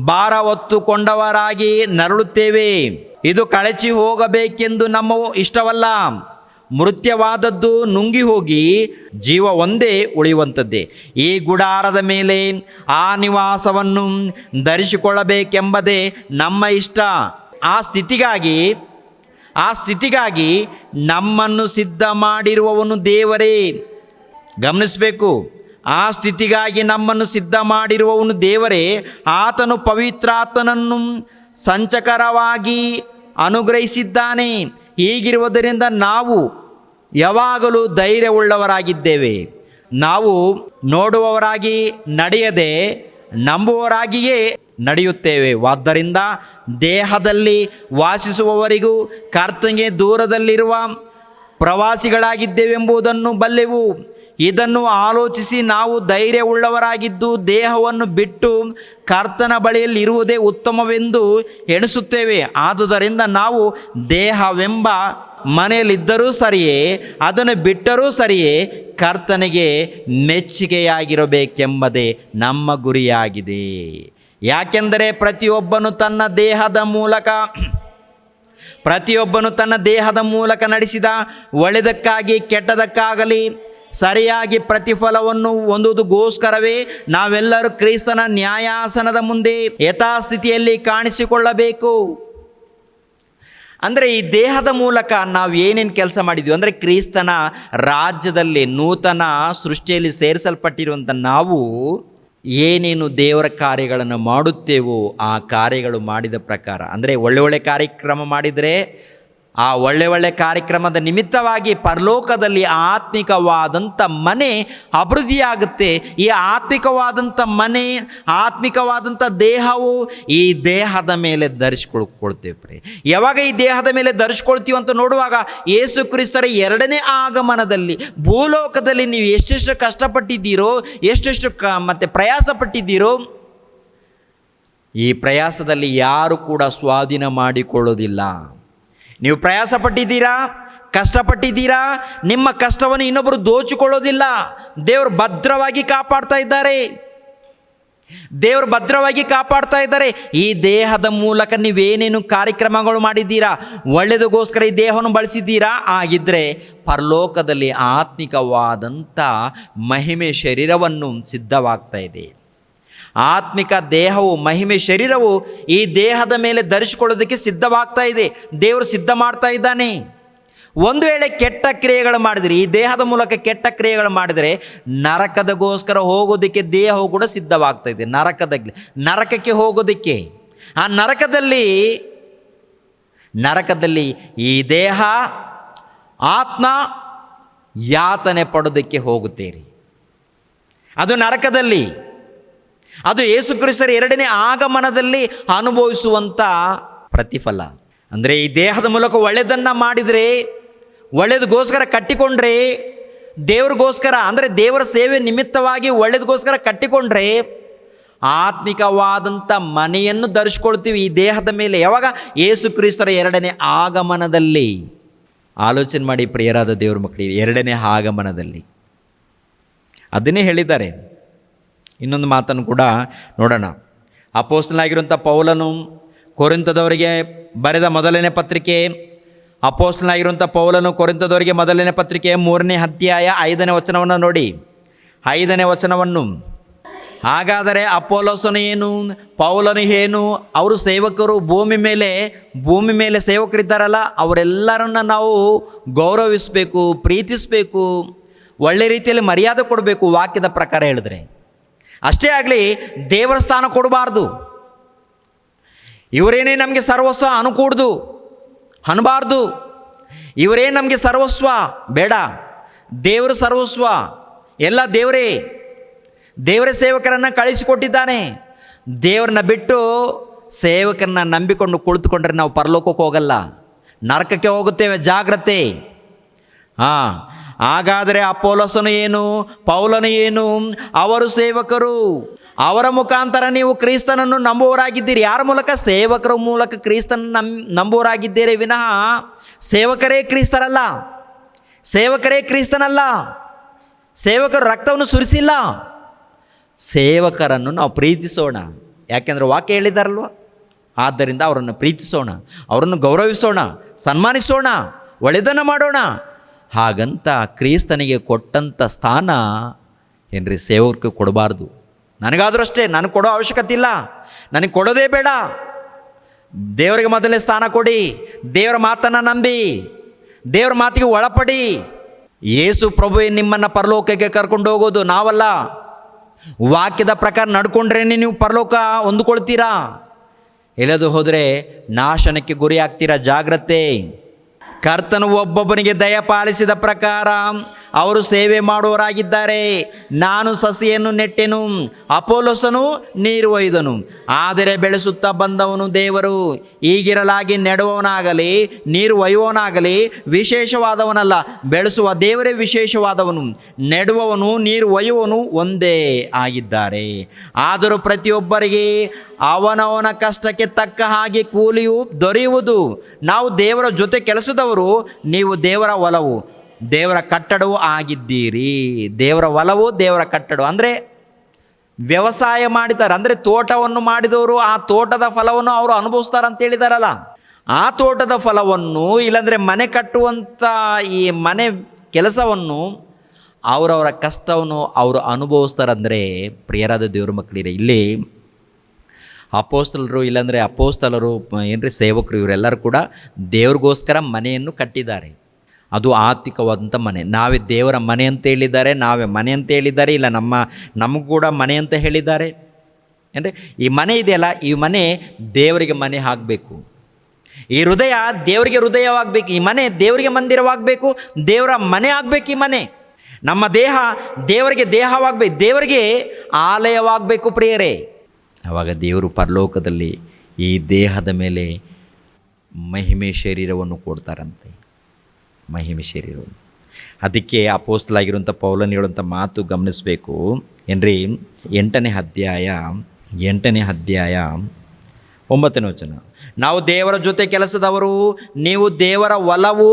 Speaker 1: ಭಾರ ಹೊತ್ತುಕೊಂಡವರಾಗಿ ನರಳುತ್ತೇವೆ. ಇದು ಕಳಚಿ ಹೋಗಬೇಕೆಂದು ನಮ್ಮ ಇಷ್ಟವಲ್ಲ, ಮೃತ್ಯವಾದದ್ದು ನುಂಗಿ ಹೋಗಿ ಜೀವ ಒಂದೇ ಉಳಿಯುವಂಥದ್ದೇ. ಈ ಗುಡಾರದ ಮೇಲೆ ಆ ನಿವಾಸವನ್ನು ಧರಿಸಿಕೊಳ್ಳಬೇಕೆಂಬುದೇ ನಮ್ಮ ಇಷ್ಟ. ಆ ಸ್ಥಿತಿಗಾಗಿ ನಮ್ಮನ್ನು ಸಿದ್ಧ ಮಾಡಿರುವವನು ದೇವರೇ. ಗಮನಿಸಬೇಕು, ಆ ಸ್ಥಿತಿಗಾಗಿ ನಮ್ಮನ್ನು ಸಿದ್ಧ ಮಾಡಿರುವವನು ದೇವರೇ. ಆತನು ಪವಿತ್ರಾತ್ಮನನ್ನು ಸಂಚಕರವಾಗಿ ಅನುಗ್ರಹಿಸಿದ್ದಾನೆ. ಹೀಗಿರುವುದರಿಂದ ನಾವು ಯಾವಾಗಲೂ ಧೈರ್ಯವುಳ್ಳವರಾಗಿದ್ದೇವೆ. ನಾವು ನೋಡುವವರಾಗಿ ನಡೆಯದೆ ನಂಬುವವರಾಗಿಯೇ ನಡೆಯುತ್ತೇವೆ. ಆದ್ದರಿಂದ ದೇಹದಲ್ಲಿ ವಾಸಿಸುವವರಿಗೂ ಕರ್ತನಿಗೆ ದೂರದಲ್ಲಿರುವ ಪ್ರವಾಸಿಗಳಾಗಿದ್ದೇವೆಂಬುದನ್ನು ಬಲ್ಲೆವು. ಇದನ್ನು ಆಲೋಚಿಸಿ ನಾವು ಧೈರ್ಯವುಳ್ಳವರಾಗಿದ್ದು ದೇಹವನ್ನು ಬಿಟ್ಟು ಕರ್ತನ ಬಳಿಯಲ್ಲಿ ಇರುವುದೇ ಉತ್ತಮವೆಂದು ಎಣಿಸುತ್ತೇವೆ. ಆದುದರಿಂದ ನಾವು ದೇಹವೆಂಬ ಮನೆಯಲ್ಲಿದ್ದರೂ ಸರಿಯೇ, ಅದನ್ನು ಬಿಟ್ಟರೂ ಸರಿಯೇ, ಕರ್ತನಿಗೆ ಮೆಚ್ಚುಗೆಯಾಗಿರಬೇಕೆಂಬುದೇ ನಮ್ಮ ಗುರಿಯಾಗಿದೆ. ಯಾಕೆಂದರೆ ಪ್ರತಿಯೊಬ್ಬನು ತನ್ನ ದೇಹದ ಮೂಲಕ ನಡೆಸಿದ ಒಳ್ಳೆಯದಕ್ಕಾಗಿ ಕೆಟ್ಟದಕ್ಕಾಗಲಿ ಸರಿಯಾಗಿ ಪ್ರತಿಫಲವನ್ನು ಹೊಂದುವುದಕ್ಕೋಸ್ಕರವೇ ನಾವೆಲ್ಲರೂ ಕ್ರಿಸ್ತನ ನ್ಯಾಯಾಸನದ ಮುಂದೆ ಯಥಾಸ್ಥಿತಿಯಲ್ಲಿ ಕಾಣಿಸಿಕೊಳ್ಳಬೇಕು. ಅಂದರೆ ಈ ದೇಹದ ಮೂಲಕ ನಾವು ಏನೇನು ಕೆಲಸ ಮಾಡಿದ್ವಿ ಅಂದರೆ ಕ್ರಿಸ್ತನ ರಾಜ್ಯದಲ್ಲಿ ನೂತನ ಸೃಷ್ಟಿಯಲ್ಲಿ ಸೇರಿಸಲ್ಪಟ್ಟಿರುವಂಥ ನಾವು ಏನೇನು ದೇವರ ಕಾರ್ಯಗಳನ್ನು ಮಾಡುತ್ತೇವೋ ಆ ಕಾರ್ಯಗಳು ಮಾಡಿದ ಪ್ರಕಾರ, ಅಂದರೆ ಒಳ್ಳೆ ಕಾರ್ಯಕ್ರಮ ಮಾಡಿದರೆ ಆ ಒಳ್ಳೆ ಕಾರ್ಯಕ್ರಮದ ನಿಮಿತ್ತವಾಗಿ ಪರಲೋಕದಲ್ಲಿ ಆತ್ಮಿಕವಾದಂಥ ಮನೆ ಅಭಿವೃದ್ಧಿಯಾಗುತ್ತೆ. ಈ ಆತ್ಮಿಕವಾದಂಥ ಮನೆ, ಆತ್ಮಿಕವಾದಂಥ ದೇಹವು ಈ ದೇಹದ ಮೇಲೆ ಧರಿಸ್ಕೊಳ್ತೇವೆ. ಯಾವಾಗ ಈ ದೇಹದ ಮೇಲೆ ಧರಿಸ್ಕೊಳ್ತೀವಿ ಅಂತ ನೋಡುವಾಗ ಯೇಸು ಕ್ರಿಸ್ತರ ಎರಡನೇ ಆಗಮನದಲ್ಲಿ ಭೂಲೋಕದಲ್ಲಿ ನೀವು ಎಷ್ಟೆಷ್ಟು ಕಷ್ಟಪಟ್ಟಿದ್ದೀರೋ, ಎಷ್ಟೆಷ್ಟು ಮತ್ತು ಪ್ರಯಾಸ ಪಟ್ಟಿದ್ದೀರೋ, ಈ ಪ್ರಯಾಸದಲ್ಲಿ ಯಾರು ಕೂಡ ಸ್ವಾಧೀನ ಮಾಡಿಕೊಳ್ಳೋದಿಲ್ಲ. ನೀವು ಪ್ರಯಾಸ ಪಟ್ಟಿದ್ದೀರಾ, ಕಷ್ಟಪಟ್ಟಿದ್ದೀರಾ, ನಿಮ್ಮ ಕಷ್ಟವನ್ನು ಇನ್ನೊಬ್ಬರು ದೋಚಿಕೊಳ್ಳೋದಿಲ್ಲ. ದೇವರು ಭದ್ರವಾಗಿ ಕಾಪಾಡ್ತಾ ಇದ್ದಾರೆ. ಈ ದೇಹದ ಮೂಲಕ ನೀವೇನೇನು ಕಾರ್ಯಕ್ರಮಗಳು ಮಾಡಿದ್ದೀರಾ, ಒಳ್ಳೆಯದಕ್ಕೋಸ್ಕರ ಈ ದೇಹವನ್ನು ಬಳಸಿದ್ದೀರಾ, ಆಗಿದ್ದರೆ ಪರಲೋಕದಲ್ಲಿ ಆತ್ಮಿಕವಾದಂಥ ಮಹಿಮೆ ಶರೀರವನ್ನು ಸಿದ್ಧವಾಗ್ತಾ ಇದೆ. ಆತ್ಮಿಕ ದೇಹವು, ಮಹಿಮೆ ಶರೀರವು ಈ ದೇಹದ ಮೇಲೆ ಧರಿಸಿಕೊಳ್ಳೋದಕ್ಕೆ ಸಿದ್ಧವಾಗ್ತಾ ಇದೆ. ದೇವರು ಸಿದ್ಧ ಮಾಡ್ತಾ ಇದ್ದಾನೆ. ಒಂದು ವೇಳೆ ಕೆಟ್ಟ ಕ್ರಿಯೆಗಳು ಮಾಡಿದರೆ, ಈ ದೇಹದ ಮೂಲಕ ಕೆಟ್ಟ ಕ್ರಿಯೆಗಳು ಮಾಡಿದರೆ ನರಕದಗೋಸ್ಕರ ಹೋಗೋದಕ್ಕೆ ದೇಹವು ಕೂಡ ಸಿದ್ಧವಾಗ್ತಾ ಇದೆ. ನರಕಕ್ಕೆ ಹೋಗೋದಕ್ಕೆ, ಆ ನರಕದಲ್ಲಿ ಈ ದೇಹ ಆತ್ಮ ಯಾತನೆ ಪಡೋದಕ್ಕೆ ಹೋಗುತ್ತೀರಿ. ಅದು ನರಕದಲ್ಲಿ, ಅದು ಯೇಸು ಕ್ರಿಸ್ತರ ಎರಡನೇ ಆಗಮನದಲ್ಲಿ ಅನುಭವಿಸುವಂಥ ಪ್ರತಿಫಲ. ಅಂದರೆ ಈ ದೇಹದ ಮೂಲಕ ಒಳ್ಳೆಯದನ್ನು ಮಾಡಿದರೆ, ಒಳ್ಳೆಯದಕ್ಕೋಸ್ಕರ ಕಟ್ಟಿಕೊಂಡ್ರೆ, ದೇವ್ರಿಗೋಸ್ಕರ ಅಂದರೆ ದೇವರ ಸೇವೆ ನಿಮಿತ್ತವಾಗಿ ಒಳ್ಳೆಯದಕ್ಕೋಸ್ಕರ ಕಟ್ಟಿಕೊಂಡ್ರೆ ಆತ್ಮಿಕವಾದಂಥ ಮನೆಯನ್ನು ಧರಿಸ್ಕೊಳ್ತೀವಿ ಈ ದೇಹದ ಮೇಲೆ. ಯಾವಾಗ? ಯೇಸು ಕ್ರಿಸ್ತರ ಎರಡನೇ ಆಗಮನದಲ್ಲಿ. ಆಲೋಚನೆ ಮಾಡಿ ಪ್ರಿಯರಾದ ದೇವ್ರ ಮಕ್ಕಳಿಗೆ, ಎರಡನೇ ಆಗಮನದಲ್ಲಿ ಅದನ್ನೇ ಹೇಳಿದ್ದಾರೆ. ಇನ್ನೊಂದು ಮಾತನ್ನು ಕೂಡ ನೋಡೋಣ. ಅಪೊಸ್ತಲನಾಗಿರುವಂಥ ಪೌಲನು ಕೊರಿಂಥದವರಿಗೆ ಬರೆದ ಮೊದಲನೇ ಪತ್ರಿಕೆ, ಅಪೊಸ್ತಲನಾಗಿರುವಂಥ ಪೌಲನು ಕೊರಿಂಥದವರಿಗೆ ಮೊದಲನೇ ಪತ್ರಿಕೆ 3ನೇ ಅಧ್ಯಾಯ 5ನೇ ವಚನವನ್ನು ನೋಡಿ. 5ನೇ ವಚನವನ್ನು, ಹಾಗಾದರೆ ಅಪೊಲ್ಲೋಸನು ಏನು, ಪೌಲನು ಏನು? ಅವರು ಸೇವಕರು. ಭೂಮಿ ಮೇಲೆ ಸೇವಕರಿದ್ದಾರಲ್ಲ, ಅವರೆಲ್ಲರನ್ನ ನಾವು ಗೌರವಿಸಬೇಕು, ಪ್ರೀತಿಸಬೇಕು, ಒಳ್ಳೆ ರೀತಿಯಲ್ಲಿ ಮರ್ಯಾದೆ ಕೊಡಬೇಕು. ವಾಕ್ಯದ ಪ್ರಕಾರ ಹೇಳಿದ್ರೆ ಅಷ್ಟೇ ಆಗಲಿ, ದೇವರ ಸ್ಥಾನ ಕೊಡಬಾರ್ದು. ಇವರೇನೇ ನಮಗೆ ಸರ್ವಸ್ವ ಅನಬಾರ್ದು. ಇವರೇ ನಮಗೆ ಸರ್ವಸ್ವ ಬೇಡ, ದೇವರು ಸರ್ವಸ್ವ. ಎಲ್ಲ ದೇವರೇ ಸೇವಕರನ್ನು ಕಳಿಸಿಕೊಟ್ಟಿದ್ದಾನೆ. ದೇವರನ್ನ ಬಿಟ್ಟು ಸೇವಕರನ್ನ ನಂಬಿಕೊಂಡು ಕುಳಿತುಕೊಂಡ್ರೆ ನಾವು ಪರಲೋಕಕ್ಕೆ ಹೋಗಲ್ಲ, ನರಕಕ್ಕೆ ಹೋಗುತ್ತೇವೆ. ಜಾಗ್ರತೆ. ಹಾಗಾದರೆ ಅಪೊಲ್ಲೋಸನು ಏನು, ಪೌಲನು ಏನು? ಅವರು ಸೇವಕರು. ಅವರ ಮುಖಾಂತರ ನೀವು ಕ್ರಿಸ್ತನನ್ನು ನಂಬುವವರಾಗಿದ್ದೀರಿ. ಯಾರ ಮೂಲಕ? ಸೇವಕರ ಮೂಲಕ ಕ್ರಿಸ್ತನ ನಂಬುವವರಾಗಿದ್ದೀರಿ ವಿನಃ ಸೇವಕರೇ ಕ್ರಿಸ್ತನಲ್ಲ. ಸೇವಕರು ರಕ್ತವನ್ನು ಸುರಿಸಿಲ್ಲ. ಸೇವಕರನ್ನು ನಾವು ಪ್ರೀತಿಸೋಣ. ಯಾಕೆಂದರೆ ವಾಕ್ಯ ಹೇಳಿದಾರಲ್ವ. ಆದ್ದರಿಂದ ಅವರನ್ನು ಪ್ರೀತಿಸೋಣ, ಅವರನ್ನು ಗೌರವಿಸೋಣ, ಸನ್ಮಾನಿಸೋಣ, ಒಳ್ಳೆಯದನ್ನು ಮಾಡೋಣ. ಹಾಗಂತ ಕ್ರಿಸ್ತನಿಗೆ ಕೊಟ್ಟಂಥ ಸ್ಥಾನ ಏನ್ರಿ ಸೇವಕರಿಗೆ ಕೊಡಬಾರ್ದು. ನನಗಾದರೂ ಅಷ್ಟೇ, ನನಗೆ ಕೊಡೋ ಅವಶ್ಯಕತೆ ಇಲ್ಲ, ನನಗೆ ಕೊಡೋದೇ ಬೇಡ. ದೇವರಿಗೆ ಮೊದಲೇ ಸ್ಥಾನ ಕೊಡಿ, ದೇವರ ಮಾತನ್ನು ನಂಬಿ, ದೇವರ ಮಾತಿಗೆ ಒಳಪಡಿ. ಯೇಸು ಪ್ರಭುವೇ ನಿಮ್ಮನ್ನು ಪರಲೋಕಕ್ಕೆ ಕರ್ಕೊಂಡು ಹೋಗೋದು, ನಾವಲ್ಲ. ವಾಕ್ಯದ ಪ್ರಕಾರ ನಡ್ಕೊಂಡ್ರೇ ನೀವು ಪರಲೋಕ ಹೊಂದ್ಕೊಳ್ತೀರಾ, ಇಲ್ಲದು ಹೋದರೆ ನಾಶನಕ್ಕೆ ಗುರಿ ಆಗ್ತೀರಾ. ಜಾಗ್ರತೆ. ಕರ್ತನು ಒಬ್ಬೊಬ್ಬನಿಗೆ ದಯಪಾಲಿಸಿದ ಪ್ರಕಾರ ಅವರು ಸೇವೆ ಮಾಡುವವರಾಗಿದ್ದಾರೆ. ನಾನು ಸಸಿಯನ್ನು ನೆಟ್ಟೆನು, ಅಪೊಲ್ಲೋಸನು ನೀರು ಒಯ್ದನು, ಆದರೆ ಬೆಳೆಸುತ್ತಾ ಬಂದವನು ದೇವರು. ಹೀಗಿರಲಾಗಿ ನೆಡುವವನಾಗಲಿ ನೀರು ಒಯ್ಯುವವನಾಗಲಿ ವಿಶೇಷವಾದವನಲ್ಲ, ಬೆಳೆಸುವ ದೇವರೇ ವಿಶೇಷವಾದವನು. ನೆಡುವವನು ನೀರು ಒಯ್ಯುವವನು ಒಂದೇ ಆಗಿದ್ದಾರೆ. ಆದರೂ ಪ್ರತಿಯೊಬ್ಬರಿಗೆ ಅವನವನ ಕಷ್ಟಕ್ಕೆ ತಕ್ಕ ಹಾಗೆ ಕೂಲಿಯು ದೊರೆಯುವುದು. ನಾವು ದೇವರ ಜೊತೆ ಕೆಲಸದವರು, ನೀವು ದೇವರ ಹೊಲವು, ದೇವರ ಕಟ್ಟಡವೂ ಆಗಿದ್ದೀರಿ. ದೇವರ ಹೊಲವು, ದೇವರ ಕಟ್ಟಡ ಅಂದರೆ ವ್ಯವಸಾಯ ಮಾಡಿದ್ದಾರೆ, ಅಂದರೆ ತೋಟವನ್ನು ಮಾಡಿದವರು ಆ ತೋಟದ ಫಲವನ್ನು ಅವರು ಅನುಭವಿಸ್ತಾರೆ ಅಂತ ಹೇಳಿದಾರಲ್ಲ. ಆ ತೋಟದ ಫಲವನ್ನು, ಇಲ್ಲಾಂದರೆ ಮನೆ ಕಟ್ಟುವಂಥ ಈ ಮನೆ ಕೆಲಸವನ್ನು, ಅವರವರ ಕಷ್ಟವನ್ನು ಅವರು ಅನುಭವಿಸ್ತಾರಂದರೆ ಪ್ರಿಯರಾದ ದೇವ್ರ ಮಕ್ಕಳಿರೆ, ಇಲ್ಲಿ ಅಪೋಸ್ತಲರು ಇಲ್ಲಾಂದರೆ ಅಪೋಸ್ತಲರು ಏನ್ರಿ ಸೇವಕರು ಇವರೆಲ್ಲರೂ ಕೂಡ ದೇವ್ರಿಗೋಸ್ಕರ ಮನೆಯನ್ನು ಕಟ್ಟಿದ್ದಾರೆ. ಅದು ಆತ್ಮಿಕವಾದಂಥ ಮನೆ. ನಾವೇ ದೇವರ ಮನೆ ಅಂತ ಹೇಳಿದ್ದಾರೆ, ನಾವೇ ಮನೆ ಅಂತ ಹೇಳಿದ್ದಾರೆ, ಇಲ್ಲ ನಮಗೂ ಕೂಡ ಮನೆ ಅಂತ ಹೇಳಿದ್ದಾರೆ. ಅಂದರೆ ಈ ಮನೆ ಇದೆಯಲ್ಲ, ಈ ಮನೆ ದೇವರಿಗೆ ಮನೆ ಆಗಬೇಕು. ಈ ಹೃದಯ ದೇವರಿಗೆ ಹೃದಯವಾಗಬೇಕು. ಈ ಮನೆ ದೇವರಿಗೆ ಮಂದಿರವಾಗಬೇಕು, ದೇವರ ಮನೆ ಆಗಬೇಕು. ಈ ಮನೆ ನಮ್ಮ ದೇಹ ದೇವರಿಗೆ ದೇಹವಾಗಬೇಕು, ದೇವರಿಗೆ ಆಲಯವಾಗಬೇಕು ಪ್ರಿಯರೇ. ಆವಾಗ ದೇವರು ಪರಲೋಕದಲ್ಲಿ ಈ ದೇಹದ ಮೇಲೆ ಮಹಿಮೆ ಶರೀರವನ್ನು ಕೊಡ್ತಾರಂತೆ, ಮಹಿಮೆ ಶರೀರವನ್ನು. ಅದಕ್ಕೆ ಅಪೊಸ್ತಲನಾಗಿರುವಂಥ ಪೌಲನು ಹೇಳುವಂಥ ಮಾತು ಗಮನಿಸಬೇಕು ಏನ್ರಿ. 8ನೇ ಅಧ್ಯಾಯ 9ನೇ ವಚನ. ನಾವು ದೇವರ ಜೊತೆ ಕೆಲಸದವರು, ನೀವು ದೇವರ ಹೊಲವು,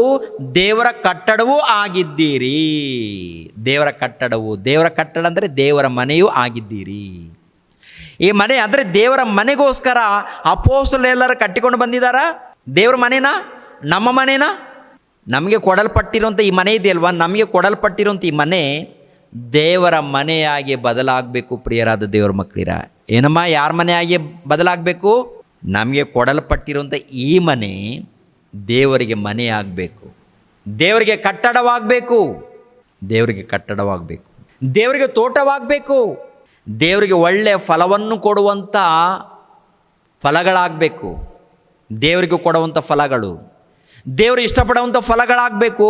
Speaker 1: ದೇವರ ಕಟ್ಟಡವೂ ಆಗಿದ್ದೀರಿ. ದೇವರ ಕಟ್ಟಡವು, ದೇವರ ಕಟ್ಟಡ ಅಂದರೆ ದೇವರ ಮನೆಯೂ ಆಗಿದ್ದೀರಿ. ಈ ಮನೆ ಅಂದರೆ ದೇವರ ಮನೆಗೋಸ್ಕರ ಅಪೊಸ್ತಲರೆಲ್ಲರೂ ಕಟ್ಟಿಕೊಂಡು ಬಂದಿದ್ದಾರಾ? ದೇವರ ಮನೆನಾ? ನಮ್ಮ ಮನೆನಾ? ನಮಗೆ ಕೊಡಲ್ಪಟ್ಟಿರುವಂಥ ಈ ಮನೆ ಇದೆಯಲ್ವ, ನಮಗೆ ಕೊಡಲ್ಪಟ್ಟಿರುವಂಥ ಈ ಮನೆ ದೇವರ ಮನೆಯಾಗಿ ಬದಲಾಗಬೇಕು ಪ್ರಿಯರಾದ ದೇವರ ಮಕ್ಕಳಿರ. ಏನಮ್ಮ, ಯಾರ ಮನೆಯಾಗಿ ಬದಲಾಗಬೇಕು? ನಮಗೆ ಕೊಡಲ್ಪಟ್ಟಿರುವಂಥ ಈ ಮನೆ ದೇವರಿಗೆ ಮನೆ ಆಗಬೇಕು, ದೇವರಿಗೆ ಕಟ್ಟಡವಾಗಬೇಕು, ದೇವರಿಗೆ ಕಟ್ಟಡವಾಗಬೇಕು, ದೇವರಿಗೆ ತೋಟವಾಗಬೇಕು, ದೇವರಿಗೆ ಒಳ್ಳೆಯ ಫಲವನ್ನು ಕೊಡುವಂಥ ಫಲಗಳಾಗಬೇಕು. ದೇವರಿಗೆ ಕೊಡುವಂಥ ಫಲಗಳು ದೇವರು ಇಷ್ಟಪಡುವಂಥ ಫಲಗಳಾಗಬೇಕು.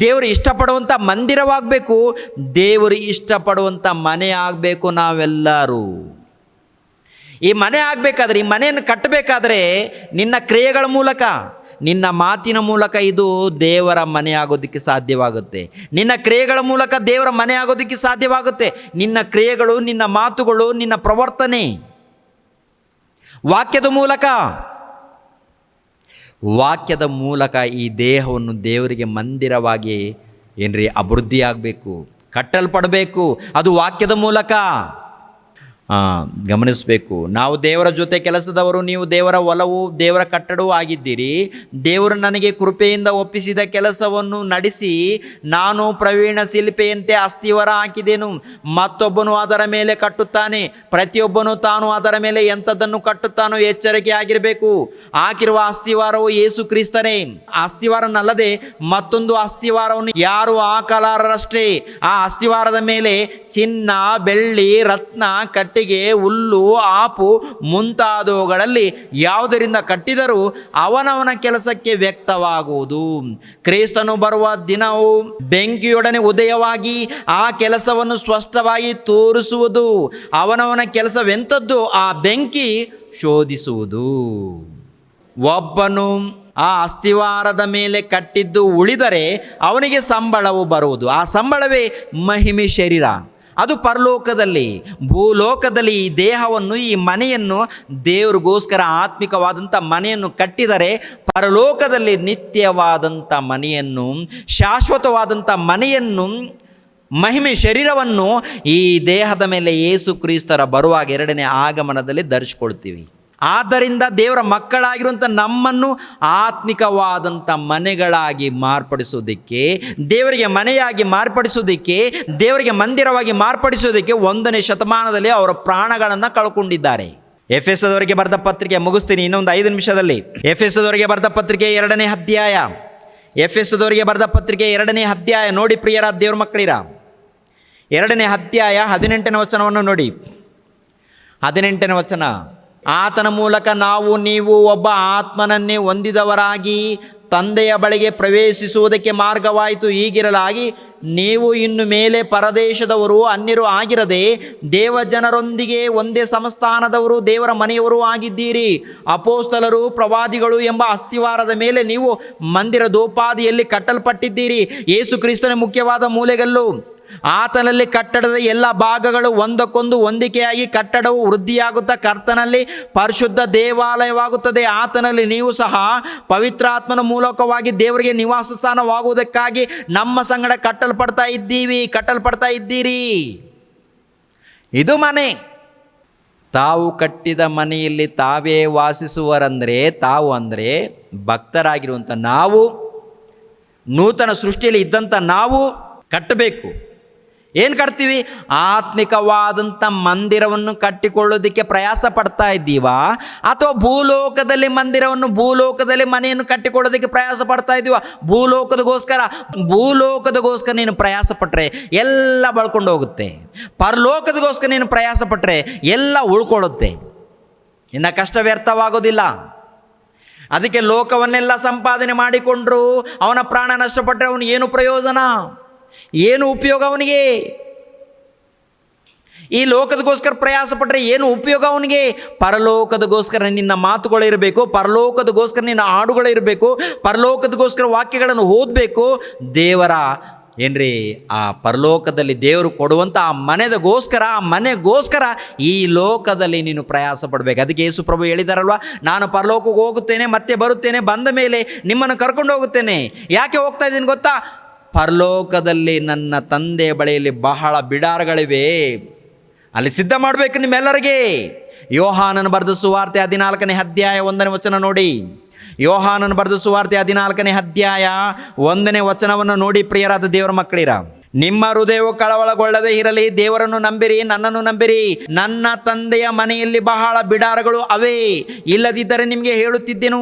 Speaker 1: ದೇವರು ಇಷ್ಟಪಡುವಂಥ ಮಂದಿರವಾಗಬೇಕು, ದೇವರು ಇಷ್ಟಪಡುವಂಥ ಮನೆ ಆಗಬೇಕು. ನಾವೆಲ್ಲರೂ ಈ ಮನೆ ಆಗಬೇಕಾದ್ರೆ, ಈ ಮನೆಯನ್ನು ಕಟ್ಟಬೇಕಾದ್ರೆ ನಿನ್ನ ಕ್ರಿಯೆಗಳ ಮೂಲಕ, ನಿನ್ನ ಮಾತಿನ ಮೂಲಕ ಇದು ದೇವರ ಮನೆ ಆಗೋದಕ್ಕೆ ಸಾಧ್ಯವಾಗುತ್ತೆ. ನಿನ್ನ ಕ್ರಿಯೆಗಳ ಮೂಲಕ ದೇವರ ಮನೆ ಆಗೋದಕ್ಕೆ ಸಾಧ್ಯವಾಗುತ್ತೆ. ನಿನ್ನ ಕ್ರಿಯೆಗಳು, ನಿನ್ನ ಮಾತುಗಳು, ನಿನ್ನ ಪ್ರವರ್ತನೆ, ವಾಕ್ಯದ ಮೂಲಕ ಈ ದೇಹವನ್ನು ದೇವರಿಗೆ ಮಂದಿರವಾಗಿ ಏನ್ರಿ ಅಭಿವೃದ್ಧಿ ಆಗಬೇಕು, ಕಟ್ಟಲ್ಪಡಬೇಕು. ಅದು ವಾಕ್ಯದ ಮೂಲಕ. ಗಮನಿಸಬೇಕು. ನಾವು ದೇವರ ಜೊತೆ ಕೆಲಸದವರು, ನೀವು ದೇವರ ಹೊಲವು, ದೇವರ ಕಟ್ಟಡವೂ ಆಗಿದ್ದೀರಿ. ದೇವರು ನನಗೆ ಕೃಪೆಯಿಂದ ಒಪ್ಪಿಸಿದ ಕೆಲಸವನ್ನು ನಡೆಸಿ ನಾನು ಪ್ರವೀಣ ಶಿಲ್ಪೆಯಂತೆ ಅಸ್ತಿವಾರ ಹಾಕಿದೆನು. ಮತ್ತೊಬ್ಬನು ಅದರ ಮೇಲೆ ಕಟ್ಟುತ್ತಾನೆ. ಪ್ರತಿಯೊಬ್ಬನು ತಾನು ಅದರ ಮೇಲೆ ಎಂಥದ್ದನ್ನು ಕಟ್ಟುತ್ತಾನೋ ಎಚ್ಚರಿಕೆ ಆಗಿರಬೇಕು. ಹಾಕಿರುವ ಅಸ್ತಿವಾರವು ಯೇಸು ಕ್ರಿಸ್ತನೇ. ಅಸ್ತಿವಾರನಲ್ಲದೆ ಮತ್ತೊಂದು ಅಸ್ತಿವಾರವನ್ನು ಯಾರು ಹಾಕಲಾರರಷ್ಟೇ. ಆ ಅಸ್ತಿವಾರದ ಮೇಲೆ ಚಿನ್ನ, ಬೆಳ್ಳಿ, ರತ್ನ, ಕಟ್ಟಿಗೆ, ಹುಲ್ಲು, ಆಪು ಮುಂತಾದವುಗಳಲ್ಲಿ ಯಾವುದರಿಂದ ಕಟ್ಟಿದರೂ ಅವನವನ ಕೆಲಸಕ್ಕೆ ವ್ಯಕ್ತವಾಗುವುದು. ಕ್ರಿಸ್ತನು ಬರುವ ದಿನವು ಬೆಂಕಿಯೊಡನೆ ಉದಯವಾಗಿ ಆ ಕೆಲಸವನ್ನು ಸ್ಪಷ್ಟವಾಗಿ ತೋರಿಸುವುದು. ಅವನವನ ಕೆಲಸವೆಂಥದ್ದು ಆ ಬೆಂಕಿ ಶೋಧಿಸುವುದು. ಒಬ್ಬನು ಆ ಅಸ್ತಿವಾರದ ಮೇಲೆ ಕಟ್ಟಿದ್ದು ಉಳಿದರೆ ಅವನಿಗೆ ಸಂಬಳವು ಬರುವುದು. ಆ ಸಂಬಳವೇ ಮಹಿಮೆ ಶರೀರ. ಅದು ಪರಲೋಕದಲ್ಲಿ. ಭೂಲೋಕದಲ್ಲಿ ಈ ದೇಹವನ್ನು, ಈ ಮನೆಯನ್ನು ದೇವರಿಗೋಸ್ಕರ ಆತ್ಮಿಕವಾದಂಥ ಮನೆಯನ್ನು ಕಟ್ಟಿದರೆ, ಪರಲೋಕದಲ್ಲಿ ನಿತ್ಯವಾದಂಥ ಮನೆಯನ್ನು, ಶಾಶ್ವತವಾದಂಥ ಮನೆಯನ್ನು, ಮಹಿಮೆ ಶರೀರವನ್ನು ಈ ದೇಹದ ಮೇಲೆ ಯೇಸು ಕ್ರಿಸ್ತರ ಬರುವಾಗ 2ನೇ ಆಗಮನದಲ್ಲಿ ಧರಿಸ್ಕೊಳ್ತೀವಿ. ಆದ್ದರಿಂದ ದೇವರ ಮಕ್ಕಳಾಗಿರುವಂಥ ನಮ್ಮನ್ನು ಆತ್ಮಿಕವಾದಂಥ ಮನೆಗಳಾಗಿ ಮಾರ್ಪಡಿಸೋದಕ್ಕೆ, ದೇವರಿಗೆ ಮನೆಯಾಗಿ ಮಾರ್ಪಡಿಸೋದಕ್ಕೆ, ದೇವರಿಗೆ ಮಂದಿರವಾಗಿ ಮಾರ್ಪಡಿಸೋದಕ್ಕೆ 1ನೇ ಶತಮಾನದಲ್ಲಿ ಅವರ ಪ್ರಾಣಗಳನ್ನು ಕಳ್ಕೊಂಡಿದ್ದಾರೆ. ಎಫೆಸದವರಿಗೆ ಬರೆದ ಪತ್ರಿಕೆ, ಮುಗಿಸ್ತೀನಿ ಇನ್ನೊಂದು 5 ನಿಮಿಷದಲ್ಲಿ. ಎಫೆಸದವರಿಗೆ ಬರೆದ ಪತ್ರಿಕೆ 2ನೇ ಅಧ್ಯಾಯ, ಎಫೆಸದವರಿಗೆ ಬರೆದ ಪತ್ರಿಕೆ 2ನೇ ಅಧ್ಯಾಯ ನೋಡಿ ಪ್ರಿಯರ ದೇವ್ರ ಮಕ್ಕಳಿರ, 2ನೇ ಅಧ್ಯಾಯ 18ನೇ ವಚನವನ್ನು ನೋಡಿ. 18ನೇ ವಚನ, ಆತನ ಮೂಲಕ ನೀವು ಒಬ್ಬ ಆತ್ಮನನ್ನೇ ಹೊಂದಿದವರಾಗಿ ತಂದೆಯ ಬಳಿಗೆ ಪ್ರವೇಶಿಸುವುದಕ್ಕೆ ಮಾರ್ಗವಾಯಿತು. ಹೀಗಿರಲಾಗಿ ನೀವು ಇನ್ನು ಮೇಲೆ ಪರದೇಶದವರು, ಅನ್ಯರು ಆಗಿರದೆ ದೇವಜನರೊಂದಿಗೆ ಒಂದೇ ಸಂಸ್ಥಾನದವರು, ದೇವರ ಮನೆಯವರು ಆಗಿದ್ದೀರಿ. ಅಪೋಸ್ತಲರು, ಪ್ರವಾದಿಗಳು ಎಂಬ ಅಸ್ತಿವಾರದ ಮೇಲೆ ನೀವು ಮಂದಿರದೋಪಾದಿಯಲ್ಲಿ ಕಟ್ಟಲ್ಪಟ್ಟಿದ್ದೀರಿ. ಯೇಸು ಕ್ರಿಸ್ತನ ಮುಖ್ಯವಾದ ಮೂಲೆಗಲ್ಲು. ಆತನಲ್ಲಿ ಕಟ್ಟಡದ ಎಲ್ಲ ಭಾಗಗಳು ಒಂದಕ್ಕೊಂದು ಹೊಂದಿಕೆಯಾಗಿ ಕಟ್ಟಡವು ವೃದ್ಧಿಯಾಗುತ್ತಾ ಕರ್ತನಲ್ಲಿ ಪರಿಶುದ್ಧ ದೇವಾಲಯವಾಗುತ್ತದೆ. ಆತನಲ್ಲಿ ನೀವು ಸಹ ಪವಿತ್ರಾತ್ಮನ ಮೂಲಕವಾಗಿ ದೇವರಿಗೆ ನಿವಾಸ ಸ್ಥಾನವಾಗುವುದಕ್ಕಾಗಿ ನಮ್ಮ ಸಂಗಡ ಕಟ್ಟಲ್ಪಡ್ತಾ ಇದ್ದೀರಿ. ಇದು ಮನೆ. ತಾವು ಕಟ್ಟಿದ ಮನೆಯಲ್ಲಿ ತಾವೇ ವಾಸಿಸುವರಂದರೆ, ತಾವು ಅಂದರೆ ಭಕ್ತರಾಗಿರುವಂಥ ನಾವು, ನೂತನ ಸೃಷ್ಟಿಯಲ್ಲಿ ಇದ್ದಂಥ ನಾವು ಕಟ್ಟಬೇಕು. ಏನು ಕಟ್ತೀವಿ? ಆತ್ಮಿಕವಾದಂಥ ಮಂದಿರವನ್ನು ಕಟ್ಟಿಕೊಳ್ಳೋದಕ್ಕೆ ಪ್ರಯಾಸ ಪಡ್ತಾ ಇದ್ದೀವಾ, ಅಥವಾ ಭೂಲೋಕದಲ್ಲಿ ಭೂಲೋಕದಲ್ಲಿ ಮನೆಯನ್ನು ಕಟ್ಟಿಕೊಳ್ಳೋದಕ್ಕೆ ಪ್ರಯಾಸ ಪಡ್ತಾ ಇದ್ದೀವ? ಭೂಲೋಕದಗೋಸ್ಕರ ನೀನು ಪ್ರಯಾಸ ಪಟ್ಟರೆ ಎಲ್ಲ ಬಳ್ಕೊಂಡು ಹೋಗುತ್ತೆ. ಪರಲೋಕದಗೋಸ್ಕರ ನೀನು ಪ್ರಯಾಸ ಪಟ್ಟರೆ ಎಲ್ಲ ಉಳ್ಕೊಳ್ಳುತ್ತೆ. ಇನ್ನು ಕಷ್ಟ ವ್ಯರ್ಥವಾಗೋದಿಲ್ಲ. ಅದಕ್ಕೆ ಲೋಕವನ್ನೆಲ್ಲ ಸಂಪಾದನೆ ಮಾಡಿಕೊಂಡ್ರು ಅವನ ಪ್ರಾಣ ನಷ್ಟಪಟ್ಟರೆ ಅವನು ಏನು ಪ್ರಯೋಜನ, ಏನು ಉಪಯೋಗ ಅವನಿಗೆ? ಈ ಲೋಕದಗೋಸ್ಕರ ಪ್ರಯಾಸ ಪಟ್ಟರೆ ಏನು ಉಪಯೋಗ ಅವನಿಗೆ? ಪರಲೋಕದಗೋಸ್ಕರ ನಿನ್ನ ಮಾತುಗಳಿರಬೇಕು, ಪರಲೋಕದಗೋಸ್ಕರ ನಿನ್ನ ಹಾಡುಗಳಿರಬೇಕು, ಪರಲೋಕದಗೋಸ್ಕರ ವಾಕ್ಯಗಳನ್ನು ಓದಬೇಕು. ದೇವರ ಏನ್ರಿ ಆ ಪರಲೋಕದಲ್ಲಿ ದೇವರು ಕೊಡುವಂಥ ಆ ಮನೆಗೋಸ್ಕರ ಈ ಲೋಕದಲ್ಲಿ ನೀನು ಪ್ರಯಾಸ ಪಡಬೇಕು. ಅದಕ್ಕೆ ಯೇಸು ಪ್ರಭು ಹೇಳಿದಾರಲ್ವ, ನಾನು ಪರಲೋಕಕ್ಕೆ ಹೋಗುತ್ತೇನೆ, ಮತ್ತೆ ಬರುತ್ತೇನೆ, ಬಂದ ಮೇಲೆ ನಿಮ್ಮನ್ನು ಕರ್ಕೊಂಡು ಹೋಗುತ್ತೇನೆ. ಯಾಕೆ ಹೋಗ್ತಾ ಇದ್ದೀನಿ ಗೊತ್ತಾ? ಪರಲೋಕದಲ್ಲಿ ನನ್ನ ತಂದೆಯ ಬಳಿಯಲ್ಲಿ ಬಹಳ ಬಿಡಾರಗಳಿವೆ, ಅಲ್ಲಿ ಸಿದ್ಧ ಮಾಡಬೇಕು ನಿಮ್ಮೆಲ್ಲರಿಗೆ. ಯೋಹಾನನ ಬರೆದ ಸುವಾರ್ತೆ 14ನೇ ಅಧ್ಯಾಯ 1ನೇ ವಚನ ನೋಡಿ. ಯೋಹಾನನ ಬರೆದ ಸುವಾರ್ತೆ 14ನೇ ಅಧ್ಯಾಯ 1ನೇ ವಚನವನ್ನು ನೋಡಿ ಪ್ರಿಯರಾದ ದೇವರ ಮಕ್ಕಳಿರ. ನಿಮ್ಮ ಹೃದಯವು ಕಳವಳಗೊಳ್ಳದೆ ಇರಲಿ, ದೇವರನ್ನು ನಂಬಿರಿ, ನನ್ನನ್ನು ನಂಬಿರಿ. ನನ್ನ ತಂದೆಯ ಮನೆಯಲ್ಲಿ ಬಹಳ ಬಿಡಾರಗಳು ಅವೇ. ಇಲ್ಲದಿದ್ದರೆ ನಿಮಗೆ ಹೇಳುತ್ತಿದ್ದೆನು,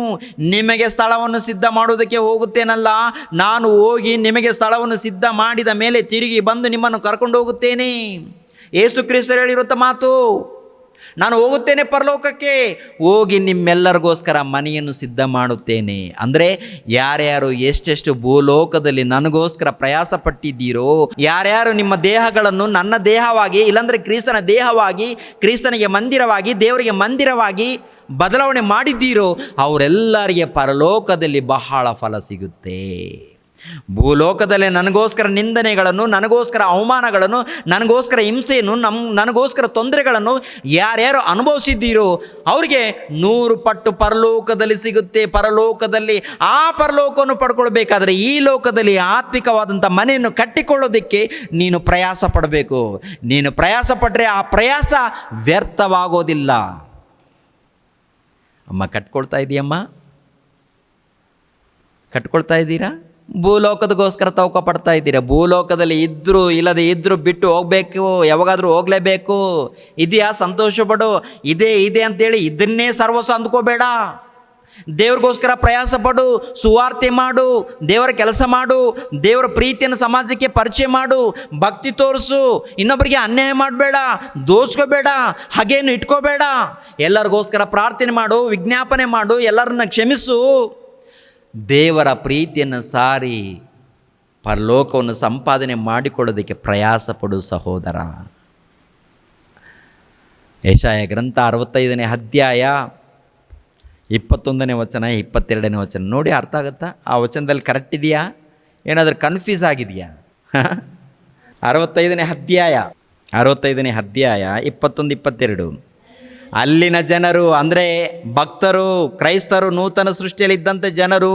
Speaker 1: ನಿಮಗೆ ಸ್ಥಳವನ್ನು ಸಿದ್ಧ ಮಾಡುವುದಕ್ಕೆ ಹೋಗುತ್ತೇನಲ್ಲ. ನಾನು ಹೋಗಿ ನಿಮಗೆ ಸ್ಥಳವನ್ನು ಸಿದ್ಧ ಮಾಡಿದ ಮೇಲೆ ತಿರುಗಿ ಬಂದು ನಿಮ್ಮನ್ನು ಕರ್ಕೊಂಡು ಹೋಗುತ್ತೇನೆ. ಯೇಸು ಕ್ರಿಸ್ತರು ಹೇಳಿರುವಂಥ ಮಾತು. ನಾನು ಹೋಗುತ್ತೇನೆ ಪರಲೋಕಕ್ಕೆ, ಹೋಗಿ ನಿಮ್ಮೆಲ್ಲರಿಗೋಸ್ಕರ ಮನೆಯನ್ನು ಸಿದ್ಧ ಮಾಡುತ್ತೇನೆ. ಅಂದರೆ ಯಾರ್ಯಾರು ಎಷ್ಟೆಷ್ಟು ಭೂಲೋಕದಲ್ಲಿ ನನಗೋಸ್ಕರ ಪ್ರಯಾಸ ಪಟ್ಟಿದ್ದೀರೋ, ಯಾರ್ಯಾರು ನಿಮ್ಮ ದೇಹಗಳನ್ನು ನನ್ನ ದೇಹವಾಗಿ, ಇಲ್ಲಾಂದರೆ ಕ್ರಿಸ್ತನ ದೇಹವಾಗಿ, ಕ್ರಿಸ್ತನಿಗೆ ಮಂದಿರವಾಗಿ, ದೇವರಿಗೆ ಮಂದಿರವಾಗಿ ಬದಲಾವಣೆ ಮಾಡಿದ್ದೀರೋ, ಅವರೆಲ್ಲರಿಗೆ ಪರಲೋಕದಲ್ಲಿ ಬಹಳ ಫಲ ಸಿಗುತ್ತೆ. ಭೂಲೋಕದಲ್ಲೇ ನನಗೋಸ್ಕರ ನಿಂದನೆಗಳನ್ನು, ನನಗೋಸ್ಕರ ಅವಮಾನಗಳನ್ನು, ನನಗೋಸ್ಕರ ಹಿಂಸೆಯನ್ನು, ನನಗೋಸ್ಕರ ತೊಂದರೆಗಳನ್ನು ಯಾರ್ಯಾರು ಅನುಭವಿಸಿದ್ದೀರೋ ಅವರಿಗೆ 100 ಪಟ್ಟು ಪರಲೋಕದಲ್ಲಿ ಸಿಗುತ್ತೆ. ಪರಲೋಕದಲ್ಲಿ ಆ ಪರಲೋಕವನ್ನು ಪಡ್ಕೊಳ್ಬೇಕಾದ್ರೆ ಈ ಲೋಕದಲ್ಲಿ ಆತ್ಮಿಕವಾದಂಥ ಮನೆಯನ್ನು ಕಟ್ಟಿಕೊಳ್ಳೋದಕ್ಕೆ ನೀನು ಪ್ರಯಾಸ ಪಡಬೇಕು. ನೀನು ಪ್ರಯಾಸ ಪಟ್ಟರೆ ಆ ಪ್ರಯಾಸ ವ್ಯರ್ಥವಾಗೋದಿಲ್ಲ. ಅಮ್ಮ ಕಟ್ಕೊಳ್ತಾ ಇದೆಯಮ್ಮ? ಕಟ್ಕೊಳ್ತಾ ಇದ್ದೀರಾ? ಭೂಲೋಕದಗೋಸ್ಕರ ತವಕ ಪಡ್ತಾ ಇದ್ದೀರಾ? ಭೂಲೋಕದಲ್ಲಿ ಇದ್ದರೂ ಇಲ್ಲದೆ ಇದ್ದರೂ ಬಿಟ್ಟು ಹೋಗಬೇಕು, ಯಾವಾಗಾದರೂ ಹೋಗಲೇಬೇಕು. ಇದೆಯಾ? ಸಂತೋಷ ಪಡು. ಇದೆ ಅಂತೇಳಿ ಇದನ್ನೇ ಸರ್ವಸ್ವ ಅಂದ್ಕೋಬೇಡ. ದೇವ್ರಿಗೋಸ್ಕರ ಪ್ರಯಾಸ ಪಡು, ಸುವಾರ್ತೆ ಮಾಡು, ದೇವರ ಕೆಲಸ ಮಾಡು, ದೇವರ ಪ್ರೀತಿಯನ್ನು ಸಮಾಜಕ್ಕೆ ಪರಿಚಯ ಮಾಡು, ಭಕ್ತಿ ತೋರಿಸು. ಇನ್ನೊಬ್ಬರಿಗೆ ಅನ್ಯಾಯ ಮಾಡಬೇಡ, ದೋಚ್ಕೋಬೇಡ, ಹಾಗೇನು ಇಟ್ಕೋಬೇಡ. ಎಲ್ಲರಿಗೋಸ್ಕರ ಪ್ರಾರ್ಥನೆ ಮಾಡು, ವಿಜ್ಞಾಪನೆ ಮಾಡು, ಎಲ್ಲರನ್ನ ಕ್ಷಮಿಸು. ದೇವರ ಪ್ರೀತಿಯನ್ನು ಸಾರಿ ಪರಲೋಕವನ್ನು ಸಂಪಾದನೆ ಮಾಡಿಕೊಳ್ಳೋದಕ್ಕೆ ಪ್ರಯಾಸ ಪಡು ಸಹೋದರ. ಯೆಶಾಯ ಗ್ರಂಥ 65ನೇ ಅಧ್ಯಾಯ 21ನೇ ವಚನ 22ನೇ ವಚನ ನೋಡಿ, ಅರ್ಥ ಆಗುತ್ತಾ? ಆ ವಚನದಲ್ಲಿ ಕರೆಕ್ಟ್ ಇದೆಯಾ? ಏನಾದರೂ ಕನ್ಫ್ಯೂಸ್ ಆಗಿದೆಯಾ? 65ನೇ ಅಧ್ಯಾಯ 21-22. ಅಲ್ಲಿನ ಜನರು ಅಂದರೆ ಭಕ್ತರು, ಕ್ರೈಸ್ತರು, ನೂತನ ಸೃಷ್ಟಿಯಲ್ಲಿದ್ದಂಥ ಜನರು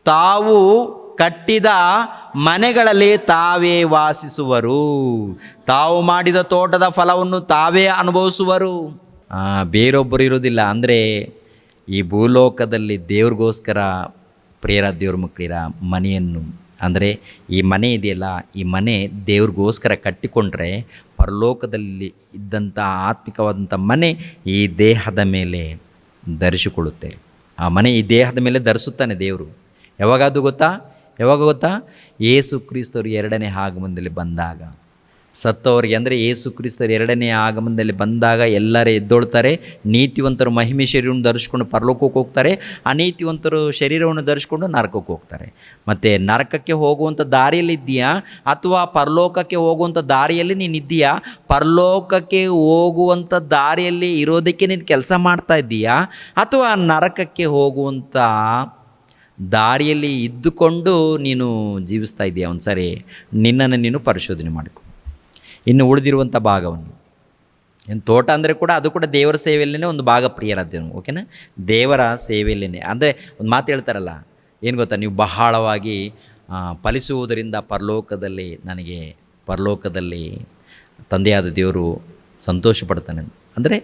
Speaker 1: ತಾವು ಕಟ್ಟಿದ ಮನೆಗಳಲ್ಲಿ ತಾವೇ ವಾಸಿಸುವರು, ತಾವು ಮಾಡಿದ ತೋಟದ ಫಲವನ್ನು ತಾವೇ ಅನುಭವಿಸುವರು. ಬೇರೊಬ್ಬರು ಇರೋದಿಲ್ಲ. ಅಂದರೆ ಈ ಭೂಲೋಕದಲ್ಲಿ ದೇವ್ರಿಗೋಸ್ಕರ ಪ್ರಿಯರ ದೇವ್ರ ಮಕ್ಕಳಿರ ಮನೆಯನ್ನು, ಅಂದರೆ ಈ ಮನೆ ಇದೆಯಲ್ಲ, ಈ ಮನೆ ದೇವ್ರಿಗೋಸ್ಕರ ಕಟ್ಟಿಕೊಂಡ್ರೆ ಪರಲೋಕದಲ್ಲಿ ಇದ್ದಂಥ ಆತ್ಮಿಕವಾದಂಥ ಮನೆ ಈ ದೇಹದ ಮೇಲೆ ಧರಿಸಿಕೊಳ್ಳುತ್ತೆ. ಆ ಮನೆ ಈ ದೇಹದ ಮೇಲೆ ಧರಿಸುತ್ತಾನೆ ದೇವರು. ಯಾವಾಗ ಗೊತ್ತಾ? ಯೇಸು ಕ್ರಿಸ್ತರು ಎರಡನೇ ಆಗಮನದಲ್ಲಿ ಬಂದಾಗ. ಸತ್ತವರಿಗೆ, ಅಂದರೆ ಯೇಸು ಕ್ರಿಸ್ತರು ಎರಡನೇ ಆಗಮನದಲ್ಲಿ ಬಂದಾಗ ಎಲ್ಲರೂ ಎದ್ದೊಳ್ತಾರೆ. ನೀತಿವಂತರು ಮಹಿಮೆ ಶರೀರವನ್ನು ಧರಿಸ್ಕೊಂಡು ಪರಲೋಕಕ್ಕೆ ಹೋಗ್ತಾರೆ, ಅನೀತಿವಂತರು ಶರೀರವನ್ನು ಧರಿಸ್ಕೊಂಡು ನರಕಕ್ಕೆ ಹೋಗ್ತಾರೆ. ಮತ್ತು ನರಕಕ್ಕೆ ಹೋಗುವಂಥ ದಾರಿಯಲ್ಲಿದ್ದೀಯಾ ಅಥವಾ ಪರಲೋಕಕ್ಕೆ ಹೋಗುವಂಥ ದಾರಿಯಲ್ಲಿ ನೀನಿದ್ದೀಯಾ? ಪರಲೋಕಕ್ಕೆ ಹೋಗುವಂಥ ದಾರಿಯಲ್ಲಿ ಇರೋದಕ್ಕೆ ನೀನು ಕೆಲಸ ಮಾಡ್ತಾ ಇದ್ದೀಯಾ ಅಥವಾ ನರಕಕ್ಕೆ ಹೋಗುವಂಥ ದಾರಿಯಲ್ಲಿ ಇದ್ದುಕೊಂಡು ನೀನು ಜೀವಿಸ್ತಾ ಇದ್ದೀಯಾ? ಒಂದು ಸಾರಿ ನಿನ್ನನ್ನು ನೀನು ಪರಿಶೋಧನೆ ಮಾಡಿಕೊ. ಇನ್ನು ಉಳಿದಿರುವಂಥ ಭಾಗವನ್ನು, ಏನು ತೋಟ ಅಂದರೆ ಕೂಡ ಅದು ಕೂಡ ದೇವರ ಸೇವೆಯಲ್ಲೇ ಒಂದು ಭಾಗ ಪ್ರಿಯರಾದ್ದೇನು, ಓಕೆನಾ? ದೇವರ ಸೇವೆಯಲ್ಲೇ. ಅಂದರೆ ಒಂದು ಮಾತು ಹೇಳ್ತಾರಲ್ಲ, ಏನು ಗೊತ್ತಾ, ನೀವು ಬಹಳವಾಗಿ ಫಲಿಸುವುದರಿಂದ ಪರಲೋಕದಲ್ಲಿ ತಂದೆಯಾದ ದೇವರು ಸಂತೋಷ ಪಡ್ತಾನೆ. ಅಂದರೆ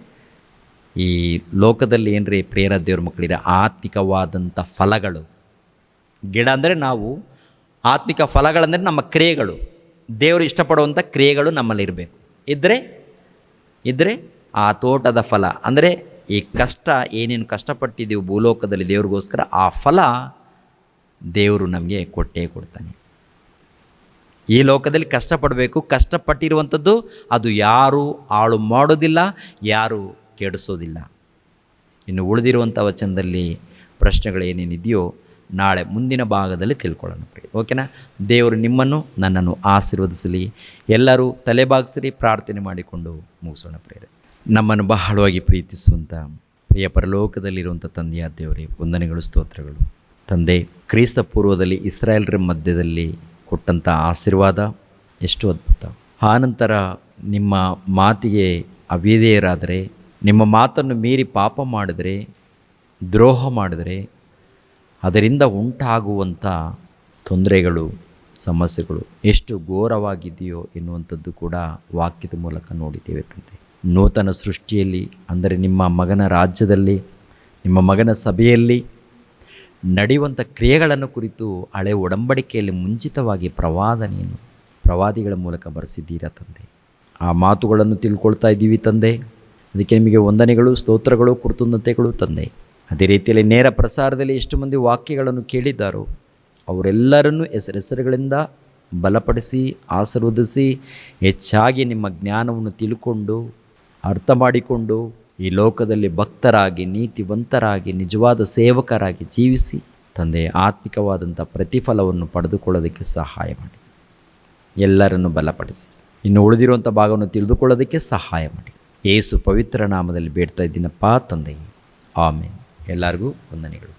Speaker 1: ಈ ಲೋಕದಲ್ಲಿ ಏನ್ರಿ ಪ್ರಿಯರ ದೇವ್ರ ಮಕ್ಕಳಿರ ಆತ್ಮಿಕವಾದಂಥ ಫಲಗಳು, ಗಿಡ ಅಂದರೆ ನಾವು, ಆತ್ಮಿಕ ಫಲಗಳಂದರೆ ನಮ್ಮ ಕ್ರಿಯೆಗಳು, ದೇವರು ಇಷ್ಟಪಡುವಂಥ ಕ್ರಿಯೆಗಳು ನಮ್ಮಲ್ಲಿರಬೇಕು. ಇದ್ದರೆ ಆ ತೋಟದ ಫಲ, ಅಂದರೆ ಈ ಕಷ್ಟ ಏನೇನು ಕಷ್ಟಪಟ್ಟಿದ್ದೀವಿ ಭೂಲೋಕದಲ್ಲಿ ದೇವ್ರಿಗೋಸ್ಕರ, ಆ ಫಲ ದೇವರು ನಮಗೆ ಕೊಟ್ಟೇ ಕೊಡ್ತಾನೆ. ಈ ಲೋಕದಲ್ಲಿ ಕಷ್ಟಪಡಬೇಕು. ಕಷ್ಟಪಟ್ಟಿರುವಂಥದ್ದು ಅದು ಯಾರೂ ಹಾಳು ಮಾಡೋದಿಲ್ಲ, ಯಾರೂ ಕೆಡಿಸೋದಿಲ್ಲ. ಇನ್ನು ಉಳಿದಿರುವಂಥ ವಚನದಲ್ಲಿ ಪ್ರಶ್ನೆಗಳು ಏನೇನಿದೆಯೋ ನಾಳೆ ಮುಂದಿನ ಭಾಗದಲ್ಲಿ ತಿಳ್ಕೊಳ್ಳೋಣ. ಓಕೆನಾ? ದೇವರು ನಿಮ್ಮನ್ನು ನನ್ನನ್ನು ಆಶೀರ್ವದಿಸಲಿ. ಎಲ್ಲರೂ ತಲೆಬಾಗಿಸಿರಿ, ಪ್ರಾರ್ಥನೆ ಮಾಡಿಕೊಂಡು ಮುಗಿಸೋಣ. ಪ್ರೇರೆ, ನಮ್ಮನ್ನು ಬಹಳವಾಗಿ ಪ್ರೀತಿಸುವಂಥ ಪ್ರಿಯ ಪರಲೋಕದಲ್ಲಿರುವಂಥ ತಂದೆಯ ದೇವರೇ, ವಂದನೆಗಳು, ಸ್ತೋತ್ರಗಳು. ತಂದೆ, ಕ್ರಿಸ್ತ ಪೂರ್ವದಲ್ಲಿ ಇಸ್ರಾಯೇಲ್ರ ಮಧ್ಯದಲ್ಲಿ ಕೊಟ್ಟಂಥ ಆಶೀರ್ವಾದ ಎಷ್ಟು ಅದ್ಭುತ. ಆನಂತರ ನಿಮ್ಮ ಮಾತಿಗೆ ಅವಿಧೇಯರಾದರೆ, ನಿಮ್ಮ ಮಾತನ್ನು ಮೀರಿ ಪಾಪ ಮಾಡಿದರೆ, ದ್ರೋಹ ಮಾಡಿದರೆ ಅದರಿಂದ ಉಂಟಾಗುವಂಥ ತೊಂದರೆಗಳು, ಸಮಸ್ಯೆಗಳು ಎಷ್ಟು ಘೋರವಾಗಿದೆಯೋ ಎನ್ನುವಂಥದ್ದು ಕೂಡ ವಾಕ್ಯದ ಮೂಲಕ ನೋಡಿದ್ದೇವೆ ತಂದೆ. ನೂತನ ಸೃಷ್ಟಿಯಲ್ಲಿ, ಅಂದರೆ ನಿಮ್ಮ ಮಗನ ರಾಜ್ಯದಲ್ಲಿ, ನಿಮ್ಮ ಮಗನ ಸಭೆಯಲ್ಲಿ ನಡೆಯುವಂಥ ಕ್ರಿಯೆಗಳನ್ನು ಕುರಿತು ಹಳೆ ಒಡಂಬಡಿಕೆಯಲ್ಲಿ ಮುಂಚಿತವಾಗಿ ಪ್ರವಾದಿಗಳ ಮೂಲಕ ಬರೆಸಿದ್ದೀರಾ ತಂದೆ. ಆ ಮಾತುಗಳನ್ನು ತಿಳ್ಕೊಳ್ತಾ ಇದ್ದೀವಿ ತಂದೆ. ಅದಕ್ಕೆ ನಿಮಗೆ ವಂದನೆಗಳು, ಸ್ತೋತ್ರಗಳು, ಕೃತಜ್ಞತೆಗಳು ತಂದೆ. ಅದೇ ರೀತಿಯಲ್ಲಿ ನೇರ ಪ್ರಸಾರದಲ್ಲಿ ಎಷ್ಟು ಮಂದಿ ವಾಕ್ಯಗಳನ್ನು ಕೇಳಿದ್ದಾರೋ ಅವರೆಲ್ಲರನ್ನೂ ಹೆಸರುಗಳಿಂದ ಬಲಪಡಿಸಿ, ಆಶೀರ್ವದಿಸಿ, ಹೆಚ್ಚಾಗಿ ನಿಮ್ಮ ಜ್ಞಾನವನ್ನು ತಿಳ್ಕೊಂಡು, ಅರ್ಥ ಮಾಡಿಕೊಂಡು ಈ ಲೋಕದಲ್ಲಿ ಭಕ್ತರಾಗಿ, ನೀತಿವಂತರಾಗಿ, ನಿಜವಾದ ಸೇವಕರಾಗಿ ಜೀವಿಸಿ ತಂದೆ ಆತ್ಮಿಕವಾದಂಥ ಪ್ರತಿಫಲವನ್ನು ಪಡೆದುಕೊಳ್ಳೋದಕ್ಕೆ ಸಹಾಯ ಮಾಡಿ. ಎಲ್ಲರನ್ನು ಬಲಪಡಿಸಿ ಇನ್ನು ಉಳಿದಿರುವಂಥ ಭಾಗವನ್ನು ತಿಳಿದುಕೊಳ್ಳೋದಕ್ಕೆ ಸಹಾಯ ಮಾಡಿ. ಯೇಸು ಪವಿತ್ರ ನಾಮದಲ್ಲಿ ಬೇಡ್ತಾ ಇದ್ದೀನಪ್ಪ ತಂದೆ, ಆಮೇನ್. ಎಲ್ಲರಿಗೂ ವಂದನೆಗಳು.